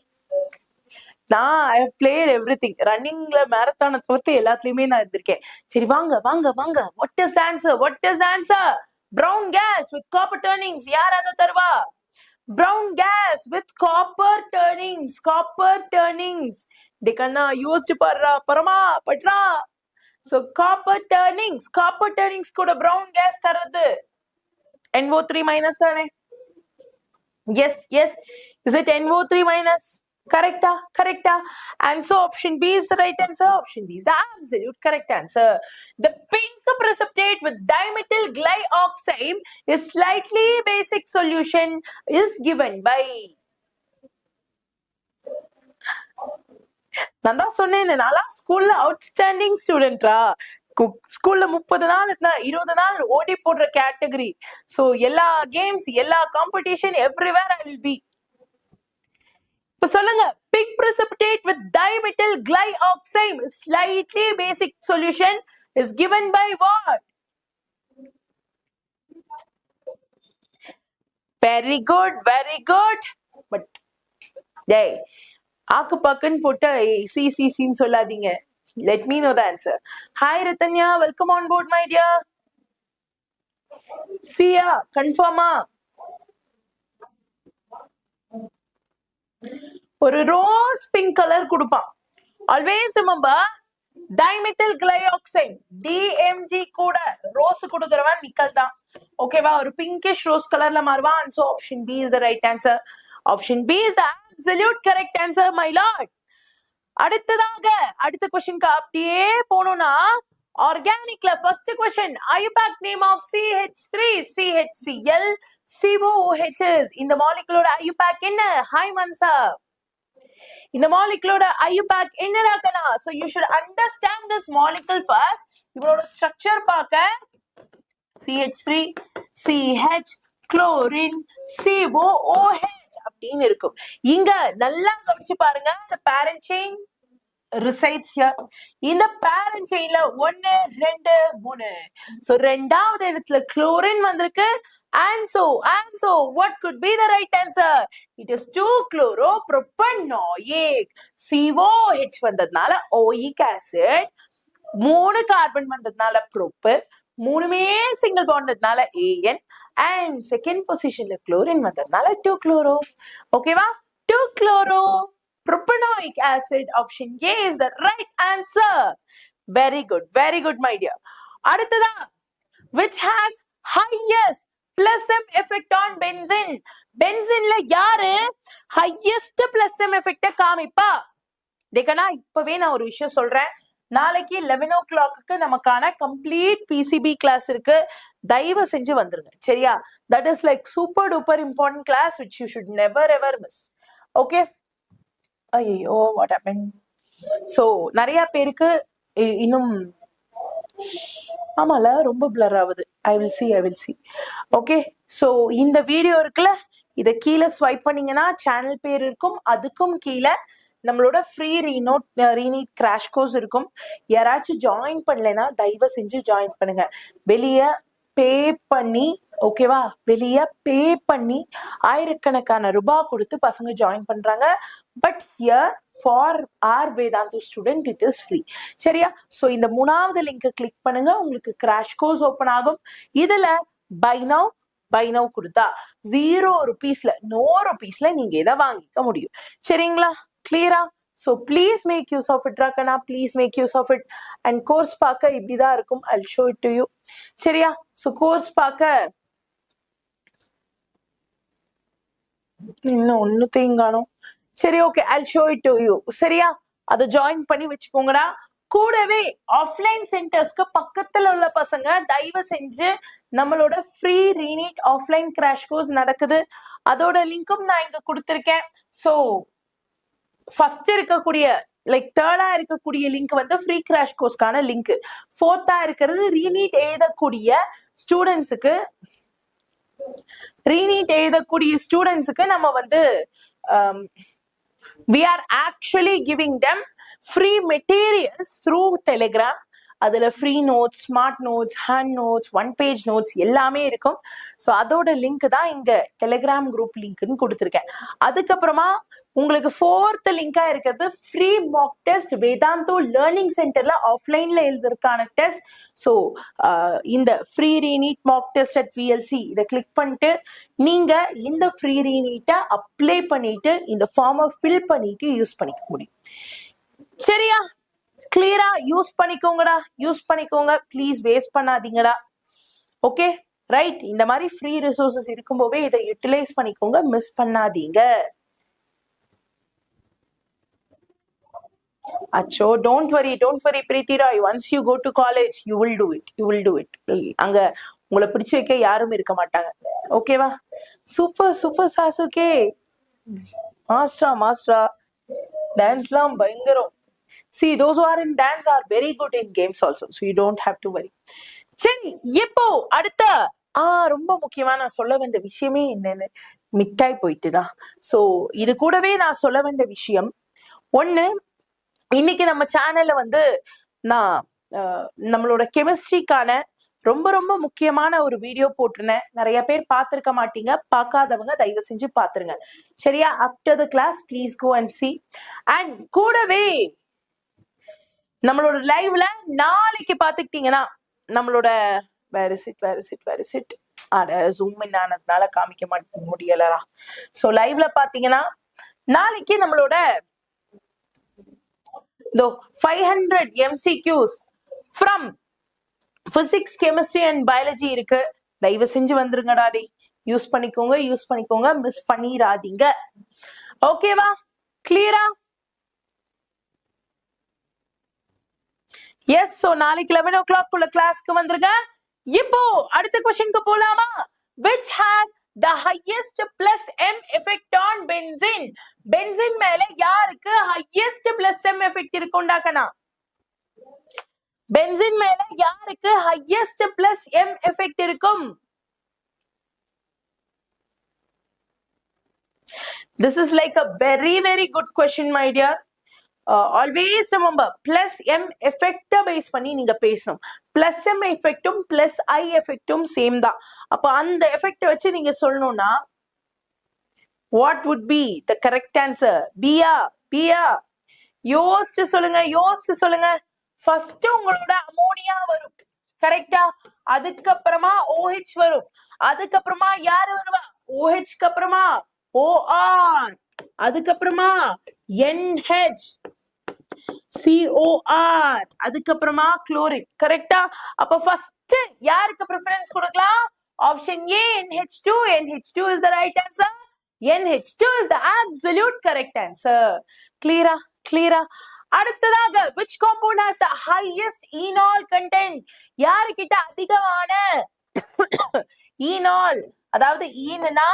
நான் ஐ ஹவ் பிளேட் எவ்ரிதிங். ரன்னிங்ல மேரத்தானை தவிர்த்து எல்லாத்துலயுமே நான் இருந்திருக்கேன். சரி வாங்க வாங்க வாங்க. What is answer? What is answer? Brown gas with copper turnings. யார் அதை தருவா? Brown gas with copper turnings. Copper turnings. Dekana used parama patra. So copper turnings. Copper turnings kuda brown gas tharadhu. NO3 minus thane. Yes, yes. Is it NO3 minus? Correcta, correcta. And so option B is the right answer. Option B is the absolute correct answer. The pink precipitate with dimethyl glyoxime is slightly basic solution is given by. நான் தான் சொன்னேன், நாளா ஸ்கூல்ல அவுட்ஸ்டாண்டிங் ஸ்டூடெண்ட்ரா. ஸ்கூல்ல 30 நாள் 20 நாள் ஓடி போடுற கேட்டகரி. சோ எல்லா கேம்ஸ், எல்லா competition, everywhere I will B. இப்ப சொல்லுங்க, pink precipitate with dimethyl glyoxime slightly basic solution is given by what? Very good, very good. But hey, ஆக்கு பக்குன்னு போட்டு சின்னு சொல்லாதீங்க. Let me know the answer. Hi Ritanya, welcome on board my dear. Sia, confirm. ஒரு ரோஸ் பிங்க் கலர் கொடுப்பான். Always remember dimethyl glyoxime DMG கூட ரோஸ் கொடுக்கறவன் நிக்கல் தான். ஓகேவா? ஒரு பிங்கிஷ் ரோஸ் கலர்ல மாறுவான். So option B is the right answer. Option B is the absolute correct answer, my lord. அடுத்ததாக அடுத்த क्वेश्चनக்கு அப்படியே போணும்னா ஆர்கானிக்ல first question IUPAC name of CH3 CHCl COOHs. இந்த மாலிகுலோட IUPAC என்ன? ஹாய் மன்சா. இந்த மாலிகுலோட IUPAC என்னடா கண்ணா? So you should understand this molecule first. இவரோட ஸ்ட்ரக்சர் பார்க்க CH3 CH chlorine COOH அப்படின்னு இருக்கும். இங்க நல்லா கவனிச்சு பாருங்க. the parent chain resides here. இந்த parent chainல 1 2 3. so ரெண்டாவது இடத்துல chlorine வந்திருக்கு. and so what could be the right answer? It is 2-chloropropanoic. COH வந்ததுனால oic acid, 3 கார்பன் வந்ததுனால propyl, 3மே சிங்கிள் பாண்ட்னால AN, and செகண்ட் பொசிஷன்ல chlorine வந்ததுனால 2-chloro. ஓகேவா? 2-chloropropanoic acid. Option A is the right answer. Very good my dear. அடுத்ததா, which has highest plus M effect on benzene? பென்சின்ல யாரு highest plus M effect காமிப்பா? தேக்கனா, இப்பவே நான் ஒரு விஷயம் சொல்றேன். நாளைக்கு 11 o'clock நமக்கான கம்ப்ளீட் PCB கிளாஸ் இருக்கு. தயவு செஞ்சு வந்துருங்க, சரியா? That is like super duper important class which you should never ever miss. Okay? ஐயோ, what happened? so நிறைய பேருக்கு இன்னும் ஆமால ரொம்ப பிளர் ஆகுது. I will see. Okay, so இந்த வீடியோ இருக்குல்ல, இதை கீழே ஸ்வைப் பண்ணீங்கன்னா சேனல் பேர் இருக்கும். அதுக்கும் கீழே நம்மளோட ஃப்ரீ ரீநீட் கிராஷ் கோர்ஸ் இருக்கும். யாராச்சும் ஜாயின் பண்ணலைன்னா தயவு செஞ்சு ஜாயின் பண்ணுங்க. வெளியே பே பண்ணி, ஓகேவா, வெளியே பே பண்ணி ஆயிரக்கணக்கான ரூபாய் கொடுத்து பசங்க ஜாயின் பண்றாங்க. But here for our Vedantu student it is free, சரியா? ஸோ இந்த 3வது லிங்கை கிளிக் பண்ணுங்க, உங்களுக்கு கிராஷ் கோர்ஸ் ஓப்பன் ஆகும். இதுல பை நவ் கொடுத்தா 0 rupeesல no rupeesல நீங்க இதை வாங்கிக்க முடியும், சரிங்களா? கிளியரா? So please make use of it ராக்கனா, please make use of it. And course பார்க்க இப்படிதான் இருக்கும். I'll show it to you, சரியா? ஸோ கோர்ஸ் பார்க்க இன்னும் ஒன்னுத்தையும் காணும். சரி, okay, I'll show it to you, சரியா? அதை ஜாயின் பண்ணி வச்சுக்கோங்கடா. கூடவே ஆஃப்லைன் சென்டர்ஸ்க்கு பக்கத்துல உள்ள பசங்க தயவு செஞ்சு நம்மளோட free re-NEET offline crash course நடக்குது. அதோட லிங்க்கும் நான் இங்க கொடுத்திருக்கேன். ஸோ ஃபர்ஸ்ட் இருக்கக்கூடிய லைக் தேர்டா இருக்கக்கூடிய லிங்க் வந்து ஃப்ரீ கிராஷ் கோர்ஸ்க்கான லிங்க். ஃபோர்த்தா இருக்கிறது ரீநீட் எழுதக்கூடிய ஸ்டூடெண்ட்ஸுக்கு நம்ம வந்து we are actually giving them free materials through Telegram. அதுல free notes, smart notes, hand notes, 1 page notes எல்லாமே இருக்கும். ஸோ அதோட லிங்க் தான் இங்க டெலிகிராம் குரூப் லிங்க்னு கொடுத்துருக்கேன். அதுக்கப்புறமா உங்களுக்கு 4th லிங்கா இருக்கிறது free mock test Vedantu learning சென்டர்ல ஆஃப்லைன்ல எழுதுறதுக்கான டெஸ்ட். ஸோ இந்த free re-NEET Mach test at VLC இதை கிளிக் பண்ணிட்டு நீங்க இந்த ஃப்ரீ ரீநீட்டை அப்ளை பண்ணிட்டு இந்த ஃபார்மை ஃபில் பண்ணிட்டு யூஸ் பண்ணிக்க முடியும். சரியா? கிளியரா? யூஸ் பண்ணிக்கோங்கடா, யூஸ் பண்ணிக்கோங்க, ப்ளீஸ் வேஸ்ட் பண்ணாதீங்கடா. Okay right? இந்த மாதிரி ஃப்ரீ ரிசோர்சஸ் இருக்கும்போதே இதை யூட்டிலைஸ் பண்ணிக்கோங்க, மிஸ் பண்ணாதீங்க. அச்சோ, don't worry Preethi Rai. Once you go to college you will do it. அங்க உங்களை பிடிச்சு வைக்க யாரும் இருக்க மாட்டாங்க. ஓகேவா? Super Sasuke. மாஸ்டரா டான்ஸ்லாம் பயங்கரம். See, those who are in dance are very good in games also, so you don't have to worry. சரி, இப்போ அடுத்த ரொம்ப முக்கியமா நான் சொல்ல வேண்டிய விஷயமே என்னன்னு மிட்டாய் போயிட்டுடா. ஸோ இது கூடவே நான் சொல்ல வேண்டிய விஷயம் ஒண்ணு, இன்னைக்கு நம்ம சேனல்ல வந்து நான் நம்மளோட கெமிஸ்ட்ரிக்கான ரொம்ப முக்கியமான ஒரு வீடியோ போட்டிருந்தேன். நிறைய பேர் பார்த்திருக்க மாட்டீங்க. பார்க்காதவங்க தயவு செஞ்சு பாத்துருங்க. சரியா? After the class please go and see. And கூடவே நம்மளோட லைவ்ல நாளைக்கு பாத்துக்கிட்டீங்கன்னா நம்மளோட where is it zoom in ஆனதுனால காமிக்க முடியலடா. சோ லைவ்ல பாத்தீங்கன்னா நாளைக்கு நம்மளோட 500 MCQs from physics, chemistry and biology இருக்கு. தயவு செஞ்சு வந்துருங்கடா. யூஸ் பண்ணிக்கோங்க, மிஸ் பண்ணிராதீங்க. ஓகேவா? கிளியரா? எஸ். சோ நாளைக்கு 11 o'clock குள்ள கிளாஸ்க்கு வந்துருங்க. இப்போ அடுத்த क्वेश्चनக்கு போலாமா? which has the highest plus m effect on benzene? benzene மேல யாருக்கு highest plus m effect இருக்கும்டாக்கனா? benzene மேல யாருக்கு highest plus m effect இருக்கும்? This is like a very good question, my dear. Always remember, plus m effect base பண்ணி நீங்க பேசணும். plus m effectum plus I effectum same தான். அப்ப அந்த effect வச்சு நீங்க சொல்லணும்னா what would be the correct answer? பியா யோசிச்சு சொல்லுங்க. ஃபர்ஸ்ட் உங்களோட அமோனியா வரும், கரெக்டா? அதுக்கப்புறமா OH வரும். அதுக்கப்புறமா யாரு வருவா? OH க்கு அப்புறமா OR, அதுக்கப்புறமா NH, COR, அதுக்கப்புறமா குளோரின், கரெக்டா? அப்ப ஃபர்ஸ்ட் யாருக்கு preference கொடுக்கலாம்? Option A, NH2. NH2 is the right answer. NH2 is the absolute correct answer. clear? அடுத்ததாக which compound has the highest enol content? யாருக்கிட்ட அதிகமான enol, அதாவது ஈனா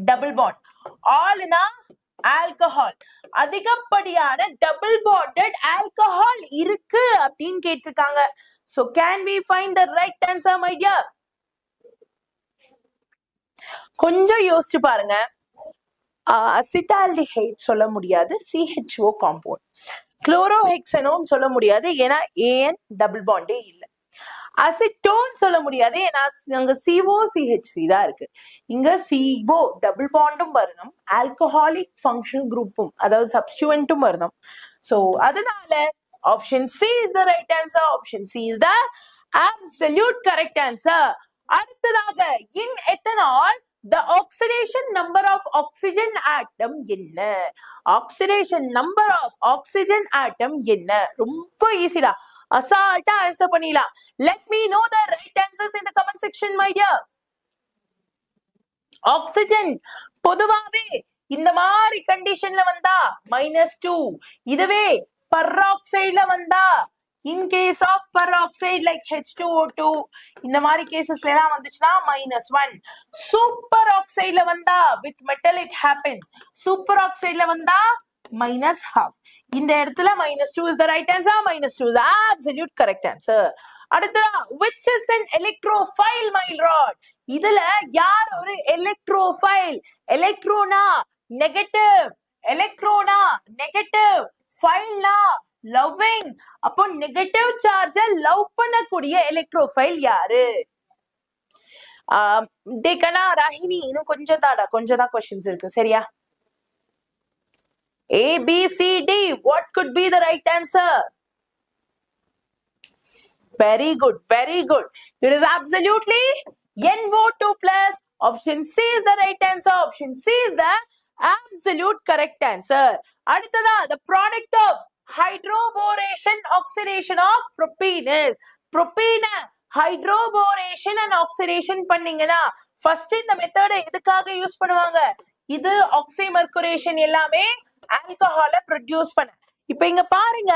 டபுள் பாண்ட், ஆல்னா ஆல்கஹால், அதிகப்படியான டபுள் பாண்டட் ஆல்கஹால் இருக்கு அப்படின்னு கேட்டிருக்காங்க. So can we find the right answer, my dear? கொஞ்சம் யோசிச்சு பாருங்க. அசிட்டால்டிஹைட் சொல்ல முடியாது, CHO காம்பவுண்ட். குளோரோஹெக்சனோன் சொல்ல முடியாது, ஏன்னா AN டபுள் பாண்டே இல்லை. அசிட்டோன் சொல்ல முடியாது, ஏன்னா அங்க COCH3 தான் இருக்கு. இங்க CO டபுள் பாண்டும் வரணும், ஆல்கஹாலிக் ஃபங்க்ஷன் குரூப்பும் அதாவது சப்ஸ்டிட்யூவன்ட்டும் வரணும். சோ அதனால option C is the right answer. ஆப்ஷன் C is the absolute correct answer. அடுத்ததாக in ethanol the oxidation number of oxygen atom என்ன? oxidation number of oxygen atom என்ன? ரொம்ப ஈஸிடா, அசால்ட்டா ஆன்சர் பண்ணிடலாம். let me know the right answers in the comment section, my dear. Oxygen பொதுவாவே இந்த மாதிரி கண்டிஷன்ல வந்தா -2, இதுவே பெராக்சைடுல வந்தா in case of peroxide like H2O2 இந்த மாதிரி கேசஸ்ல எல்லாம் வந்துச்சுன்னா -1. சூப்பர் ஆக்சைடுல வந்தா with metal it happens, super ஆக்சைடுல வந்தா -12. இந்த இடத்துல -2 is the right answer. -2 is the absolute correct answer. அடுத்ததா which is an electrophile, my lord? இதுல யார் ஒரு electrophile? எலக்ட்ரோனா நெகட்டிவ், ஃபைல்னா loving. அப்போ நெகட்டிவ் சார்ஜ லவ் பண்ணக்கூடிய எலக்ட்ரோஃபைல் யாரு? டேக்கனா ராகினி இன்னும் கொஞ்சம் தான் கொஸ்டின்ஸ் இருக்கு சரியா? A, B, C, D. What could be the right answer? Very good, very good. It is absolutely NO2 plus. Option C is the right answer. Option C is the absolute correct answer. அடுத்ததா, the product of hydroboration oxidation of propene is propene. Hydroboration and oxidation பண்ணீங்கன்னா ஃபர்ஸ்ட் இந்த மெத்தட் எதுக்காக யூஸ் பண்ணுவாங்க? இது ஆக்சிமர்குரேஷன் எல்லாமே ஆல்கஹாலை ப்ரொடியூஸ் பண்ண. இப்போ இங்க பாருங்க,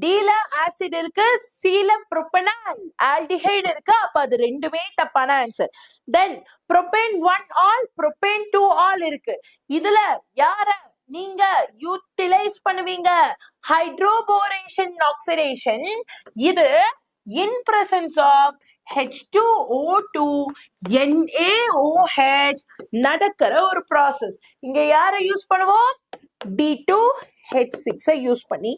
டீல ஆசிட் இருக்கு, சீல ப்ரோபனால் ஆல்டிஹைடு இருக்கு. அப்ப அது ரெண்டுமே தப்பான ஆன்சர். தென் ப்ரோபேன் 1 ஆல் ப்ரோபேன் 2 ஆல் இருக்கு. இதுல யார நீங்க யூட்டிலைஸ் பண்ணுவீங்க? Hydroboration oxidation. இது in presence of H2O2 NaOH நடக்கிற ஒரு ப்ராசஸ். இங்க யார யூஸ் பண்ணுவோம்? B2H6 யூஸ் பண்ணி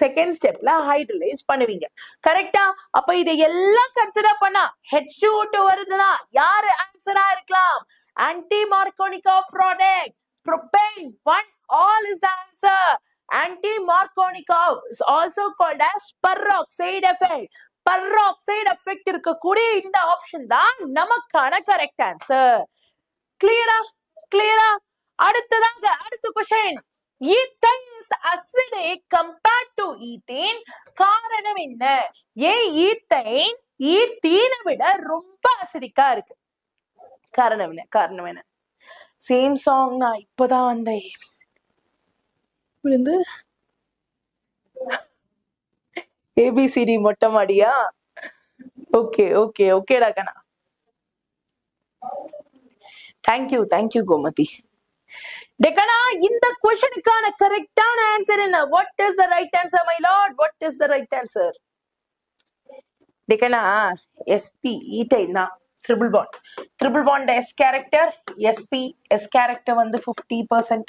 செகண்ட் ஸ்டெப்ல ஹைட்ரலைஸ் பண்ணுவீங்க. கரெக்டா? அப்ப இதை எல்லாம் கன்சிடர் பண்ணா H2O2 வருதுன்னா யாரு ஆன்சரா இருக்கலாம்? Anti-Markovnikov product propane 1 all is the answer. Anti-Markovnikov is also called as peroxide effect. peroxide effect இருக்கக்கூடிய இந்த ஆப்ஷன் தான் நமக்கான கரெக்ட் ஆன்சர். கிளியரா? கிளியரா? அடுத்ததாக அடுத்த question. Ethyne is acidic compared to ethane. காரணம் என்ன? ஏன் ஈத்தைன் ஈத்தீனை விட ரொம்ப அசிடிக்கா இருக்கு? காரணம் என்ன? காரணம் என்ன? சேம் சாங் நான் இப்பதான் அந்த விழுந்து ஏபிசிடி மொட்டை மாடியா? ஓகே ஓகே ஓகேடா கண்ணா. தேங்க்யூ கோமதி. டெக்கனா, இந்த क्वेश्चनக்கான கரெக்டான ஆன்சர் என்ன? What is the right answer my lord? What is the right answer? டெக்கனா, sp ஈத்தைன் தான். Triple bond s character sp s character வந்து 50%,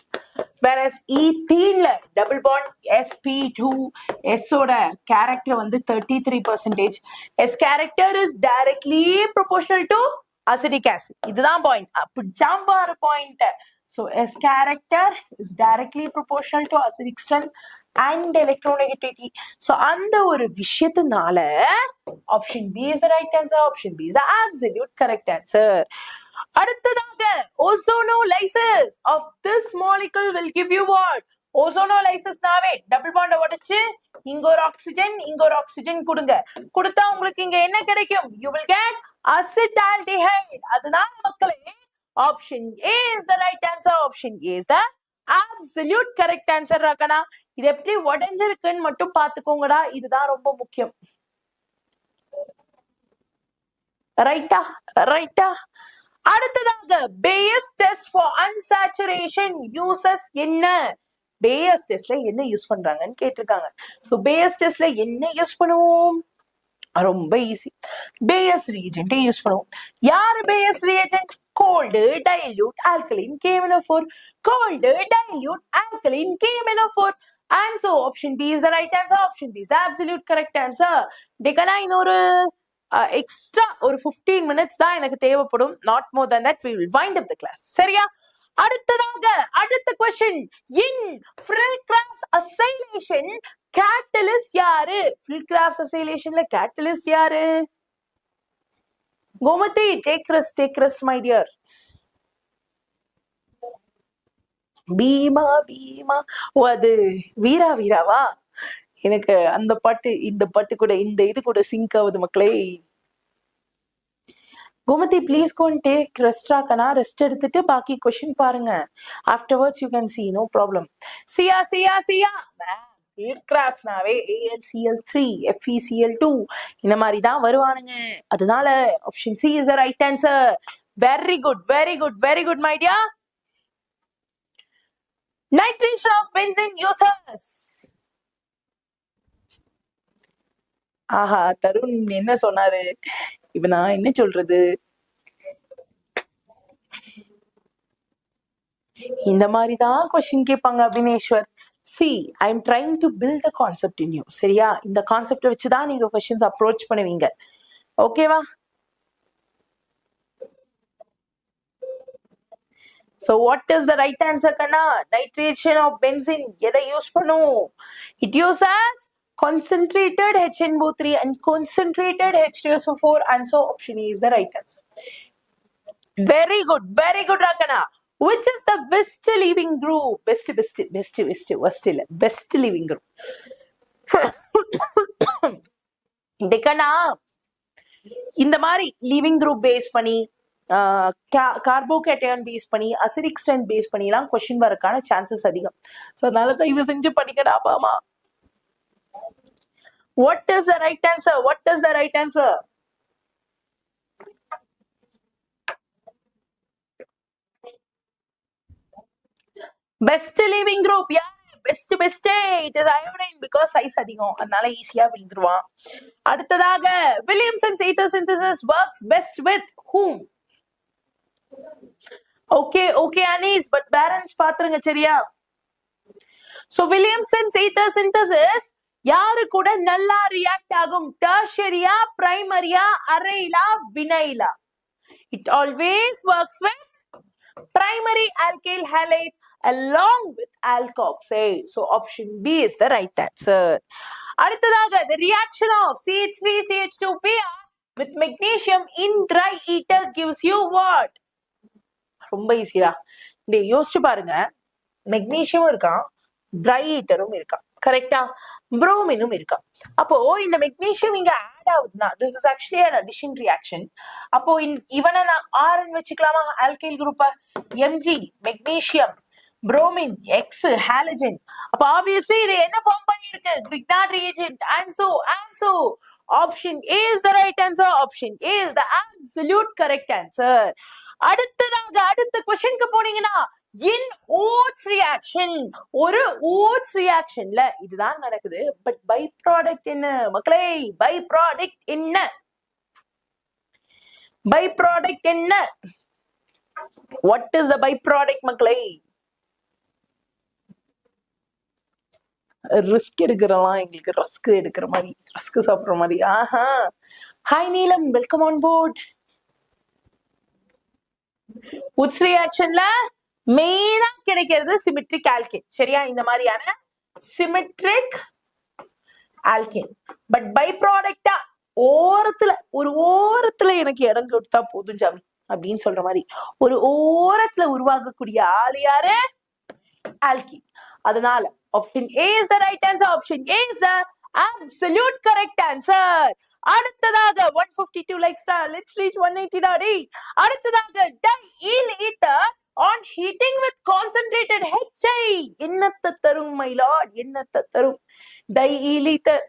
whereas ஈத்தீன்ல டபுள் பாண்ட் sp2 s ஓட கேரக்டர் வந்து 33%. s character is directly proportional to acidic acid. இதுதான் பாயிண்ட். அப்படி ஜாம்பார் point. So S character is directly proportional to acidic strength and electronegativity. So அந்த ஒரு விஷயத்தினால option B is the right answer. Option B is the absolute correct answer. அடுத்ததாக ozonolysis of this molecule will give you what? ozonolysis நாவே டபுள் பாண்ட் உடைச்சு இங்க ஒரு ஆக்சிஜன் கொடுங்க. கொடுத்தா உங்களுக்கு இங்க என்ன கிடைக்கும்? You will get acetaldehyde. அதனால மக்களே option A is the right answer. Option A is the absolute correct answer. ராகனா, இது எப்படி உடைஞ்சிருக்குன்னு மட்டும் பாத்துக்கோங்கடா, இதுதான் ரொம்ப முக்கியம். ரைட்டா? ரைட்டா? அடுத்ததாக பேயஸ் டெஸ்ட் ஃபார் அன்சாச்சுரேஷன் யூசஸ் என்ன? பேயஸ் டெஸ்ட்ல என்ன யூஸ் பண்றாங்கன்னு கேட்டிருக்காங்க. சோ பேயஸ் டெஸ்ட்ல என்ன யூஸ் பண்ணுவோம்? ரொம்ப ஈஸி. பேயஸ் ரியேஜென்ட் யூஸ் பண்ணுவோம். யாரு Peyer's reagent? cold dilute alkaline KMnO4. cold dilute alkaline KMnO4. And so option B is the right answer. Option B is the absolute correct answer. dekana இன்னொரு extra ஒரு 15 minutes தான் எனக்கு தேவைப்படும். not more than that we will wind up the class. சரியா? அடுத்ததாக அடுத்த question. in Philcraft's acylation catalyst யாரு? Philcraft's acylation catalyst யாரு? Gomathi, take rest my dear. Bima ஓ அது வீராவா? எனக்கு அந்த பாட்டு இந்த பாட்டு கூட இந்த இது கூட சிங்க் ஆகுது மக்களே. Gomathi, please go and take rest. Ragana, rest எடுத்துட்டு பாக்கி கொஸ்டின் பாருங்க. afterwards you can see, no problem. Chia Philcraftஸ்னாவே AlCl3 FeCl2 இந்த மாதிரி தான் வருவானுங்க. அதனால option C is the right answer. very good my dear. nitration of benzene uses. ஆஹா, தருண் என்ன சொன்னாரு? இப்ப நான் என்ன சொல்றது? இந்த மாதிரிதான் கொஸ்டின் கேட்பாங்க அபினேஸ்வர். See, I'm trying to build the concept in you. சரியா? இந்த கான்செப்ட் வச்சு தான் நீங்க क्वेश्चंस அப்ரோச் பண்ணுவீங்க. ஓகேவா? So what is the right answer kanna? Nitration of benzene எதை யூஸ் பண்ணும்? It uses concentrated HNO3 and concentrated H2SO4, and so option E is the right answer. Very good Rakana. Which is the best living group? Best living group. Dekana, இந்த மாதிரி living group base பண்ணி கார்போகேட்டையான் பேஸ் பண்ணி அசிடிக் ஸ்ட்ரென்த் பேஸ் பண்ணிலாம் क्वेश्चन வரக்கான சான்சஸ் அதிகம். சோ அதனால தயவு செஞ்சு படிக்கடா Bama. What is the right answer? What is the right answer? Best living group. Yeah, best it is iodine because size அதிகம். அதனால ஈஸியா விழுந்துருவான். அடுத்ததாக Williamson's ether synthesis works best with whom? Okay Anis, but parents பாத்துருங்க சரியா? So Williamson's ether synthesis யாரு கூட நல்லா ரியாக்ட் ஆகும்? டெர்ஷரியா, பிரைமரியா, அரைலா, வினைலா? It always works with primary alkyl halides along with alkoxide. So option B is the right answer. அடுத்ததாக the reaction of CH3CH2Br with magnesium in dry ether gives you what? ரொம்ப ஈஸியா. டேய் யோசிச்சு பாருங்க. மெக்னீசியம் இருக்கான், dry etherம் இருக்கான். கரெக்டா? புரோமினும் இருக்கா. அப்போ இந்த மெக்னீசியம் இங்க ஆட் ஆகுதுன்னா this is actually an addition reaction. அப்போ இவனை நான் R வச்சுக்கலாமா? ஆல்கைல் குரூப்ப Mg magnesium, bromine X halogen. அப்போ obviously இது என்ன ஃபார்ம் பண்ணிருக்கு? Grignard reagent. And so option A is the right answer. Option A is the absolute correct answer. அடுத்ததாக அடுத்த क्वेश्चनக்கு போனீங்கன்னா in Oates reaction, ஒரு Oates reactionல இதுதான் நடக்குது. பட் பை ப்ராடக்ட் என்ன மக்களே? பை ப்ராடக்ட் என்ன? பை ப்ராடக்ட் என்ன? What is the by product மக்களே? ரிஸ்க் எடுக்கிறலாம் எங்களுக்கு ரஸ்க் எடுக்கிற மாதிரி, ரஸ்க் சாப்பிட்ற மாதிரி. ஆஹா, ஹாய் நீலம், வெல்கம் ஆன் போர்ட். உட்ஸ் ரியாக்ஷன்ல மெயினா கிடைக்கிறது சிமெட்ரிக் ஆல்கேன். சரியா? இந்த மாதிரியான சிமெட்ரிக் ஆல்கேன். பட் பை ப்ராடக்டா ஒரு ஓரத்துல எனக்கு இடம் கொடுத்தா போதும் சாமி அப்படின்னு சொல்ற மாதிரி ஒரு ஓரத்துல உருவாகக்கூடிய ஆள் யாரு? ஆல்கீன். அதனால option A is the right answer. Option A is the absolute correct answer. அடுத்ததாக 152 likes. Let's reach 180. அடுத்ததாக diethyl ether on heating with concentrated HI என்னத்த தரும் my lord? என்னத்த தரும்? diethyl ether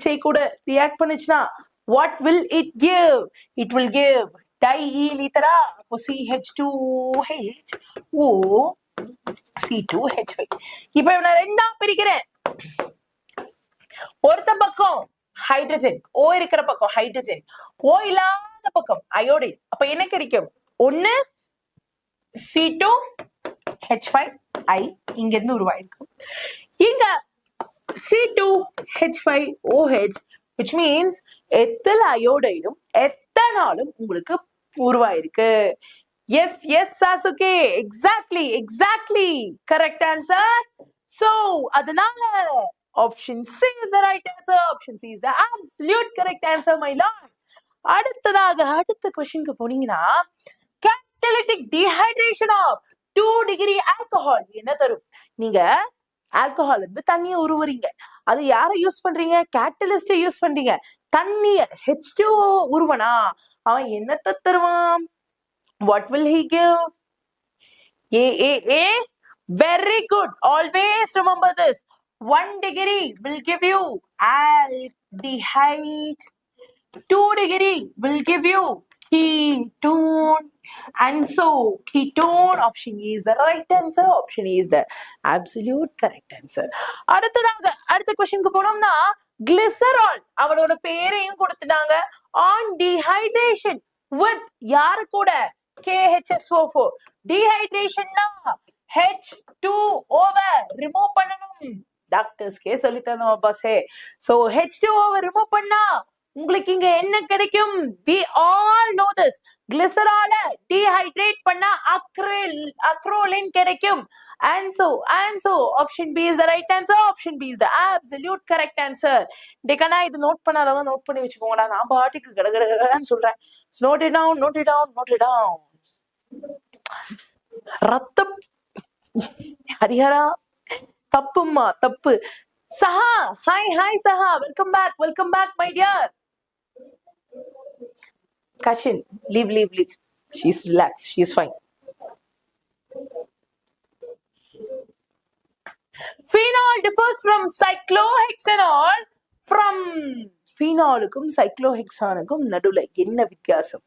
HI கூட react பண்ணுச்சுனா what will it give? It will give diethyl ether for CH2H O C2H5. இப்ப நான் ரெண்டா பிரிக்கிறேன். ஒருத்த பக்கம் ஹைட்ரஜன், O இருக்கிற பக்கம் ஹைட்ரஜன், O இல்லாத பக்கம் அயோடைன். அப்ப என்ன கிடைக்கும்? ஒன்னு C2H5I இங்க இருந்து உருவாயிருக்கும். இங்க C2H5OH, which means எத்தல் அயோடைனும் எத்தனாலும் உங்களுக்கு உருவாயிருக்கு. Yes, Sasuke. Exactly. Correct answer. So, அதனால option C is the right answer. Option C is the absolute correct answer, my lord. அடுத்ததாக அடுத்த क्वेश्चनக்கு போனீங்கன்னா catalytic dehydration of 2 degree alcohol என்ன தரும்? நீங்க ஆல்கஹால் இருந்து தண்ணியை உருவுறீங்க. அது யாரை யூஸ் பண்றீங்க? கேட்டலிஸ்ட் யூஸ் பண்றீங்க. தண்ணிய H2O உருவனா அவன் என்னத்தை தருவான்? What will he give? A. Very good. Always remember this. 1 degree will give you aldehyde. 2 degree will give you ketone. And so ketone, option E is the right answer. Option E is the absolute correct answer. அடுத்த क्वेश्चनக்கு போனோம்னா glycerol அவரோட பேரையும் கொடுத்துட்டாங்க. On dehydration with யாரு கூட? KHSO4. Dehydration na H2O remove பண்ணணும். டாக்டர்ஸ்க்கே சொல்லி தந்தோம் பாஸே. சோ H2O ரிமூவ் பண்ணா உங்களுக்கு இங்க என்ன கிடைக்கும்? we all know this. glycerol dehydrate பண்ணா acrolein கிடைக்கும். and so option B is the right answer. option B is the absolute correct answer. டேக்கனா இது நோட் பண்ணாதவங்க நோட் பண்ணி வச்சுக்கோங்கடா. நான் பாட்டுக்கு கடகடன்னு சொல்றேன். note it down. ரத்தம் ஹரிஹரா தப்புமா தப்பு. Saha hi Saha, welcome back my dear. Kashin, leave. She's relaxed. She's fine. Phenol differs from cyclohexanol from phenolக்கும் cyclohexanuக்கும் நடுவுல என்ன வித்தியாசம்?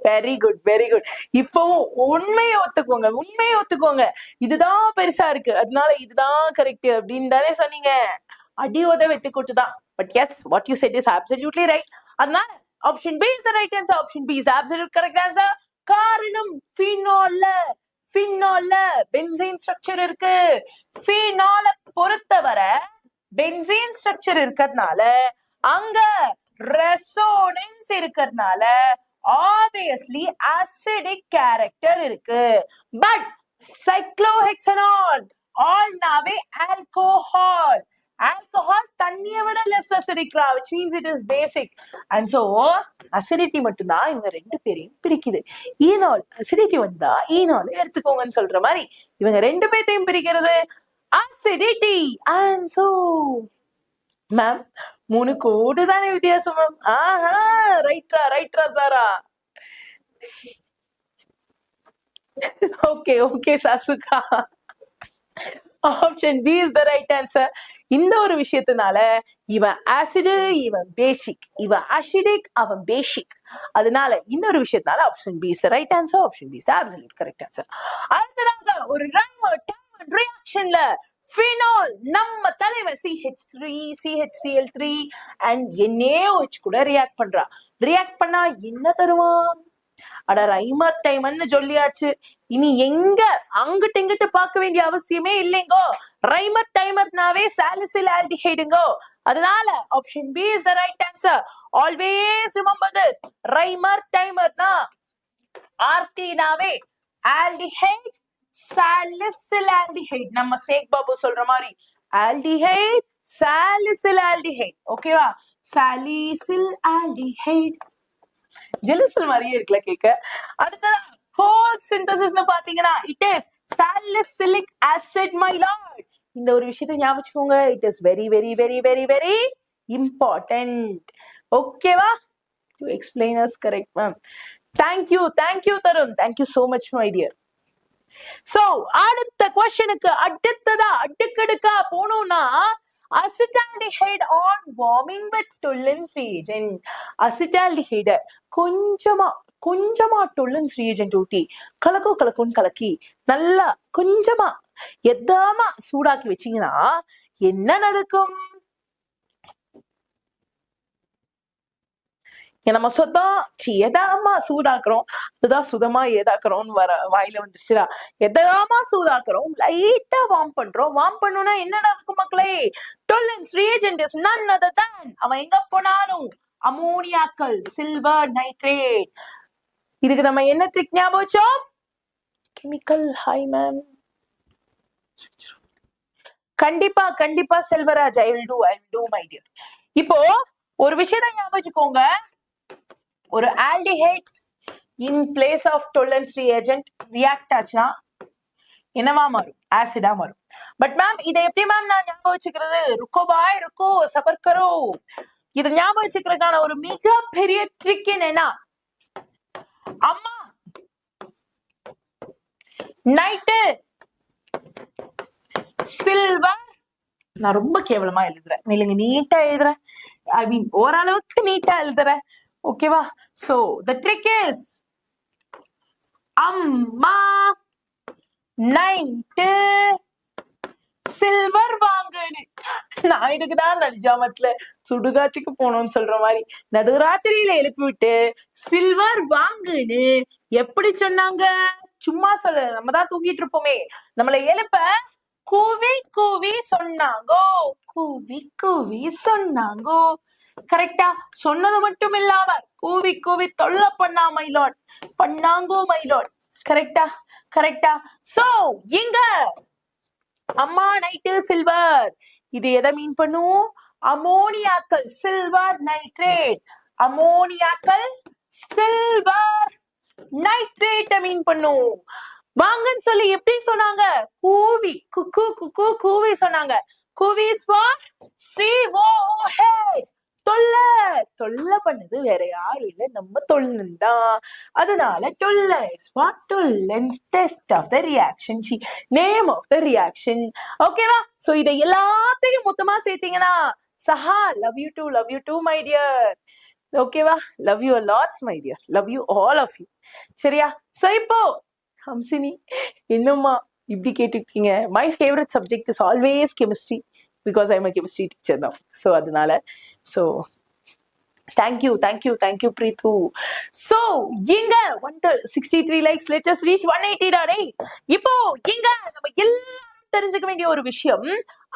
Very good. இப்போ உண்மையை ஒத்துக்கோங்க. இதுதான் பெருசா இருக்கு, அதனால இதுதான் கரெக்ட் அப்படின்னு தானே சொன்னீங்க. அடியோத வெட்டு கொட்டுதான். But yes, what you said is absolutely right. அதனால option B is the right answer. Option B is the absolute correct answer. காரணம் ஃபீனால்ல பென்சீன் ஸ்ட்ரக்சர் இருக்கு. ஃபீனால பொறுத்தவரை பென்சீன் ஸ்ட்ரக்சர் இருக்கிறதுனால அங்க ரெசோனன்ஸ் இருக்கிறதுனால obviously acidic character இருக்கு. but cyclohexanol all நாவே alcohol தண்ணியை விட less acidic, which means it is basic. and so acidity மட்டும்தான் இவங்க ரெண்டு பேரையும் பிரிக்குது. ஈனால் acidity வந்தா ஈனால் எடுத்துக்கோங்கன்னு சொல்ற மாதிரி இவங்க ரெண்டு பேரையும் பிரிக்கிறது acidity. and so மேம் 3 கோடு தானே வித்தியாசம் மேம். ஆஹா, ரைட்ரா Sara. Okay Sasuke. Option B is the right answer. இந்த ஒரு விஷயத்தினால இவன் ஆசிட், இவன் பேசிக், இவன் அசிடிக், அவன் பேசிக். அதனால இன்னொரு விஷயத்தினால option B is the right answer. Option B is the absolute correct answer. அடுத்ததாக ஒரு ரியாக்ஷன்ல ஃபினால் நம்ம தலைவன் CH3 CHCl3 and NaOH கூட ரியாக்ட் பண்ணா என்ன தருவான்? அட ரைமர் டைமர்னு சொல்லியாச்சு. இனி எங்க அங்கிட்டு இங்கிட்டு பார்க்க வேண்டிய அவசியமே இல்லைங்கோ. ரைமர் டைமர்னாவே சாலிசில் ஆல்டிஹைடுங்கோ. அதனால option B is the right answer. Always remember this. Reimer டைமர்னா RT-நாவே ஆல்டிஹைட், சாலிசில் ஆல்டிஹைட். நம்ம ஸ்னேக் பாபு சொல்ற மாதிரி ஆல்டிஹைட், சாலிசில் ஆல்டிஹைட். ஓகேவா? சாலிசில் ஆல்டிஹைட். ஜெலிசில் மாதிரியே இருக்குல்ல கேட்க. அடுத்ததா ஃபோர்த் சிந்தசிஸ்னு பாத்தீங்கன்னா it is salicylic acid my lord. இந்த ஒரு விஷயத்தை ஞாபகம் வச்சுக்கோங்க. It is very very very very very important. ஓகேவா? To explain as correct ma'am. Thank you Tarun. Thank you so much my dear. So அடுத்த क्वेश्चनக்கு அடுக்கடுக்கா போனோம்னா acetaldehyde on warming with Tollens reagent. அசிட்டால்டிஹைட கொஞ்சமா டொல்லன்ஸ் ரியேஜென்ட் ஊத்தி கலக்குன்னு கலக்கி நல்லா கொஞ்சமா எதாமா சூடாக்கி வச்சீங்கன்னா என்ன நடக்கும்? நம்ம எதாமா சூடாக்குறோம், அதுதான் சுதமா ஏதாக்குறோம்னு வாயில வந்துருச்சுடா. எதாமா சூடாக்குறோம், லைட்டா வார்ம் பண்ணோம்னா என்ன நடக்கும் மக்களே? Tollens reagent is none other than, அவன் எங்க போனாலும் அமோனியாக்கள், சில்வர் நைட்ரேட். இதுக்கு நம்ம என்ன ட்ரிக் ஞாபகம் வச்சோம்? கெமிக்கல். Hi ma'am. கண்டிப்பா Selvaraj. I will do my dear. இப்போ ஒரு விஷயத்தை ஞாபகம் வச்சுக்கோங்க. ஒரு aldehyde in place of Tollens reagent react ஆச்சுன்னா என்னவா மாறும்? ஆசிடா மாறும். பட் மேம் இதை எப்படி மேம் நான் ஞாபகம் வச்சுக்கிறது? ருக்கோ சபர் கரோ. இதை ஞாபகம் வச்சுக்கிறதுக்கான ஒரு மிகப்பெரிய ட்ரிக் என்னன்னா, அம்மா நைட்டு சில்வர். நான் ரொம்ப கேவலமா எழுதுறேன், இல்லைங்க நீட்டா எழுதுறேன். ஐ மீன் ஓரளவுக்கு நீட்டா எழுதுறேன். ஓகேவா? சோ the trick is அம்மா நைட்டு சில்வர் வாங்குன்னு. நான் இதுக்குதான் நடுஜாமத்துல சுடுகாட்டுக்கு போனோம்னு சொல்ற மாதிரி நடுராத்திரியில எழுப்பி விட்டு சில்வர் வாங்குன்னு எப்படி சொன்னாங்க? சும்மா சொல்ல, நம்ம தான் தூங்கிட்டு இருப்போமே, நம்மள எழுப்ப கூவி கூவி சொன்னாங்கோ. கூவி கூவி சொன்னாங்கோ. கரெக்டா? சொன்னது மட்டும் இல்லாம கூவி கூவி தொல்லை பண்ணா மைலாட், பண்ணாங்கோ மைலாட். கரெக்டா? கரெக்டா? சோ இங்க அம்மா நைட்டு சில்வர், இது எதை மீன் பண்ணும்? அமோனியாக்கள், சில்வர் நைட்ரேட். அமோனியாக்கள் சில்வர் நைட்ரேட் மீன் பண்ணும். வாங்கன்னு சொல்லி எப்படி சொன்னாங்க? கூவி குக்கு குக்கு கூவி சொன்னாங்க. கூவி இஸ் ஃபார் COOH. தொல்லை, தொல்லை பண்ணது வேற யாரும் இல்ல, நம்ம தொல்லன் தான். அதனால தொல்லை is for Tollens test of the reaction, name of the reaction. ஓகேவா? சோ இதை எல்லாத்தையும் மொத்தமா சேர்த்தீங்கன்னா Saha, love you too my dear. ஓகேவா? Love you lots my dear, love you all of you. சரியா? சோ இப்போ ஹம்சினி என்னம்மா இப்படி கேட்டுருக்கீங்க? My favourite subject is always chemistry, because I am a chemistry teacher தான். ஸோ அதனால ஸோ தேங்க்யூ பிரீத்து. ஸோ இங்க 163 likes, let us reach 180. இப்போ இங்க நம்ம எல்லாரும் தெரிஞ்சுக்க வேண்டிய ஒரு விஷயம்,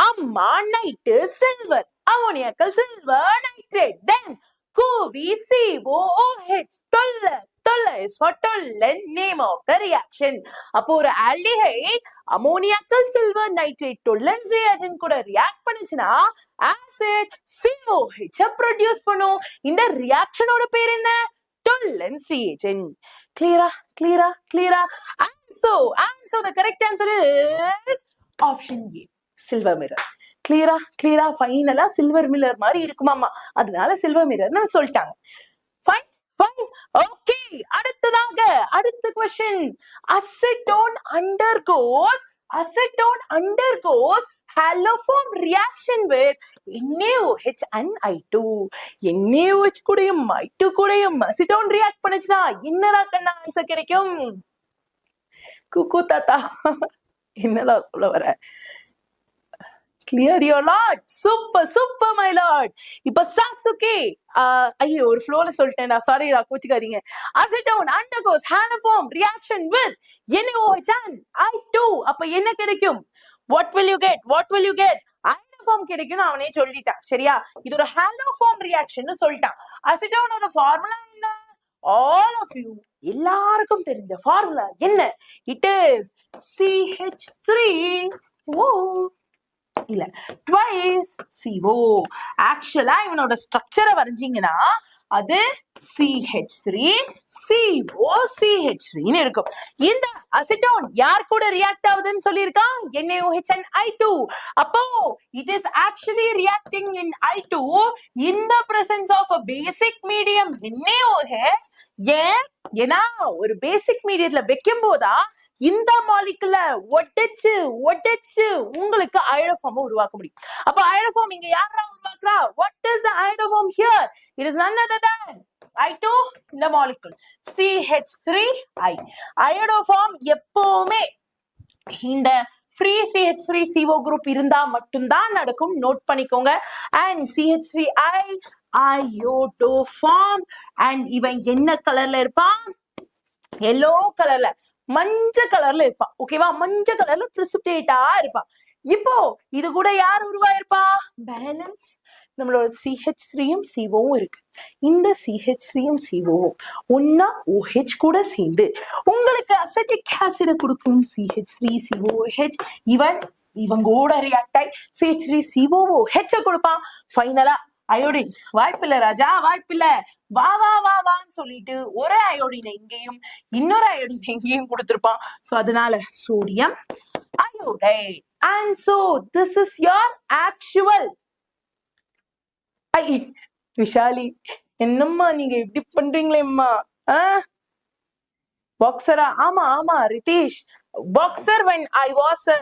அம்மா நைட்டு silver, ammoniacal silver nitrate, then கூவி COOH, தொல்லை, தொல்லை is for Tollen, name of the reaction. அப்போ ஒரு aldehyde ammoniacal silver nitrate Tollen reaction கூட ரியாக்ட் பண்ணுச்சுன்னா ஆசிட் COH ப்ரொடியூஸ் பண்ணும். இந்த ரியாக்ஷனோட பேர் என்ன? Tollens reaction. கிளியரா? கிளியரா? கிளியரா? And so the correct answer is option A, silver mirror. கிளியரா? கிளியரா? ஃபைனலா சில்வர் மிரர் மாதிரி இருக்குமாமா, அதனால சில்வர் மிரர்னு சொல்லிட்டாங்க. Fine fine. ஓகே, அடுத்ததாக அடுத்த question. Acetone undergoes haloform reaction with NaOH and I2. NaOH கூடயும் I2 கூடயும் அசிட்டோன் ரியாக்ட் பண்ணுச்சுன்னா என்னடா கண்ணா ஆன்சர் கிடைக்கும்? குக்கு தாத்தா என்னடா சொல்ல வர? Clear your lord. Super my lord. இப்ப சாசுகே, ஐயோ ஒரு ஃப்ளோல சொல்லிட்டேன்டா, சாரிடா கோச்சிக்காதீங்க. Acetone undergoes haloform reaction with NaOH and I2. அப்ப என்ன கிடைக்கும்? What will you get? Haloform கிடைக்கும்னு அவனே சொல்லிட்டான். சரியா? இது ஒரு ஹாலோஃபார்ம் ரியாக்ஷன் சொல்லிட்டான். அசிட்டோனோட ஃபார்முலா என்ன? ஆல் ஆஃப் யூ எல்லாருக்கும் தெரிஞ்ச ஃபார்முலா என்ன? இட் இஸ் CH3 இல்ல twice CO. ஆக்சுவலா இவனோட ஸ்ட்ரக்சரை வரைஞ்சீங்கன்னா அது CH3COCH3 இருக்கும். இந்த அசிட்டோன் யார் கூட ரியாக்ட் ஆகுதுன்னு சொல்லியிருக்கான்? NaOH and I2. அப்போ it is actually reacting in I2 in the presence of a basic medium NaOH. ஏன்னா ஒரு பேசிக் மீடியத்துல வைக்கும் போதா இந்த மாலிகுல ஒட்டச்சு உங்களுக்கு அயோடோஃபார்ம் உருவாக்க முடியும். அப்ப அயோடோஃபார்ம் இங்க யாரா உருவாக்குறா? What is the iodoform here? It is none other than I2 இந்த மாலிகுல் CH3I. அயோடோஃபார்ம் எப்பவுமே இந்த ஃப்ரீ CH3CO குரூப் இருந்தா மட்டும்தான் நடக்கும். நோட் பண்ணிக்கோங்க. And CH3I iodoform. அண்ட் இவன் என்ன கலர்ல இருப்பான்? எல்லோ கலர்ல, மஞ்சள் கலர்ல இருப்பான். ஓகேவா? மஞ்சள் கலர்ல பிரிசிபிடேட்டா இருப்பான். இப்போ இது கூட யார் உருவாயிருப்பா? பேலன்ஸ் நம்மளோட CH3யும் COவும் இருக்கு. இந்த CH3யும் COவும் ஒன்னா OH கூட சேர்ந்து உங்களுக்கு அசிட்டிக் ஆசிட் கொடுக்கும். CH3COOH இவங்கூட ரியாக்ட் ஆகி CH3COOH கொடுப்பான். ஃபைனலா அயோடின். வாய்ப்பில்லை ராஜா, வாய்ப்பில்லை, வான்னு சொல்லிட்டு ஒரு அயோடினை இங்கேயும் இன்னொரு அயோடினை இங்கேயும் கொடுத்திருப்பான். சோ அதனால sodium iodide. And so this is your actual. Vishali என்னம்மா நீங்க இப்படி பண்றீங்களேம்மா? பாக்ஸரா? ஆமா Ritesh, boxer when I was a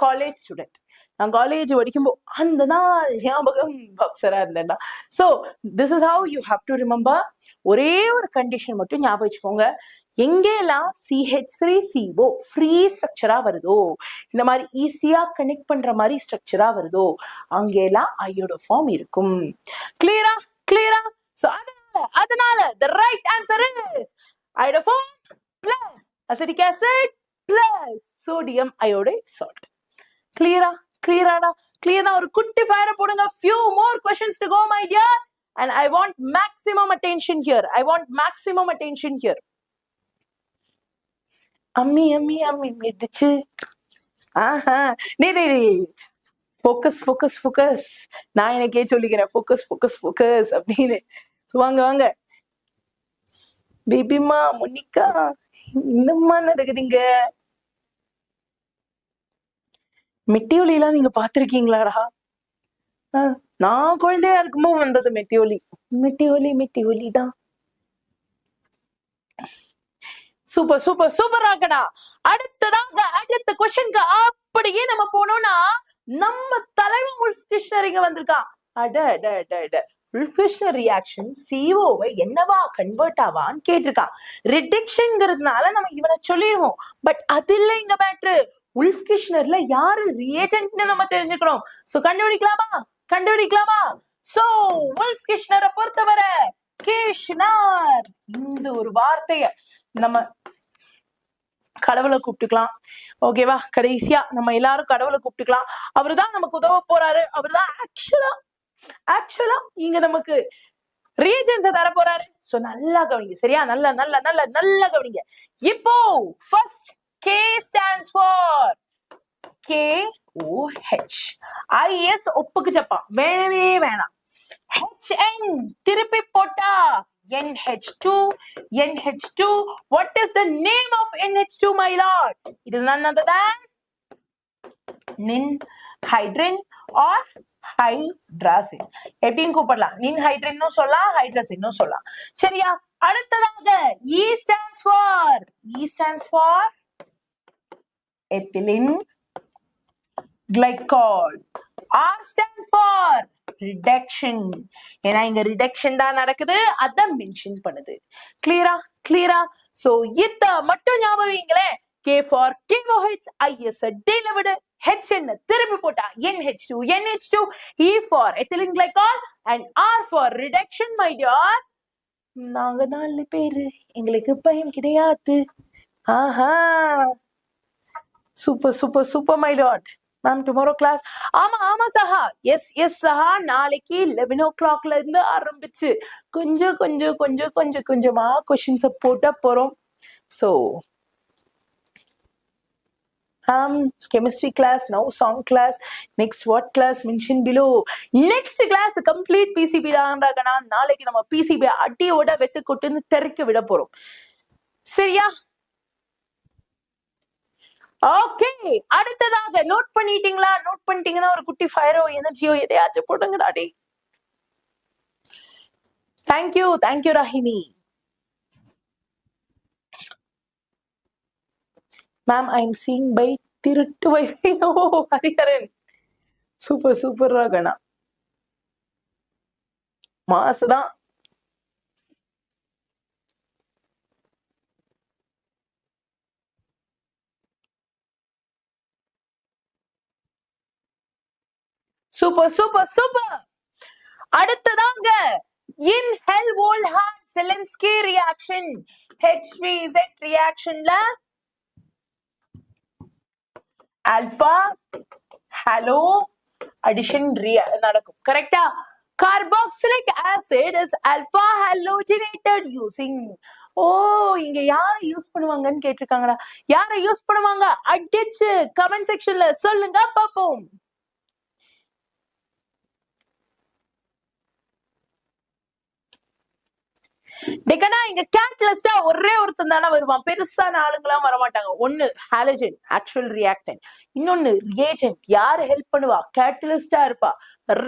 college student. நான் காலேஜ் படிக்கும்போது அந்த நாள் ஞாபகம் பாக்ஸரா இருந்தேன்டா. So this is how you have to remember. ஒரே ஒரு கண்டிஷன் மட்டும் ஞாபகம் வச்சுக்கோங்க. எங்கெல்லாம் CH3CO ஃப்ரீ ஸ்ட்ரக்சரா வருதோ, இந்த மாதிரி ஈஸியா கனெக்ட் பண்ற மாதிரி ஸ்ட்ரக்சரா வருதோ, அங்கெல்லாம் அயோடோஃபார்ம் இருக்கும். கிளியரா? கிளியரா? சோ அதனால the right answer is iodoform plus acetic acid plus sodium iodide salt. கிளியரா? கிளியராடா? கிளியரா? ஒரு குட்டி ஃபயரை போடுங்க. few more questions to go my dear, and I want maximum attention here. I want maximum attention here. அம்மி அம்மி அம்மி மிதிச்சு. ஆஹா, ஃபோக்கஸ் ஃபோக்கஸ் ஃபோக்கஸ். நான் எனக்கே சொல்லிக்கிறேன் ஃபோக்கஸ் ஃபோக்கஸ் ஃபோக்கஸ் அப்படின்னு. வாங்க வாங்க பேபிமா, மோனிகா, என்னம்மா நடக்குதுங்க? மெட்டி ஒலியெல்லாம் நீங்க பாத்திருக்கீங்களாடா? நான் குழந்தையா இருக்கும்போது வந்தது மெட்டி ஒலி. மெட்டி ஒலி மெட்டி ஒலி தான். சூப்பர் சூப்பர் சூப்பர் ஆக்கடா. அடுத்ததாக அடுத்த கொஸ்டினுக்கு அப்படியே நம்ம போனோம்னா, நம்ம தலைவன் உல்ஃப் கிருஷ்ணர் இங்க வந்திருக்கான். அட அட அட அட, உல்ஃப் கிருஷ்ணர் ரியாக்ஷன் CO-வை என்னவா கன்வெர்ட் ஆவான்னு கேட்டிருக்கான். ரிடக்ஷன்ங்கிறதுனால நம்ம இவனை சொல்லிடுவோம். பட் அது இல்லை இங்க மேட்ரு. உல்ஃப் கிருஷ்ணர்ல யாரு ரியேஜென்ட்னு நம்ம தெரிஞ்சுக்கணும். சோ கண்டுபிடிக்கலாமா? கண்டுபிடிக்கலாமா? சோ உல்ஃப் கிருஷ்ணரை பொறுத்தவரை கிருஷ்ணர் இந்த ஒரு வார்த்தைய நம்ம கடவுளை கூப்பிட்டுக்கலாம். ஓகேவா? கடைசியா நம்ம எல்லாரும் கடவுளை கூப்பிட்டுக்கலாம். அவருதான் நமக்கு உதவ போறாரு. அவருதான் ஆக்சுவலா இங்க நமக்கு ரீஜன்ஸ் தர போறாரு. சோ நல்லா கவனிங்க. சரியா? நல்லா நல்லா நல்லா நல்லா கவனிங்க. இப்போ first K stands for KOH. IS ஒப்புக்கு சப்பா வேணவே வேணாம். HN திருப்பி போட்டா NH2. NH2. What is the name of NH2, my lord? It is none other than ninhydrin or hydrazine. எப்படியும் கூப்பிடலாம். ninhydrin சொல்லலாம், hydrazine சொல்லலாம். சரியா? அடுத்ததாக E stands for ethylene glycol. R stands for reduction. ஏன்னா இங்க ரிடக்ஷன் தான் நடக்குது, அதான் மென்ஷன் பண்ணுது. கிளியரா? கிளியரா? சோ இத மட்டும் ஞாபகம் வைங்களேன். K for KOH, IS delivered, HN திருப்பி போட்டா NH2, NH2, E for ethylene glycol and R for reduction, my dear. நாங்க 4 பேரு, எங்களுக்கு பயம் கிடையாது. ஆஹா, super super super my lord. Ma'am tomorrow class. ஆமா சஹா, எஸ் சஹா. நாளைக்கு 11 o'clock இருந்து ஆரம்பிச்சு கொஞ்சமா கொஸ்டின்ஸை போட்டா போறோம். So chemistry class, now song class, next what class mention below. Next class complete PCB தான்டாகனா. நாளைக்கு நம்ம PCB அடியோட வெத்து கொட்டு தெறிக்க விட போறோம். சரியா? ஓகே, அடுத்ததாக நோட் பண்ணிட்டீங்களா? நோட் பண்ணிட்டீங்கன்னா ஒரு குட்டி ஃபயரோ எனர்ஜியோ எதையாச்சும் போடுங்கடா டே. Thank you Rahini. Ma'am I am seeing by திருட்டு wifi. Oh Hariharan, super super Ragana, மாசுதான். Super super super. அடுத்ததாங்க in Helmholtz Zelensky reaction, HVZ reactionல ஆல்பா ஹலோ அடிஷன் நடக்கும். கரெக்டா? carboxylic acid is alpha halogenated using. ஓ, இங்க யார யூஸ் பண்ணுவாங்கன்னு கேட்டிருக்காங்கடா. யார யூஸ் பண்ணுவாங்க? அடிச்சு கமெண்ட் செக்ஷன்ல சொல்லுங்க பாப்போம். டெக்கனா இங்க கேட்டலிஸ்டா ஒரே ஒருத்தன் தானே வருவான். பெருசான ஆளுங்களாம் வரமாட்டாங்க. ஒன்னு ஹாலஜன் ஆக்சுவல் ரியாக்டன்ட், இன்னொன்னு ரிஏஜென்ட். யாரு ஹெல்ப் பண்ணுவா? கேட்டலிஸ்டா இருப்பா.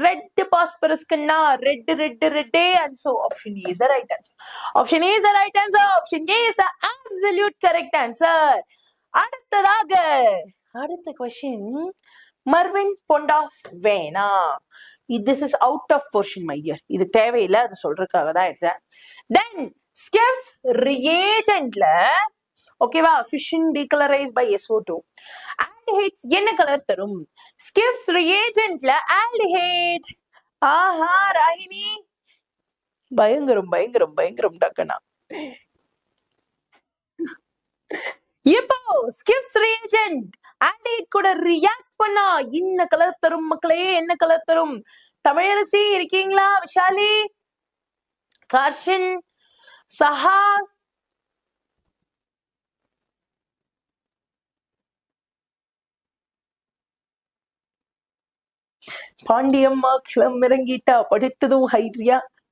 ரெட் பாஸ்பரஸ்க்குன்னா ரெட்டே. And so option A is the right answer. Option A is the right answer. Option A is the absolute correct answer. அடுத்ததாக அடுத்த क्वेश्चन மர்வின் பொண்டா வேணா. This is out of portion, my dear. இது தேவையில்லை, அது சொல்றதுக்காக தான் எடுத்தேன். Then Skiff's reagentல ஓகேவா fission decolorized by SO2 aldehydes என்ன கலர் தரும்? Skiff's reagentல aldehyde. ஆஹா ராகினி பயங்கரம் பயங்கரம் பயங்கரம் டக்கனா. இப்போ Skiff's reagent aldehyde கூட react பண்ணா என்ன கலர் தரும் மக்களே? என்ன கலர் தரும்? தமிழரசி இருக்கீங்களா? விஷாலி, கார்ஷன், சஹா, பாண்டியம்மா கிளம் இறங்கிட்டா, படித்ததும்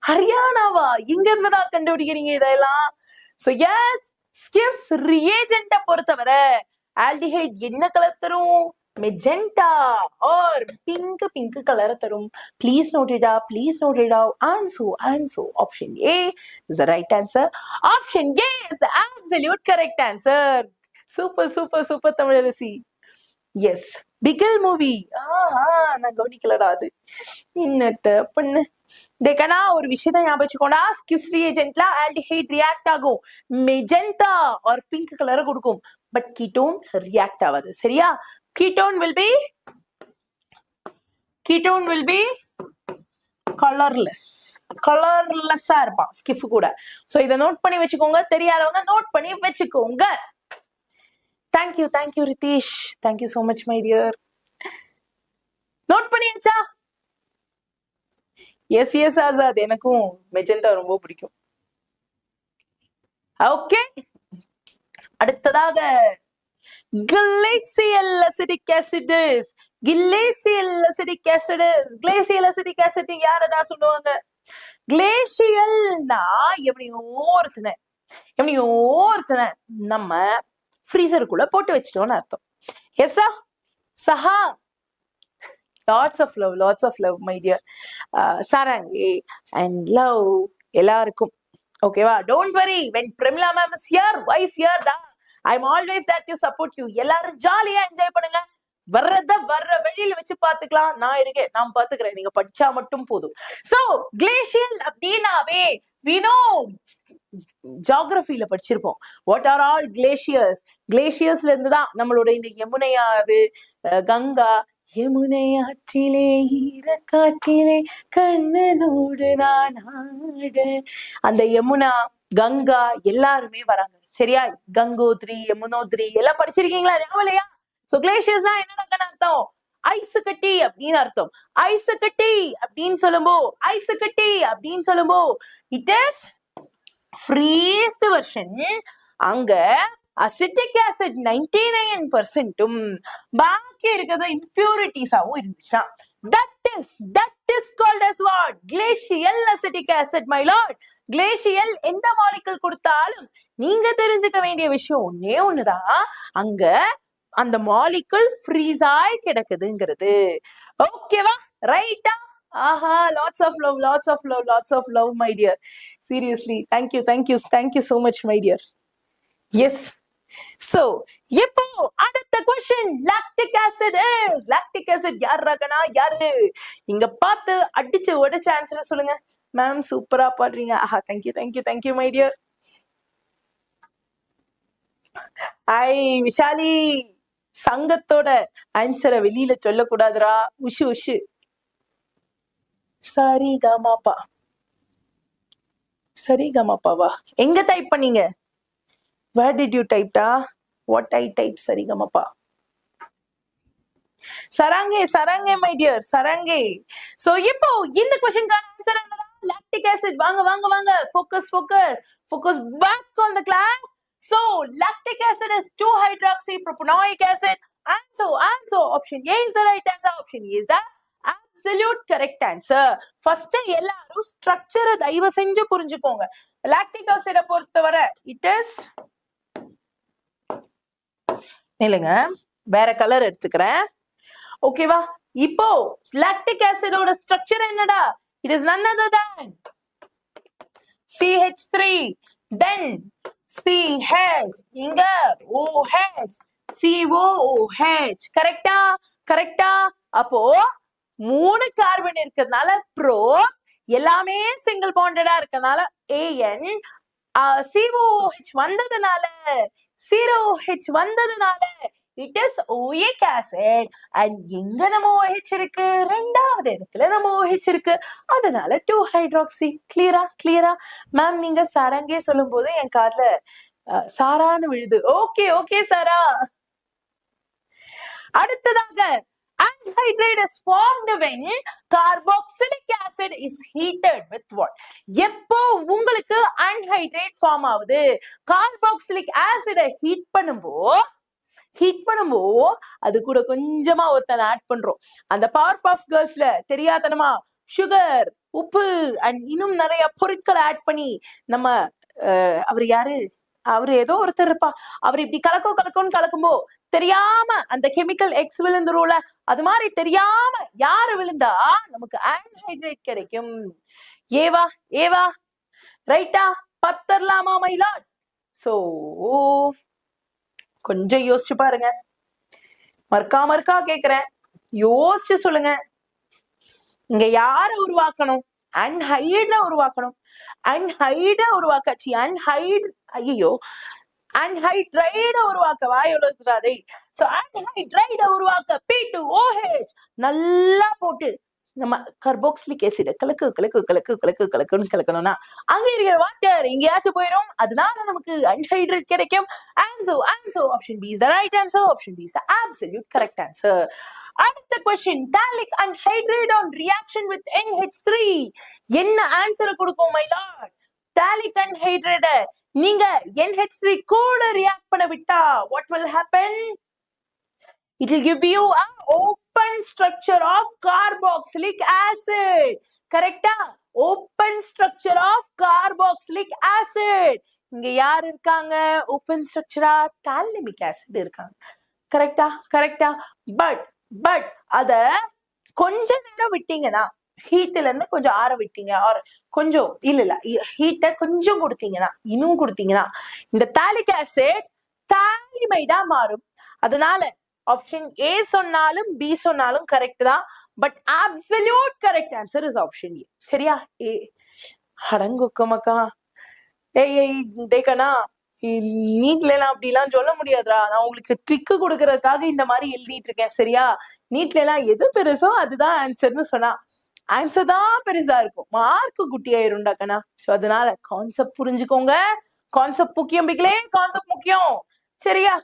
ஹரியானாவா? எங்க இருந்துதான் கண்டுபிடிக்கிறீங்க இதெல்லாம்? சோ எஸ், Skiff's reagent பொறுத்தவரை ஆல்டிஹைட் என்ன கலர் தரும்? மெஜெண்டா ஆர் பிங்க் கலர் தரும். Please note it up. Please note it out. And so option A is the right answer. Option A is the absolute correct answer. Super Tamilarasi. Yes, Bigil movie. நான் கவனிக்கலடா அது. என்னட்ட பண்ணு தேக்கனா, ஒரு விஷயத்தை ஞாபகம் வச்சுக்கோடா. Skiff's reagentல ஆல்டிஹைட் ரியாக்ட் ஆகும், மெஜெண்டா ஆர் பிங்க் கலரை கொடுக்கும். பட் கீட்டோன் ரியாக்ட் ஆகாது. சரியா? கீட்டோன் will be கலர்லெஸ்ஸா இருப்பான் ஸ்கிஃப் கூட. சோ இதை நோட் பண்ணி வச்சுக்கோங்க. தெரியாதவங்க நோட் பண்ணி வச்சுக்கோங்க. Thank you Ritheesh. Thank you so much my dear. Note பண்ணியாச்சா? எஸ் ஆசாத், எனக்கும் மெஜெண்டா ரொம்ப பிடிக்கும். ஓகே, அடுத்ததாக glacial acidic acids. glacial acidic acid யாரடா சொல்லுவாங்க? glacialனா எப்படியோ ஒருத்தனை நம்ம ஃப்ரீசருக்குள்ள போட்டு வச்சிட்டோம்னு அர்த்தம். எஸ்ஸா சஹா? lots of love my dear. sarangi and love எல்லாருக்கும். ஓகேவா? don't worry, when Premila Mam is here, wife here da, I'm always there to support you. எல்லாரும் ஜாலியா என்ஜாய் பண்ணுங்க. வர்ற வெளியில வச்சு பாத்துக்கலாம். நான் இருக்கேன், நான் பாத்துக்கிறேன். நீங்க படிச்சா மட்டும் போதும். சோ glacial அப்படின்னாவே we know ஜியோகிராஃபில படிச்சிருப்போம். what are all glaciers இருந்து தான் நம்மளோட இந்த யமுனை ஆறு, கங்கா, யமுனை ஆற்றிலே ஈரக்காற்றிலே கண்ணனோடு நான் ஆட, அந்த யமுனா, கங்கா எல்லாருமே வராங்க. சரியா? கங்கோத்ரி, யமுனோத்ரி எல்லாம் படிச்சிருக்கீங்களா? ஞாபகம்? சோ கிளேஷியர்ஸ் தான் என்ன அர்த்தம்? ஐஸ் கட்டி அப்படின்னு அர்த்தம். ஐஸ் கட்டி அப்படின்னு சொல்லும்போ இட் இஸ் ஃப்ரீஸ்ட் வெர்ஷன். அங்க அசிட்டிக் ஆசிட் 99%ம் பாக்கி இருக்கிறது இம்பியூரிட்டிஸாவும் இருந்துச்சா. that is called as what? glacial acidic acid, my lord. glacial எந்த மாலிகுல் கொடுத்தாலும் நீங்க தெரிஞ்சுக்க வேண்டிய விஷயம் ஒன்னே ஒண்ணுதான், அங்க அந்த மாலிகுல் ஃப்ரீஸ் ஆகி கிடக்குதுங்கிறது. ஓகேவா? ரைட்டா? ஆஹா, lots of love my dear. seriously, thank you so much my dear. yes. so இப்போ அடுத்த क्वेश्चन, lactic acid யாரு? இங்க பார்த்து அடிச்சு உடைச்ச ஆன்சர் சொல்லுங்க. மேம் சூப்பரா பாடுறீங்க. ஆஹா, thank you my dear. Vishali, சங்கத்தோட ஆன்சரை வெளியில சொல்லக்கூடாதுரா. உஷு சரிகமாப்பாவா? எங்க டைப் பண்ணீங்க? where did you type da? what I type? Saregamapa. சரங்கே my dear, சரங்கே. so இப்போ இந்த क्वेश्चनக்கான ஆன்சர் என்னடா? lactic acid. வாங்க focus back on the class. so lactic acid is 2-hydroxypropanoic acid. and so option A is the right answer. option A is the absolute correct answer. first எல்லாரும் ஸ்ட்ரக்சரை தயவு செஞ்சு புரிஞ்சுக்கோங்க. lactic acid பொறுத்தவரை it is இல்லைங்க, வேற கலர் எடுத்துக்கிறேன். ஓகேவா? இப்போ லாக்டிக் ஆசிடோட ஸ்ட்ரக்சர் என்னடா? it is none other than CH3 then CH, இங்க OH, COOH. கரெக்டா? கரெக்டா? அப்போ 3 கார்பன் இருக்கிறதுனால ப்ரோ, எல்லாமே சிங்கிள் பாண்டடா இருக்கிறதுனால AN, COOH வந்ததுனால COOH வந்ததுனால it is oic acid. and எங்க நம்ம OH இருக்கு? ரெண்டாவது இடத்துல நம்ம OH இருக்கு. அதனால 2-hydroxy. கிளியரா? கிளியரா? மேம் நீங்க சரங்கே சொல்லும் போது என் காதுல சாரான்னு விழுது. ஓகே ஓகே சாரா. அடுத்ததாக anhydrate is formed when carboxylic acid is heated with what? எப்போ உங்களுக்கு anhydrate ஃபார்ம் ஆகுது? கார்பாக்சிலிக் ஆசிட ஹீட் பண்ணும்போ அது கூட கொஞ்சமா ஒருத்தன் ஆட் பண்றோம். அந்த பவர் பஃப் கேர்ள்ஸ்ல தெரியாதனமா சுகர், உப்பு அண்ட் இன்னும் நிறைய பொருட்களை ஆட் பண்ணி நம்ம அவர் யாரு, அவரு ஏதோ ஒருத்தர் இருப்பா, அவர் இப்படி கலக்கும்னு கலக்கும்போ தெரியாம அந்த கெமிக்கல் எக்ஸ் விழுந்துரும்ல, அது மாதிரி தெரியாம யாரு விழுந்தா நமக்கு ஆன்ஹைட்ரேட் கிடைக்கும். ஏவா ஏவா ரைட்டா? பத்தரலாமா மயிலாட்? சோ கொஞ்சம் யோசிச்சு பாருங்க. மறுக்கா கேக்குறேன், யோசிச்சு சொல்லுங்க. இங்க யார உருவாக்கணும்? அன்ஹைட உருவாக்கணும். அன்ஹைட உருவாக்காச்சு. அன்ஹைட்ரைட உருவாக்க வாய் உலர்த்தாதே. சோ அன்ஹைட்ரைட உருவாக்க P2OH நல்லா போட்டு நம்ம கார்பாக்சிலிக் ஆசிட் கலக்குன்னு கலக்கணும்னா அங்க இருக்கிற வாட்டர் எங்கேயாச்சும் போயிடும். அதனால நமக்கு அன்ஹைட்ரேட் கிடைக்கும். Answer option B is the right answer. Option B is the absolute correct answer. அடுத்த question, thallic anhydride on reaction with NH3 என்ன ஆன்சர் கொடுக்கும் my lord? thallic anhydride நீங்க NH3 கூட ரியாக்ட் பண்ண விட்டா what will happen? It will give you an open structure of carboxylic acid. கரெக்டா? open structure of carboxylic acid. இங்க யார் இருக்காங்க? open structure thalamic acid இருக்காங்க. கரெக்டா? கரெக்டா? பட் அத கொஞ்ச நேரம் விட்டீங்கன்னா, ஹீட்ல இருந்து கொஞ்சம் ஆற விட்டீங்க, ஆர் கொஞ்சம் இல்ல ஹீட்டை கொஞ்சம் கொடுத்தீங்கன்னா, இன்னும் கொடுத்தீங்கன்னா இந்த தாலிக் ஆசிட் தாலிமைடா மாறும். அதனால ஆப்ஷன் A சொன்னாலும் B சொன்னாலும் கரெக்ட் தான். But absolute correct answer is option A. சரியா? A. அடங்குக்கமக்கா டேக்கனா நீட்ல எல்லாம் அப்படிலாம் சொல்ல முடியாதுடா. நான் உங்களுக்கு ட்ரிக்கு கொடுக்கறதுக்காக இந்த மாதிரி எழுதிட்டு இருக்கேன். சரியா? நீட்ல எல்லாம் எது பெருசோ அதுதான் ஆன்சர்னு சொன்னா ஆன்சர் தான் பெருசா இருக்கும், மார்க்கு குட்டியாயிருண்டாக்கண்ணா. ஸோ அதனால கான்செப்ட் புரிஞ்சுக்கோங்க. கான்செப்ட் முக்கியம் பிக்லே, கான்செப்ட் முக்கியம். சரியா?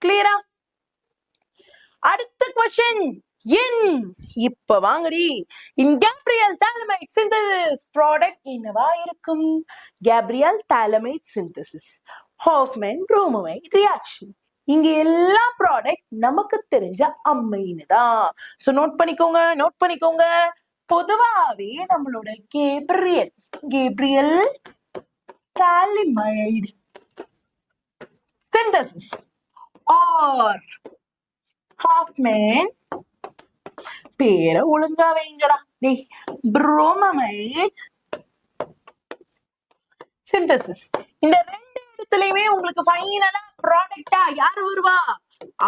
கிளியரா? அடுத்த கொஸ்டின் இப்ப வாங்கடி. In Gabriel phthalimide synthesis product என்னவா இருக்கும்? Gabriel phthalimide synthesis, Hofmann bromamide reaction. இங்க எல்லா ப்ராடக்ட் நமக்கு தெரிஞ்ச அமைன்னு தான். சோ நோட் பண்ணிக்கோங்க. பொதுவாவே நம்மளோட Gabriel phthalimide synthesis or Hoffmann, பேரை ஒழுங்கா வைங்கடா, ப்ரோமமைட் சிந்தசிஸ். இந்த ரெண்டு இடத்துலயுமே உங்களுக்கு ஃபைனலா ப்ராடக்டா யாரு வருவா?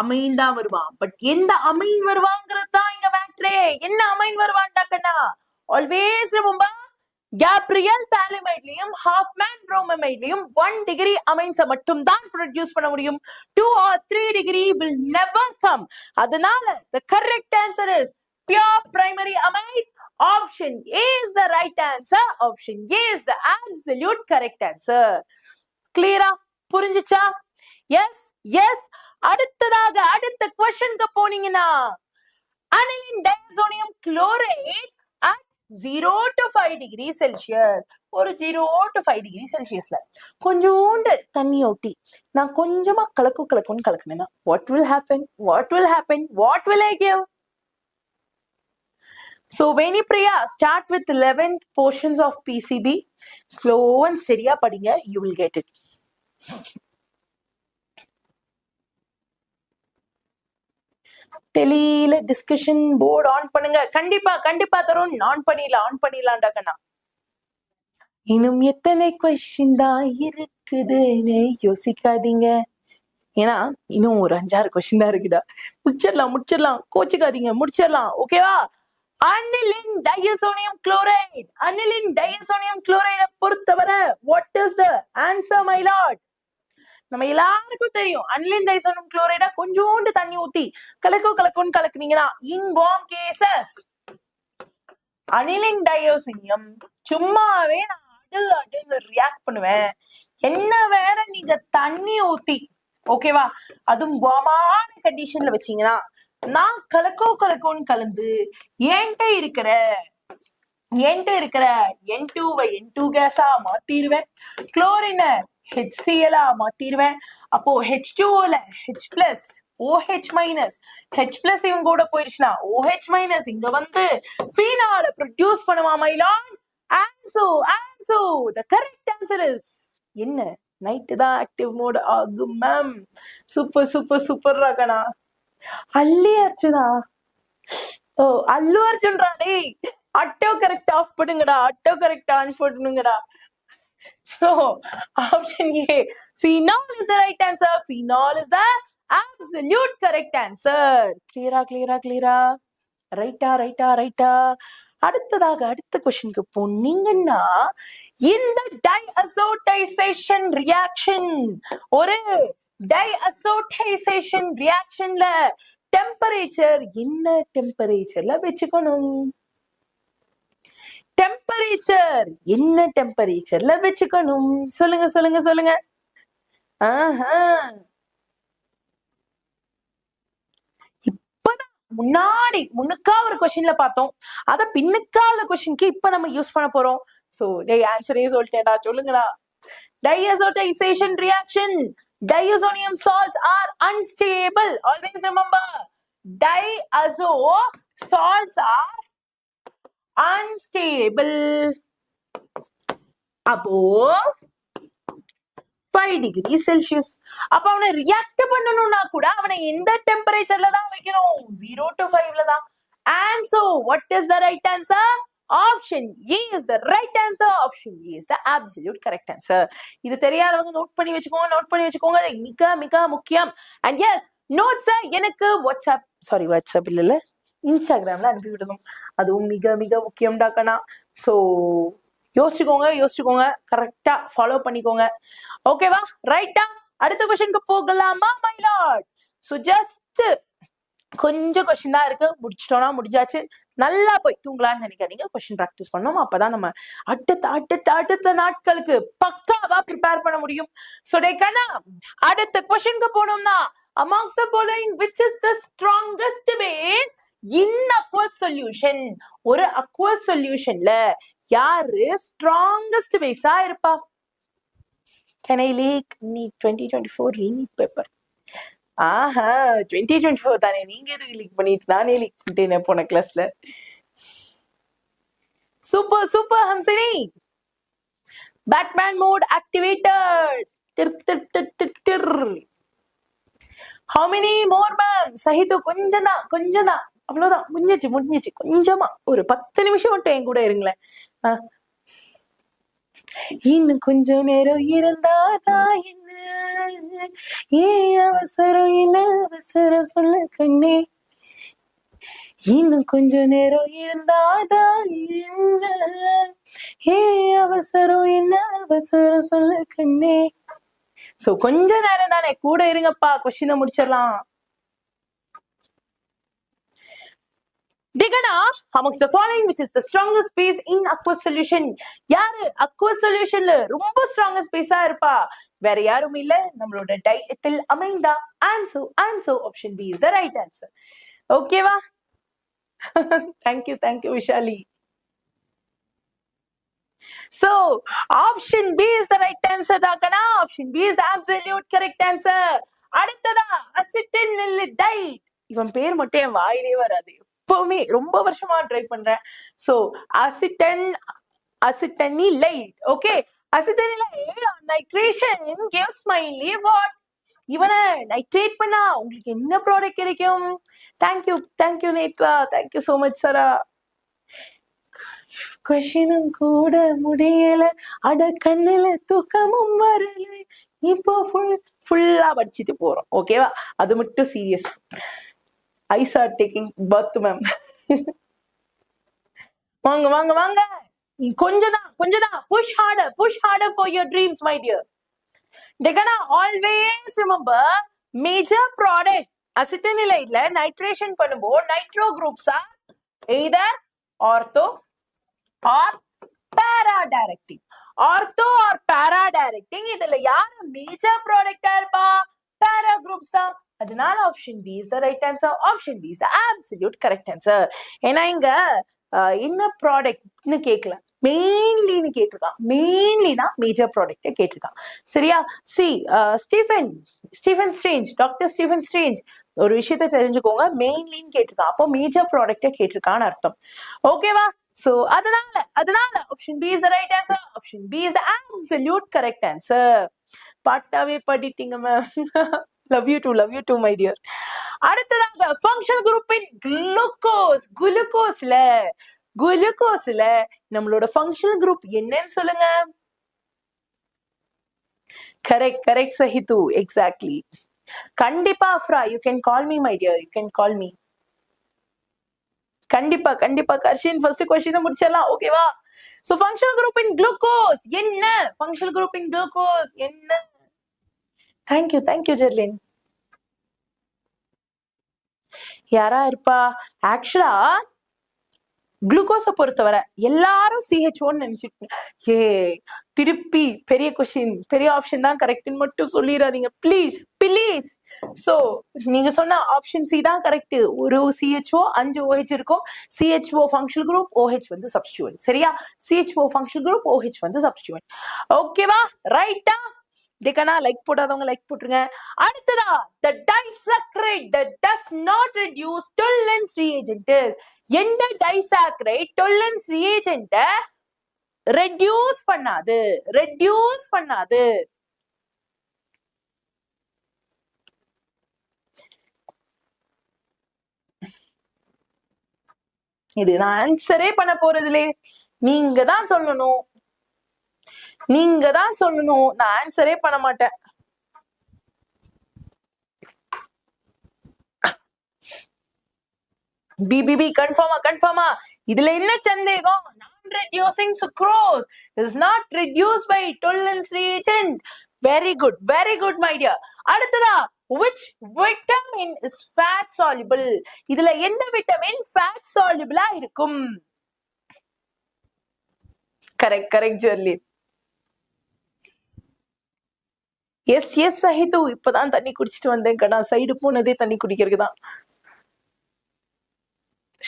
அமைன் தான் வருவா. பட் எந்த அமைன் வருவாங்கிறது தான் இங்க மேட்ரே. என்ன அமைன் வருவான்டாக்கண்ணா? ஆல்வேஸ் ரிமெம்பர், கேப்ரியல் தாலமைட்லயும் ஹாஃப்மேன் ப்ரோமமைட்லயும் 1 டிகிரி அமைன்ஸை மட்டும் தான் ப்ரொடியூஸ் பண்ண முடியும். 2 or 3 degree will never come. அதனால the correct answer is pure primary amines. Option A is the right answer. Option A is the absolute correct answer. கிளியரா? புரிஞ்சுச்சா? எஸ். அடுத்த क्वेश्चनக்கு போனீங்கன்னா, aniline diazonium chloride at 0 to 5 degree Celsius, ஒரு 0 to 5 degree Celsiusல கொஞ்சோண்டு தண்ணி ஊட்டி நான் கொஞ்சமா கலக்குன்னு கலக்குனேன்னா what will happen? What will I give? So Venipriya, start with 11th portions of PCB. Slow and steady படிங்க, you will get it. தெளியில டிஸ்கஷன் போர்டு ஆன் பண்ணுங்க. கண்டிப்பா தரும். ஆன் பண்ணிடலாம்டாக்கண்ணா. இன்னும் எத்தனை கொஸ்டின் தான் இருக்குதுன்னு யோசிக்காதீங்க. ஏன்னா இன்னும் ஒரு 5-6 கொஸ்டின் தான் இருக்குடா. முடிச்சிடலாம் கோச்சுக்காதீங்க, முடிச்சிடலாம். ஓகேவா? Aniline diazonium chloride. Aniline diazonium குளோரைடை பொறுத்தவரை what is the answer my lord? நம்ம எல்லாருக்கும் தெரியும் அனிலின் டையசோனியம் குளோரைடா கொஞ்சோண்டு தண்ணி ஊத்தி கலக்குன்னு கலக்குனீங்கன்னா in warm cases aniline diazonium சும்மாவே நான் அடுன்னு ரியாக்ட் பண்ணுவேன். என்ன வேற நீங்க தண்ணி ஊத்தி, ஓகேவா, அதுவும் வார்மான கண்டிஷன்ல வச்சீங்கன்னா நான் கலக்குன்னு கலந்து என்கிட்ட இருக்கிற N2வை N2 கேஸா மாத்திடுவேன், குளோரினை HCl மாத்திடுவேன். அப்போ H2Oல H+ OH- H+ இவங்க கூட போயிடுச்சுன்னா OH- இங்க வந்து ஃபீனால ப்ரொடியூஸ் பண்ணுவாமைலாம். And so the correct answer is என்ன? நைட் தான் ஆக்டிவ் மோட் ஆகும் மேம். சூப்பர் ராகனா. அல்லி அர்ஜுனா. ஓ அல்லு அர்ஜுன்டா. டேய் ஆட்டோ கரெக்ட் ஆஃப் பண்ணுங்கடா, ஆட்டோ கரெக்ட் ஆன் பண்ணுங்கடா. So option A, phenol is the right answer. Phenol is the absolute correct answer. Clear-ஆ? ரைட்டா? அடுத்த கொஸ்டினுக்கு போனீங்கன்னா, இந்த டைஅசோடைசேஷன் ரியாக்ஷன், ஒரு டைஅசோடைசேஷன் ரியாக்ஷன்ல டெம்பரேச்சர் என்ன டெம்பரேச்சர்ல வச்சுக்கணும்? டெம்பரேச்சர் என்ன டெம்பரேச்சர்ல வச்சுக்கணும்? சொல்லுங்க. இப்பதான் முன்னுக்கா ஒரு கொஸ்டின்ல பார்த்தோம், அத பின்னுக்கா உள்ள கொஸ்டினுக்கு இப்ப நம்ம யூஸ் பண்ண போறோம். சோ ஆன்சரே சொல்லிட்டேன்டா, சொல்லுங்கடா. Diazotization reaction, diazonium salts are unstable. Always remember, diazo salts are unstable above 5 degrees Celsius. அப்ப அவனை ரியாக்ட் பண்ணணும்னா கூட அவனை எந்த டெம்பரேச்சர்ல தான் வைக்கணும்? 0 to 5ல தான். And so what is the right answer? Option A is the right answer. Option A is the absolute correct answer. இது தெரியாதவங்க நோட் பண்ணி வச்சுக்கோங்க. மிக முக்கியம். And yes, notes எனக்கு வாட்ஸ்அப் இல்ல இன்ஸ்டாகிராம்ல அனுப்பி விடணும். அதுவும் மிக முக்கியம்டா கண்ணா. சோ யோசிச்சுக்கோங்க, கரெக்டா ஃபாலோ பண்ணிக்கோங்க. ஓகேவா? ரைட்டா? அடுத்த கொஸ்டினுக்கு போகலாமா மை லார்ட்? சோ ஜஸ்ட் கொஞ்சம் கொஸ்டின் தான் இருக்கு, முடிச்சாச்சு. நல்லா போய் தூங்கலாம்னு நினைக்காதீங்க, கொஸ்டின் பிராக்டிஸ் பண்ணோம். அப்பதான் நம்ம அடுத்த நாட்களுக்கு பக்காவா ப்ரிப்பேர் பண்ண முடியும். சோ கண்ணா, அடுத்த கொஸ்டினுக்கு போனோம்னா, amongst the following which is the strongest base in aqueous solution? ஒரு aqueous solutionல யாரு strongest base-ஆ இருப்பா? Can I leak NEET 2024 RE-NEET paper? 2024 தானே, நீங்க லீக் பண்ணிட்டு நானே லீக் பண்ணிட்டேன் போன கிளாஸ்ல. Super Hamsini. Batman mode activated. How many more ma'am? சஹிது கொஞ்சம் தான், அவ்வளவுதான், முடிஞ்சிச்சு. கொஞ்சமா ஒரு 10 நிமிஷம் மட்டும் என் கூட இருங்களேன். இன்னும் கொஞ்சம் நேரம் இருந்தாதான் என்ன, ஏன் அவசரம் சொல்ல கண்ணே. இன்னும் கொஞ்சம் நேரம் இருந்தாதான் என்ன, ஏன் அவசரம் சொல்ல கண்ணே. சோ கொஞ்ச நேரம் தானே, கூட இருங்கப்பா, கொஸ்டினை முடிச்சிடலாம். Digana, amongst the following which is the strongest base in aqueous solution? யாரு aqueous solutionல ரொம்ப strongest base-ஆ இருப்பா? வேற யாரும் இல்ல, நம்மளோட டைஎத்தில் அமைந்தா. Answer option B is the right answer. ஓகேவா? Thank you Vishali. So option B is the right answer தாக்கனா. Option B is the absolute correct answer. அடுத்ததா அசிட்டனில்டைட். இவன் பேர் மட்டும் என் வாயிலே வராது, எப்பவுமே ரொம்ப வருஷமா ட்ரை பண்றேன். So acetanilide. Okay, acetanilide nitration gives mainly what? இவனை நைட்ரேட் பண்ணா உங்களுக்கு என்ன ப்ராடக்ட் கிடைக்கும்? Thank you Nethra, thank you so much Sara. கொஷினும் கூட முடியல, அட கண்ணுல தூக்கமும் வரல, இப்போ ஃபுல்லா படிச்சுட்டு போறோம். ஓகேவா? அது மட்டும் serious. Eyes are taking birth ma'am. வாங்க வாங்க வாங்க, கொஞ்சம் தான் push harder for your dreams my dear. They gonna always remember major product acetanilide nitration பண்ணும்போது nitro groups are either ortho or para directing. Ortho or para directing இதுல யாரு மேஜர் ப்ராடக்ட்டா இருப்பா? para groups தான். அதனால option B is the right answer. Option B is the absolute correct answer. ஏன்னா இங்க என்ன ப்ராடக்ட்னு கேட்கல, மெயின்லின்னு கேட்டிருக்கான். மெயின்லி தான் மேஜர் ப்ராடக்டை கேட்டிருக்கான். சரியா? C Stephen strange, doctor Stephen strange ஒரு விஷயத்த தெரிஞ்சுக்கோங்க, மெயின்லின்னு கேட்டிருக்கான். அப்போ மேஜர் ப்ராடக்டை கேட்டிருக்கான்னு அர்த்தம். ஓகேவா? So அதனால option B is the right answer. Option B is the absolute correct answer. பாட்டாவே படிட்டீங்க மேம். love you too my dear. அடுத்ததாக functional group in குளுக்கோஸ்ல நம்மளோட functional group என்னன்னு சொல்லுங்க. correct சஹிது, exactly. கண்டிப்பா Afra, you can call me my dear, you can call me. கண்டிப்பா கர்ஷின் ஃபர்ஸ்ட் क्वेश्चन முடிச்சிடலாம். ஓகேவா? சோ ஃபங்க்ஷனல் குரூப் இன் குளுக்கோஸ் என்ன? ஃபங்க்ஷனல் குரூப் இன் குளுக்கோஸ் என்ன? Thank you Jerlin. யாரா இருப்பா? ஆக்சுவலா குளுக்கோஸை பொறுத்தவரை எல்லாரும் CH1 நினைச்சிட்டு திருப்பி பெரிய கொஸ்டின், பெரிய ஆப்ஷன் தான் கரெக்ட்னு மட்டும் சொல்லிடாதீங்க ப்ளீஸ். சோ நீங்க சொன்ன ஆப்ஷன் சி தான் கரெக்ட். ஒரு CHO 5 OH இருக்கும். CHO ஃபங்க்ஷனல் குரூப், OH வந்து சப்ஸ்டிட்யூயன்ட். சரியா? CHO ஃபங்க்ஷனல் குரூப், OH வந்து சப்ஸ்டிட்யூயன்ட். ஓகேவா? ரைட்டா? டிகனா லைக் போடாதவங்க லைக் போட்டுருங்க. அடுத்ததா the disaccharide that does not reduce Tollens reagent is. எந்த disaccharide Tollens reagent ரெடியூஸ் பண்ணாது. இது நான் ஆன்சரே பண்ண போறதுலே, நீங்க தான் சொல்லணும். நான் ஆன்சரே பண்ண மாட்டேன். பிபிபி கன்ஃபார்மா. இதுல என்ன சந்தேகம்? non-reducing sucrose is not reduced by Tollens reagent. Very good my dear. அடுத்ததா which vitamin is fat soluble? இதுல எந்த விட்டமின் fat soluble இருக்கும்? கரெக்ட் ஜெர்லி. எஸ் சஹிது, இப்பதான் தண்ணி குடிச்சிட்டு வந்தேன் கடா. சைடு போனதே தண்ணி குடிக்கிறதுக்கு தான்.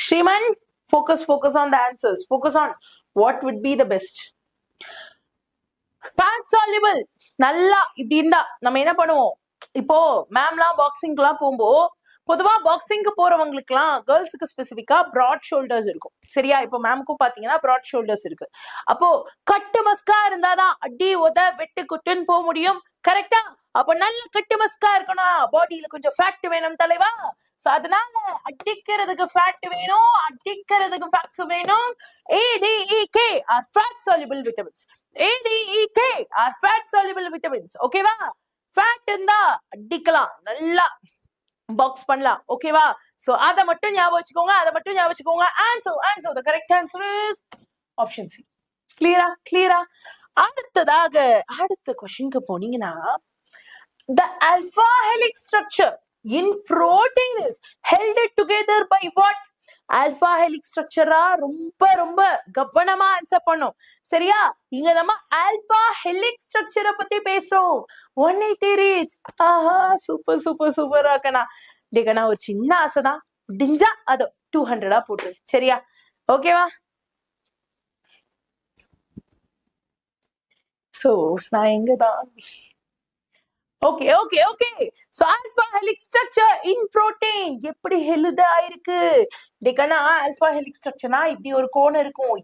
Shriman, focus on the answers. Focus on what would be the best. Fat soluble. நல்லா இப்படி இருந்தா நம்ம என்ன பண்ணுவோம்? இப்போ மேம்லாம் பாக்ஸிங்க்குலாம் போகும்போது பொதுவா பாக்ஸிங்க்கு போறவங்களுக்குலாம் கேர்ள்ஸுக்கு ஸ்பெசிஃபிக்கா ப்ராட் ஷோல்டர்ஸ் இருக்கும். சரியா? இப்போ மேம்க்கும் பாத்தீங்கன்னா ப்ராட் ஷோல்டர்ஸ் இருக்கு. அப்போ கட்டு மஸ்கா இருந்தாதான் அடி உத வெட்டு குட்டுன்னு போக முடியும். கரெக்டா? அப்போ நல்ல கட்டு மஸ்கா இருக்கணும். பாடியில கொஞ்சம் ஃபேட் வேணும் தலைவா. சோ அதனால அடிக்கிறதுக்கு ஃபேட் வேணும், ADEK are fat soluble vitamins. ADEK are fat soluble vitamins. ஓகேவா? ஃபேட் இருந்தா அடிக்கலாம், நல்லா பாக்ஸ் பண்ணலாம். ஓகேவா? சோ அத மட்டும் ஞாபகம் வச்சுக்கோங்க. Answer the correct answer is option C. கிளியரா? அடுத்த क्वेश्चनக்கு போனீங்கன்னா the alpha helix structure in protein is held together by what? alpha helix structure ரொம்ப கவனமா ஆன்சர் பண்ணும். சரியா? இங்க நம்ம alpha helix structure பத்தி பேசுறோம். 180 reach. ஆஹா, சூப்பர் ஆக்கனா. டேகனா ஒரு சின்ன ஆசைதான், முடிஞ்சா அது 200 போட்டு. சரியா? ஓகேவா? சோ நான் எங்கதான்? Okay. So alpha helix structure in protein எப்படி ஹெலுதா இருக்கு? டேகனா alpha helix structureனா இப்படி ஒரு கோணம் இருக்கும்,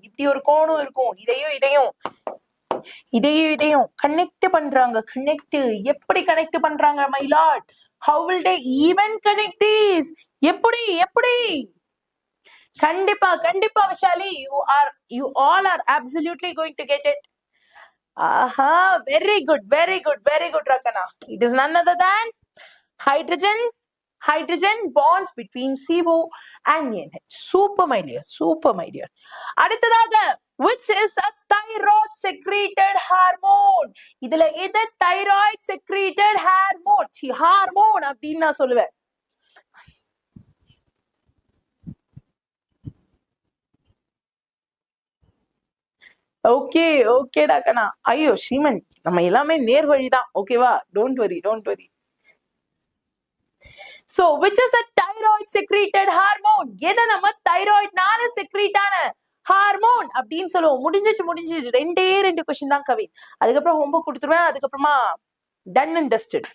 இதையும் கனெக்ட் பண்றாங்க. எப்படி கனெக்ட் பண்றாங்க my lord? how will they even connect these? எப்படி? கண்டிப்பா Vishali, you all are absolutely going to get it. Aha, very good, very good, very good, Rakana. It is none other than hydrogen bonds between CO and NH. Super, my dear. Super, my dear. அடுத்ததாக, which is a thyroid secreted hormone? இதுல எது thyroid secreted hormone? ஹார்மோன் அப்படின்னு நான் சொல்லுவேன். ஓகே ஓகேடா கண்ணா. ஐயோ ஸ்ரீமன், நம்ம எல்லாமே நேர் வழிதான். ஓகேவா? Don't worry, don't worry. So, which is a thyroid secreted hormone? எதை நம்ம தைராய்ட்னால செக்ரீட் ஆன ஹார்மோன் அப்படின்னு சொல்லுவோம். முடிஞ்சிச்சு. ரெண்டு கொஸ்டின் தான் கவி. அதுக்கப்புறம் ஹோம்வொர்க் கொடுத்துருவேன். அதுக்கப்புறமா டன் அண்ட் டஸ்டட்.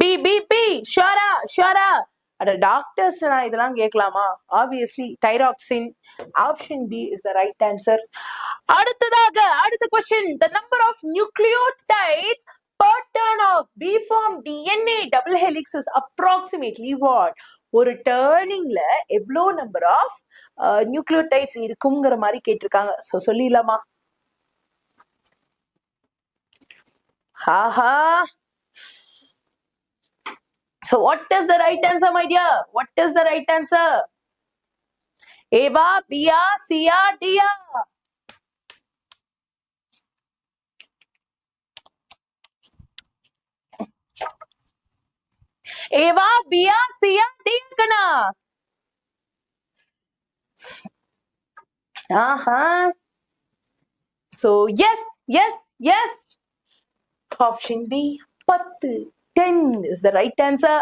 பி ஷோரா. அட டாக்டர்ஸ் நான் இதெல்லாம் கேட்கலாமா? Obviously thyroxine. Option B is the right answer. அடுத்த question. The number of nucleotides per turn of B-form DNA double helix is approximately what? ஒரு டர்னிங்ல எவ்வளோ நம்பர் ஆஃப் நியூக்ளியோடைட்ஸ் இருக்குங்கிற மாதிரி கேட்டிருக்காங்க. ஸோ சொல்லிடலாமா? Haha. So what is the right answer, my dear? What is the right answer? A-வா, B-யா, C-யா, D-யா? A-வா, B-யா, C-யா, D-யா கண்ணா? ஆஹா. So yes. Option B, 10 is the right answer.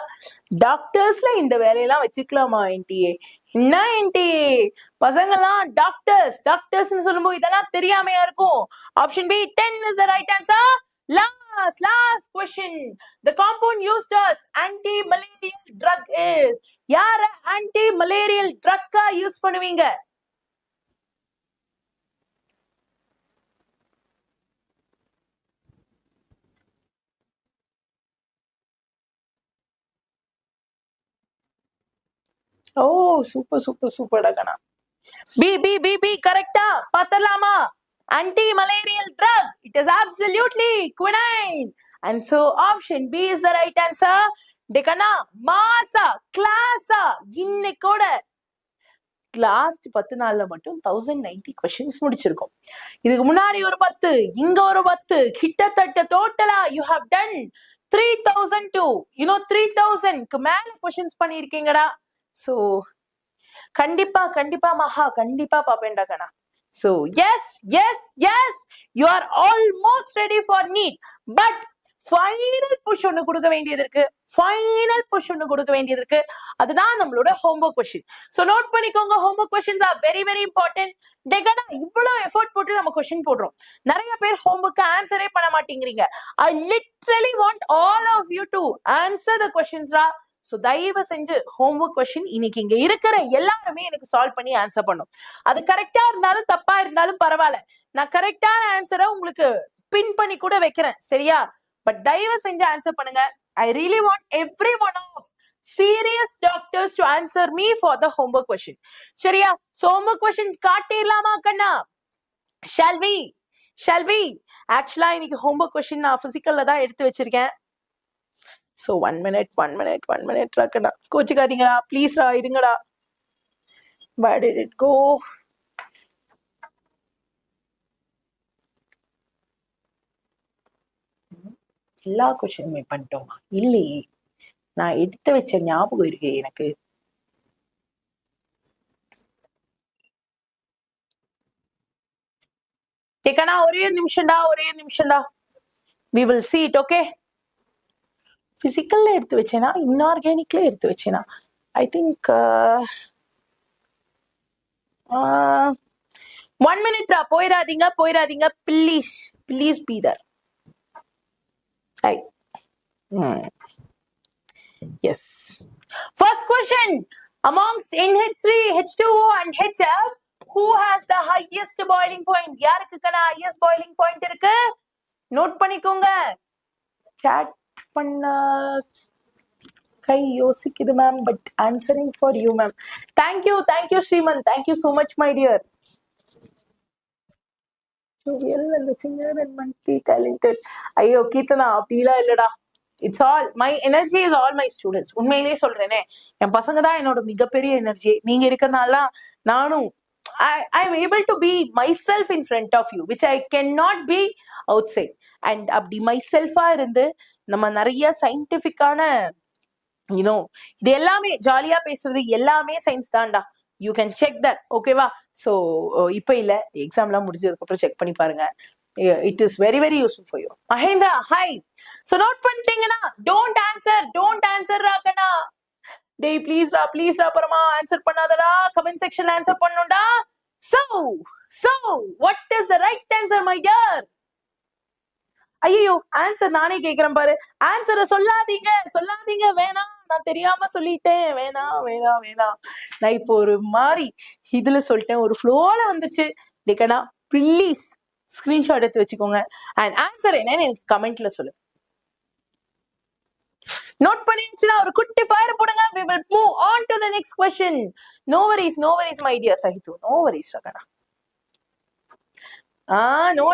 டாக்டர்ஸ்ல இந்த வேலையெல்லாம் வச்சுக்கலாமா என்டிஏ? என்ன என்டிஏ பசங்கெல்லாம் டாக்டர்ஸ்னு சொல்லும்போது இதெல்லாம் தெரியாமையா இருக்கும். Option B 10 is the right answer. Last question. The compound used as anti-malarial drug is? யார anti-malarial drug-ஆ யூஸ் பண்ணுவீங்க? ஓ சூப்பர் டகனா. பி கரெக்டா? பார்த்தலாமா? Anti-malarial drug. It is absolutely quinine. And so option B is the right answer. டகனா மாசா கிளாஸா இன்னைக்கோட லாஸ்ட் 10 நாள்ல மட்டும் 1090 கொஸ்டின்ஸ் முடிச்சிருக்கோம். இதுக்கு முன்னாடி ஒரு 10, இங்க ஒரு 10, கிட்டத்தட்ட டோட்டலா யூ ஹேவ் டன் 3002. 3000க்கு மேல கொஸ்டின்ஸ் பண்ணிருக்கீங்கடா. So கண்டிப்பா மகா கண்டிப்பா பாப்பேன்டா கண்ணா. So yes, you are almost ready for NEET. But final push ஒன்னு கொடுக்க வேண்டியது இருக்கு. அதுதான் நம்மளோட ஹோம்வொர்க் கொஸ்டின். சோ நோட் பண்ணிக்கோங்க, homework questions are very very important. டெகனா இவ்வளவு எஃபோர்ட் போட்டு நம்ம கொஸ்டின் போடுறோம். நிறைய பேர் ஹோம்வொர்க் ஆன்சரே பண்ண மாட்டேங்கிறீங்க. I literally want all of you to answer the questions ரா. ஸோ தயவு செஞ்சு ஹோம்வொர்க் கொஸ்டின் இன்னைக்கு இங்க இருக்கிற எல்லாருமே எனக்கு சால்வ் பண்ணி ஆன்சர் பண்ணும். அது கரெக்டா இருந்தாலும் தப்பா இருந்தாலும் பரவாயில்ல, நான் கரெக்டான ஆன்சரை உங்களுக்கு பின் பண்ணி கூட வைக்கிறேன். சரியா? பட் தயவு செஞ்சு ஆன்சர் பண்ணுங்க. I really want every one of serious doctors to answer me for the homework question. சரியா? So homework question காட்டிடலாமா Kanna? Shall we? ஆக்சுவலா இன்னைக்கு ஹோம்வொர்க் கொஸ்டின் நான் பிசிக்கல்ல தான் எடுத்து வச்சிருக்கேன். So 1 minute ராக்கண்ணா, கோச்சுக்காதீங்கடா ப்ளீஸ் ரா, இருங்கடா. Where did it go? எல்லா கொஸ்டினுமே பண்ணிட்டோமா? இல்லையே, நான் எடுத்து வச்ச ஞாபகம் இருக்கு எனக்கு. ஏக்கண்ணா ஒரே நிமிஷம்டா. We will see it, okay? பிசிக்கல்ல எடுத்து வச்சேனா இன்ஆர்கானிக்ல எடுத்து வச்சேனா? ஐ திங்க் 1 minute ரா. போயிடாதீங்க please be there. Yes. First question. Amongst NH3, H2O and HF, who has the highest boiling point? யாருக்கு கண்ணா highest boiling point இருக்கு? நோட் பண்ணிக்கோங்க. Chat பண்ண கை யோசிக்குது ma'am, but answering for you ma'am. Thank you Sriman, thank you so much my dear. jovial and the singer and multi talented. ஐயோ கீர்த்தனா அப்படிலாம் இல்லடா. It's all my energy is all my students. உண்மையிலேயே சொல்றேனே, என் பசங்க தான் என்னோட மிகப்பெரிய எனர்ஜி. நீங்க இருக்கனால நானும் I'm able to be myself in front of you, which I cannot be outside. And அப்படி myself-ஆ இருந்து நம்ம நிறைய சயின்டிஃபிக்கான இது எல்லாமே ஜாலியா பேசுறது எல்லாமே சயின்ஸ் தான்டா. You can check that. ஓகேவா? ஸோ இப்போ இல்லை, எக்ஸாம்லாம் முடிஞ்சதுக்கப்புறம் செக் பண்ணி பாருங்க. It is very very useful for you. Mahendra hi. So note பண்ணிட்டீங்கன்னா டோன்ட் ஆன்சர் ராக்கண்ணா. டேய் ப்ளீஸ்டா அப்புறமா ஆன்சர் பண்ணாதடா. கமெண்ட் செக்ஷன்ல ஆன்சர் பண்ணணும்டா. So what is the right answer, my dear? ஐயோ ஆன்சர் நானே கேக்குறேன் பாரு. ஆன்சரை சொல்லாதீங்க வேணாம், நான் தெரியாம சொல்லிட்டேன். வேணாம். நான் இப்போ ஒரு மாதிரி இதுல சொல்லிட்டேன், ஒரு ஃப்ளோல வந்துச்சு. டேக்கனா ப்ளீஸ் ஸ்கிரீன்ஷாட் எடுத்து வச்சுக்கோங்க. அண்ட் ஆன்சர் என்னன்னு எனக்கு கமெண்ட்ல சொல்லு. நோட் பண்ணிச்சுன்னா ஒரு குட்டி ஃபயர் போடுங்க. we will move on to the next question. no worries my dear Sahitu, no worries rakana. no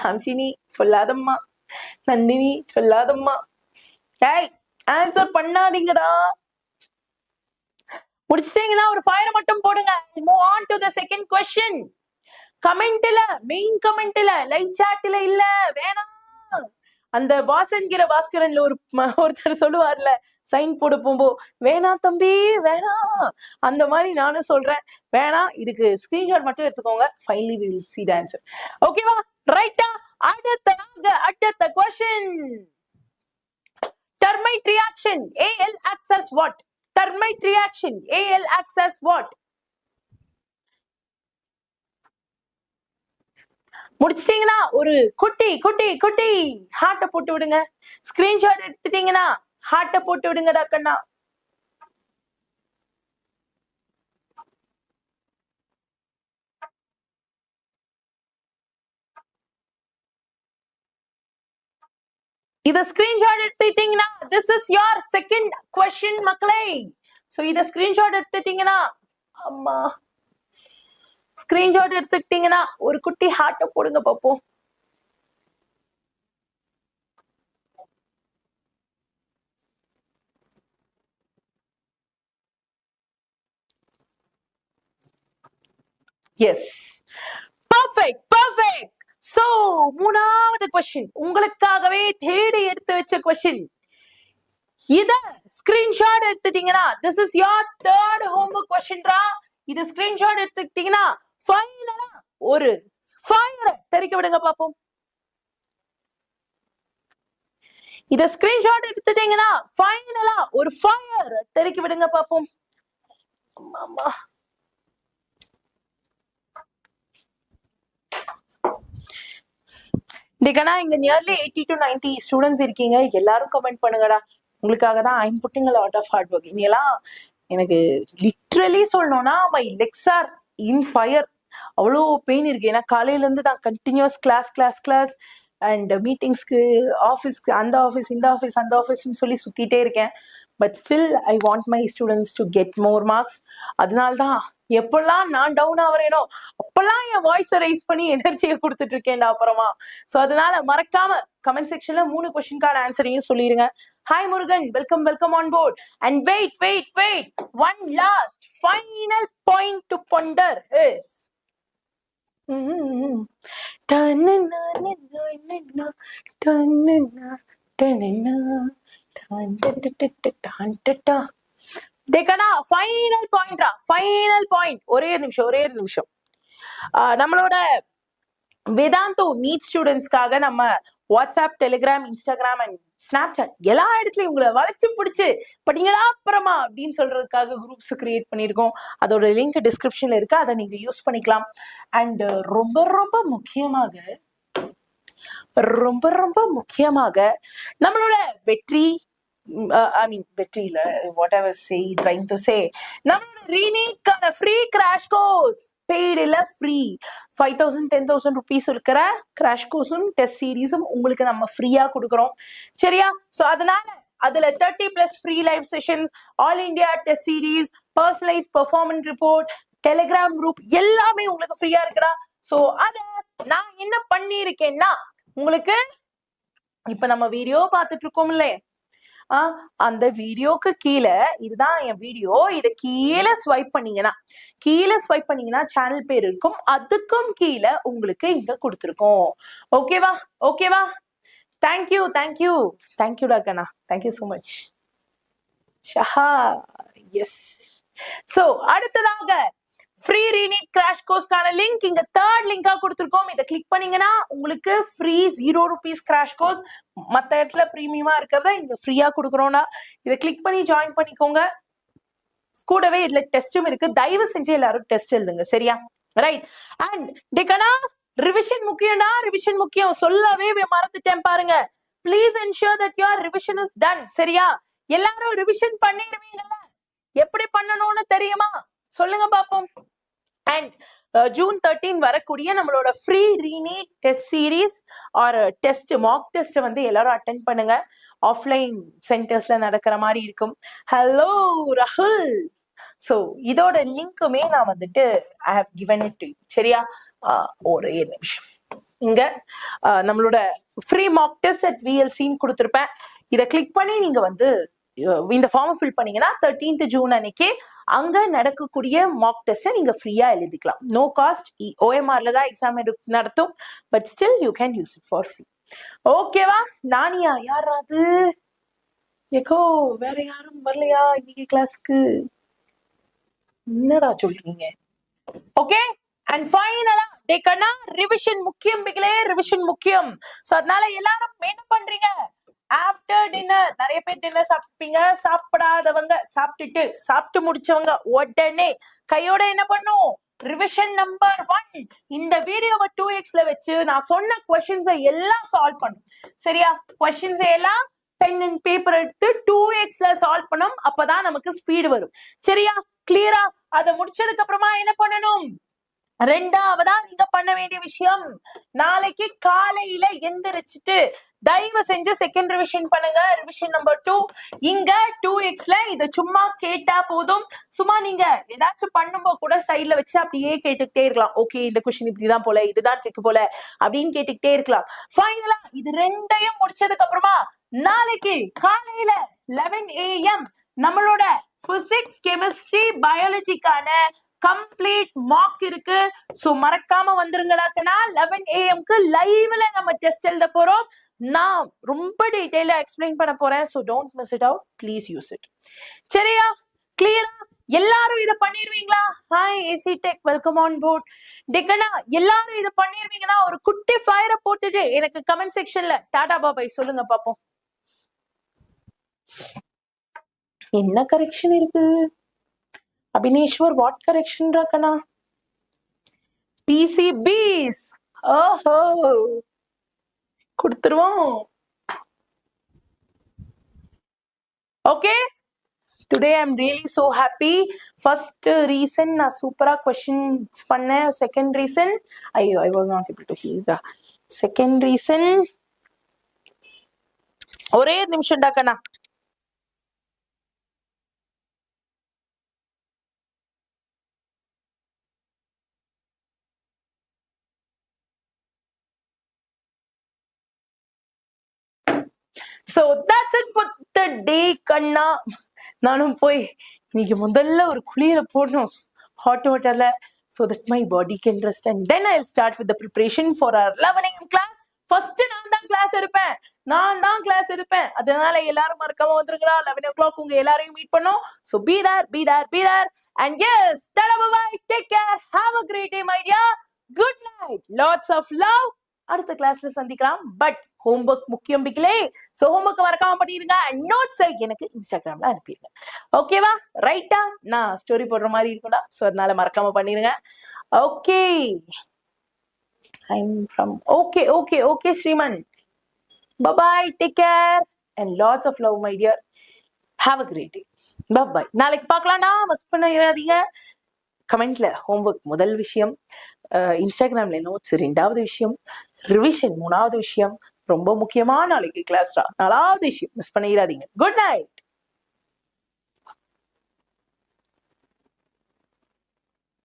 Hamsini சொல்லாதம்மா, Nandini சொல்லாதம்மா. ஏய் ஆன்சர் பண்ணாதீங்கடா. முடிச்சிட்டீங்கன்னா ஒரு ஃபயர் மட்டும் போடுங்க. Move on to the second question. கமெண்ட்ல, மெயின் கமெண்ட்ல, லைவ் சாட்ல இல்ல. வேணாம். அந்த 𝑬𝒙𝒑𝒔 ஒருத்தர் சொல்லுவார்ல சைன் போட போம்போ, வேணாம் தம்பி வேணாம். அந்த மாதிரி நானும் சொல்றேன், வேணாம். இதுக்கு ஸ்கிரீன்ஷாட் மட்டும் எடுத்துக்கோங்க. Finally we will see the answer. ஓகேவா? ரைட்டா? அடுத்த question. termite reaction Al acts as what? termite reaction Al acts as what? முடிச்சிட்டீங்கன்னா ஒரு குட்டி ஹார்ட்டை போட்டு விடுங்க. ஸ்கிரீன்ஷாட் எடுத்துட்டீங்கன்னா ஹார்ட்டை போட்டு விடுங்கடா கண்ணா. இத ஸ்கிரீன்ஷாட் எடுத்துட்டீங்கன்னா this is your second question மக்களே. சோ இத ஸ்கிரீன்ஷாட் எடுத்துட்டீங்கன்னா, அம்மா ஸ்கிரீன்ஷாட் எடுத்துக்கிட்டீங்கன்னா ஒரு குட்டி ஹார்ட்டை போடுங்க பாப்போம். Yes, perfect. சோ மூணாவது क्वेश्चन உங்களுக்காகவே தேடி எடுத்து வச்ச क्वेश्चन. இத ஸ்கிரீன்ஷாட் எடுத்துட்டீங்கன்னா this is your third homework question ரா. இத ஸ்கிரீன்ஷாட் எடுத்துக்கிட்டீங்கன்னா ஃபைனலா ஒரு ஃபயர் தெரிக்க விடுங்க பாப்போம். இத ஸ்கிரீன்ஷாட் எடுத்துட்டீங்கன்னா ஃபைனலா ஒரு ஃபயர் தெரிக்க விடுங்க பாப்போம். அம்மா டிகனா இங்க நியர்லி 80 to 90 ஸ்டூடெண்ட்ஸ் இருக்கீங்க. எல்லாரும் கமெண்ட் பண்ணுங்கடா. உங்களுக்காக தான் I'm putting a lot of hard work. இனியெல்லாம் எனக்கு லிட்ரலி சொல்லணும்னா my legs are in fire. அவ்வளோ பெயின் இருக்கு. ஏன்னா காலையில இருந்து நான் கண்டினியூஸ் கிளாஸ் அண்ட் மீட்டிங்ஸ்க்கு, ஆஃபீஸ்க்கு, அந்த ஆஃபீஸ் இந்த ஆஃபீஸ் அந்த ஆஃபீஸ்ன்னு சொல்லி சுத்திட்டே இருக்கேன். But still I want my students to get more marks. அதனால்தான் எப்பெல்லாம் நான் டவுன் ஆகிறேனோ அப்பெல்லாம் என் வாய்ஸை ரைஸ் பண்ணி எனர்ஜியை கொடுத்துட்டு இருக்கேன்டா அப்புறமா. ஸோ அதனால மறக்காம கமெண்ட் செக்ஷன்ல 3 கொஸ்டின்கான ஆன்சரையும் சொல்லிருங்க. Hi Murugan, welcome on board. And wait one last final point to ponder is final point. ஒரே நிமிஷம். நம்மளோட வேதாந்து நீட் ஸ்டூடெண்ட்ஸ்க்காக நம்ம WhatsApp, Telegram, Instagram and Snapchat எல்லா இடத்துலயும் உங்களை வளைச்சு பிடிச்சு படிங்களா அப்புறமா அப்படின்னு சொல்றதுக்காக குரூப்ஸ் கிரியேட் பண்ணியிருக்கோம். அதோட லிங்க் டிஸ்கிரிப்ஷன்ல இருக்கு, அதை நீங்க யூஸ் பண்ணிக்கலாம். அண்ட் ரொம்ப முக்கியமாக நம்மளோட வெற்றி வெற்றியில whatever trying to say நம்மளோட RE-NEET free crash course, paid இல்ல ஃப்ரீ 5,000 10,000 rupees இருக்கிற கிராஷ் கோர்ஸும் டெஸ்ட் சீரீஸும் உங்களுக்கு நம்ம ஃப்ரீயா கொடுக்குறோம். சரியா? சோ அதனால அதுல 30+ free live sessions, all India test series, personalise performance report, Telegram group எல்லாமே உங்களுக்கு ஃப்ரீயா இருக்குடா. சோ அத நான் என்ன பண்ணிருக்கேன்னா உங்களுக்கு இப்ப நம்ம வீடியோ பார்த்துட்டு இருக்கோம்ல அந்த வீடியோக்கு கீழே இதுதான் என் வீடியோ, இத கீழே ஸ்வைப் பண்ணீங்கன்னா சேனல் பேர் இருக்கும், அதுக்கும் கீழே உங்களுக்கு இங்க கொடுத்துருக்கோம். ஓகேவா ஓகேவா? தேங்க்யூ தேங்க்யூ தேங்க்யூ டாக்கண்ணா, thank you so much Shaha. Yes. So அடுத்ததாக ஃப்ரீ ரீநீட் கிராஷ் கோர்ஸ்க்கான லிங்க் இங்க தேர்ட் லிங்கா கொடுத்துருக்கோம். இதை கிளிக் பண்ணீங்கன்னா உங்களுக்கு ஃப்ரீ 0 rupees கிராஷ் கோர்ஸ். மற்ற இடத்துல ப்ரீமியமா இருக்கிறத இங்க ஃப்ரீயா கொடுக்குறோம்னா இதை கிளிக் பண்ணி ஜாயின் பண்ணிக்கோங்க. கூடவே இதுல டெஸ்டும் இருக்கு, தயவு செஞ்சு எல்லாரும் டெஸ்ட் எழுதுங்க சரியா? ரைட். அண்ட் டேக்கனா ரிவிஷன் முக்கியம்டா, ரிவிஷன் முக்கியம், சொல்லவே மறந்துட்டேன் பாருங்க. Please ensure that your revision is done. சரியா? எல்லாரும் ரிவிஷன் பண்ணிடுவீங்கல்ல? எப்படி பண்ணணும்னு தெரியுமா? சொல்லுங்க பாப்போம். அண்ட் June 13 வரக்கூடிய நம்மளோட free ReNEET test series or test mock test வந்து எல்லாரும் அட்டென்ட் பண்ணுங்க. ஆஃப்லைன் சென்டர்ஸ்ல நடக்கிற மாதிரி இருக்கும். ஹலோ ராகுல். ஸோ இதோட லிங்க்குமே நான் வந்துட்டு I have given it to you. சரியா? ஒரே நிமிஷம். இங்க நம்மளோட ஃப்ரீ மாக் டெஸ்ட் அட் VLCன்னு கொடுத்துருப்பேன். இதை கிளிக் பண்ணி நீங்க வந்து இந்த ஃபார்மை ஃபில் பண்ணீங்கன்னா 13th June அன்னைக்கு அங்க நடக்கக்கூடிய மாக் டெஸ்ட்டை நீங்க ஃப்ரீயா எழுதிக்கலாம். No cost. OMRல தான் எக்ஸாம் நடத்தும், but still you can use it for free. ஓகேவா? நானியா யாராவது ஏகோ வேற யாரும் வரலையா இன்னைக்கு கிளாஸ்க்கு? என்னடா சொல்றீங்க? ஓகே. அண்ட் ஃபைனலா டேக்கனா ரிவிஷன் முக்கியம் பிகளே, ரிவிஷன் முக்கியம். சோ அதனால எல்லாரும் என்ன பண்றீங்க? ஆஃப்டர் டின்னர் நிறைய பேர் டின்னர் சாப்பிட்டீங்க, சாப்பிடாதவங்க சாப்பிட்டு முடிச்சவங்க உடனே கையோட என்ன பண்ணும்? ரிவிஷன் நம்பர் 1 இந்த வீடியோவை 2xல வச்சு நான் சொன்ன கொஸ்டின்ஸை எல்லாம் சால்வ் பண்ணும். சரியா? கொஸ்டின்ஸை எல்லாம் பென் அண்ட் பேப்பர் எடுத்து 2xல சால்வ் பண்ணும். அப்பதான் நமக்கு ஸ்பீடு வரும். சரியா? கிளியரா? அதை முடிச்சதுக்கு அப்புறமா என்ன பண்ணணும்? ரெண்டாவதா நீங்க பண்ண வேண்டிய விஷயம், நாளைக்கு காலையில எந்திரிச்சிட்டு தயவு செஞ்சு செகண்ட் ரிவிஷன் பண்ணுங்க. ரிவிஷன் நம்பர் 2 இங்க 2xல இத சும்மா கேட்டா போதும். சும்மா நீங்க ஏதாச்சும் பண்ணும்போது கூட சைட்ல வச்சு அப்படியே கேட்டுக்கிட்டே இருக்கலாம். ஓகே இந்த கொஸ்டின் இப்படிதான் போல, இதுதான் ட்ரிக் போல அப்படின்னு கேட்டுக்கிட்டே இருக்கலாம். ஃபைனலா இது ரெண்டையும் முடிச்சதுக்கு அப்புறமா நாளைக்கு காலையில 11 AM நம்மளோட பிசிக்ஸ், கெமிஸ்ட்ரி, பயாலஜிக்கான கம்ப்ளீட் மார்க் இருக்கு. சோ மறக்காம வந்துருங்கடாக்கனா 11 AM லைவ்ல நம்ம டெஸ்ட் எழுத போறோம். நான் ரொம்ப டீடைலா எக்ஸ்பிளைன் பண்ண போறேன். So don't miss it out, please use it. சரியா? கிளியரா? எல்லாரும் இத பண்ணிடுவீங்களா? Hi AC tech, welcome on board. டெக்கனா எல்லாரும் இத பண்ணிடுவீங்கன்னா ஒரு குட்டி ஃபயரை போட்டுட்டு எனக்கு கமெண்ட் செக்ஷன்ல டாடா பாபாய் சொல்லுங்க பாப்போம். என்ன கரெக்ஷன் இருக்கு? அபினேஸ்வர் வாட் கரெக்ஷன் ராக்கனா? PCBs. ஓஹோ கொடுத்துருவோம். Okay, today I am really so happy. First reason நான் சூப்பரா கொஸ்டின்ஸ் பண்ணேன். செகண்ட் ரீசன் ஐயோ I was not able to hear. Second reason ஒரே நிமிஷம் டாக்கண்ணா. So that's it for the day கண்ணா. நானும் போய் இன்னைக்கு முதல்ல ஒரு குளியல போடணும் ஹாட் வாட்டர்ல, so that my body can rest and then I'll start with the preparation for our 11 AM class. First நான் தான் கிளாஸ் எடுப்பேன். அதனால எல்லாரும் மறக்காம வந்துருங்களா. 11 o'clock உங்க எல்லாரையும் மீட் பண்ணோம். So be there and yes, tada bye bye, take care, have a great day my dear, good night, lots of love. அடுத்த கிளாஸ்ல சந்திக்கலாம். பட் ஹோம்வொர்க் முக்கியம் பிகளே. சோ ஹோம்வொர்க் மறக்காம பண்ணிருங்க. நோட்ஸ் எனக்கு இன்ஸ்டாகிராம்ல அனுப்பிடுங்க. ஓகேவா? ரைட்டா? நான் ஸ்டோரி போடுற மாதிரி இருக்கும்டா. சோ அதனால மறக்காம பண்ணிருங்க. Okay, I'm from okay Sriman. Bye bye, take care and lots of love my dear. Have a great day. Bye bye. நாளைக்கு பார்க்கலாம்டா. மிஸ் பண்ணிடாதீங்க. கமெண்ட்ல ஹோம்வொர்க் முதல் விஷயம், இன்ஸ்டாகிராம்ல நோட்ஸ் ரெண்டாவது விஷயம், ரிவிஷன் மூணாவது விஷயம், ரொம்ப முக்கியமான நாளைக்கு கிளாஸ்டா 4வது விஷயம். மிஸ் பண்ணிடாதீங்க. Good night.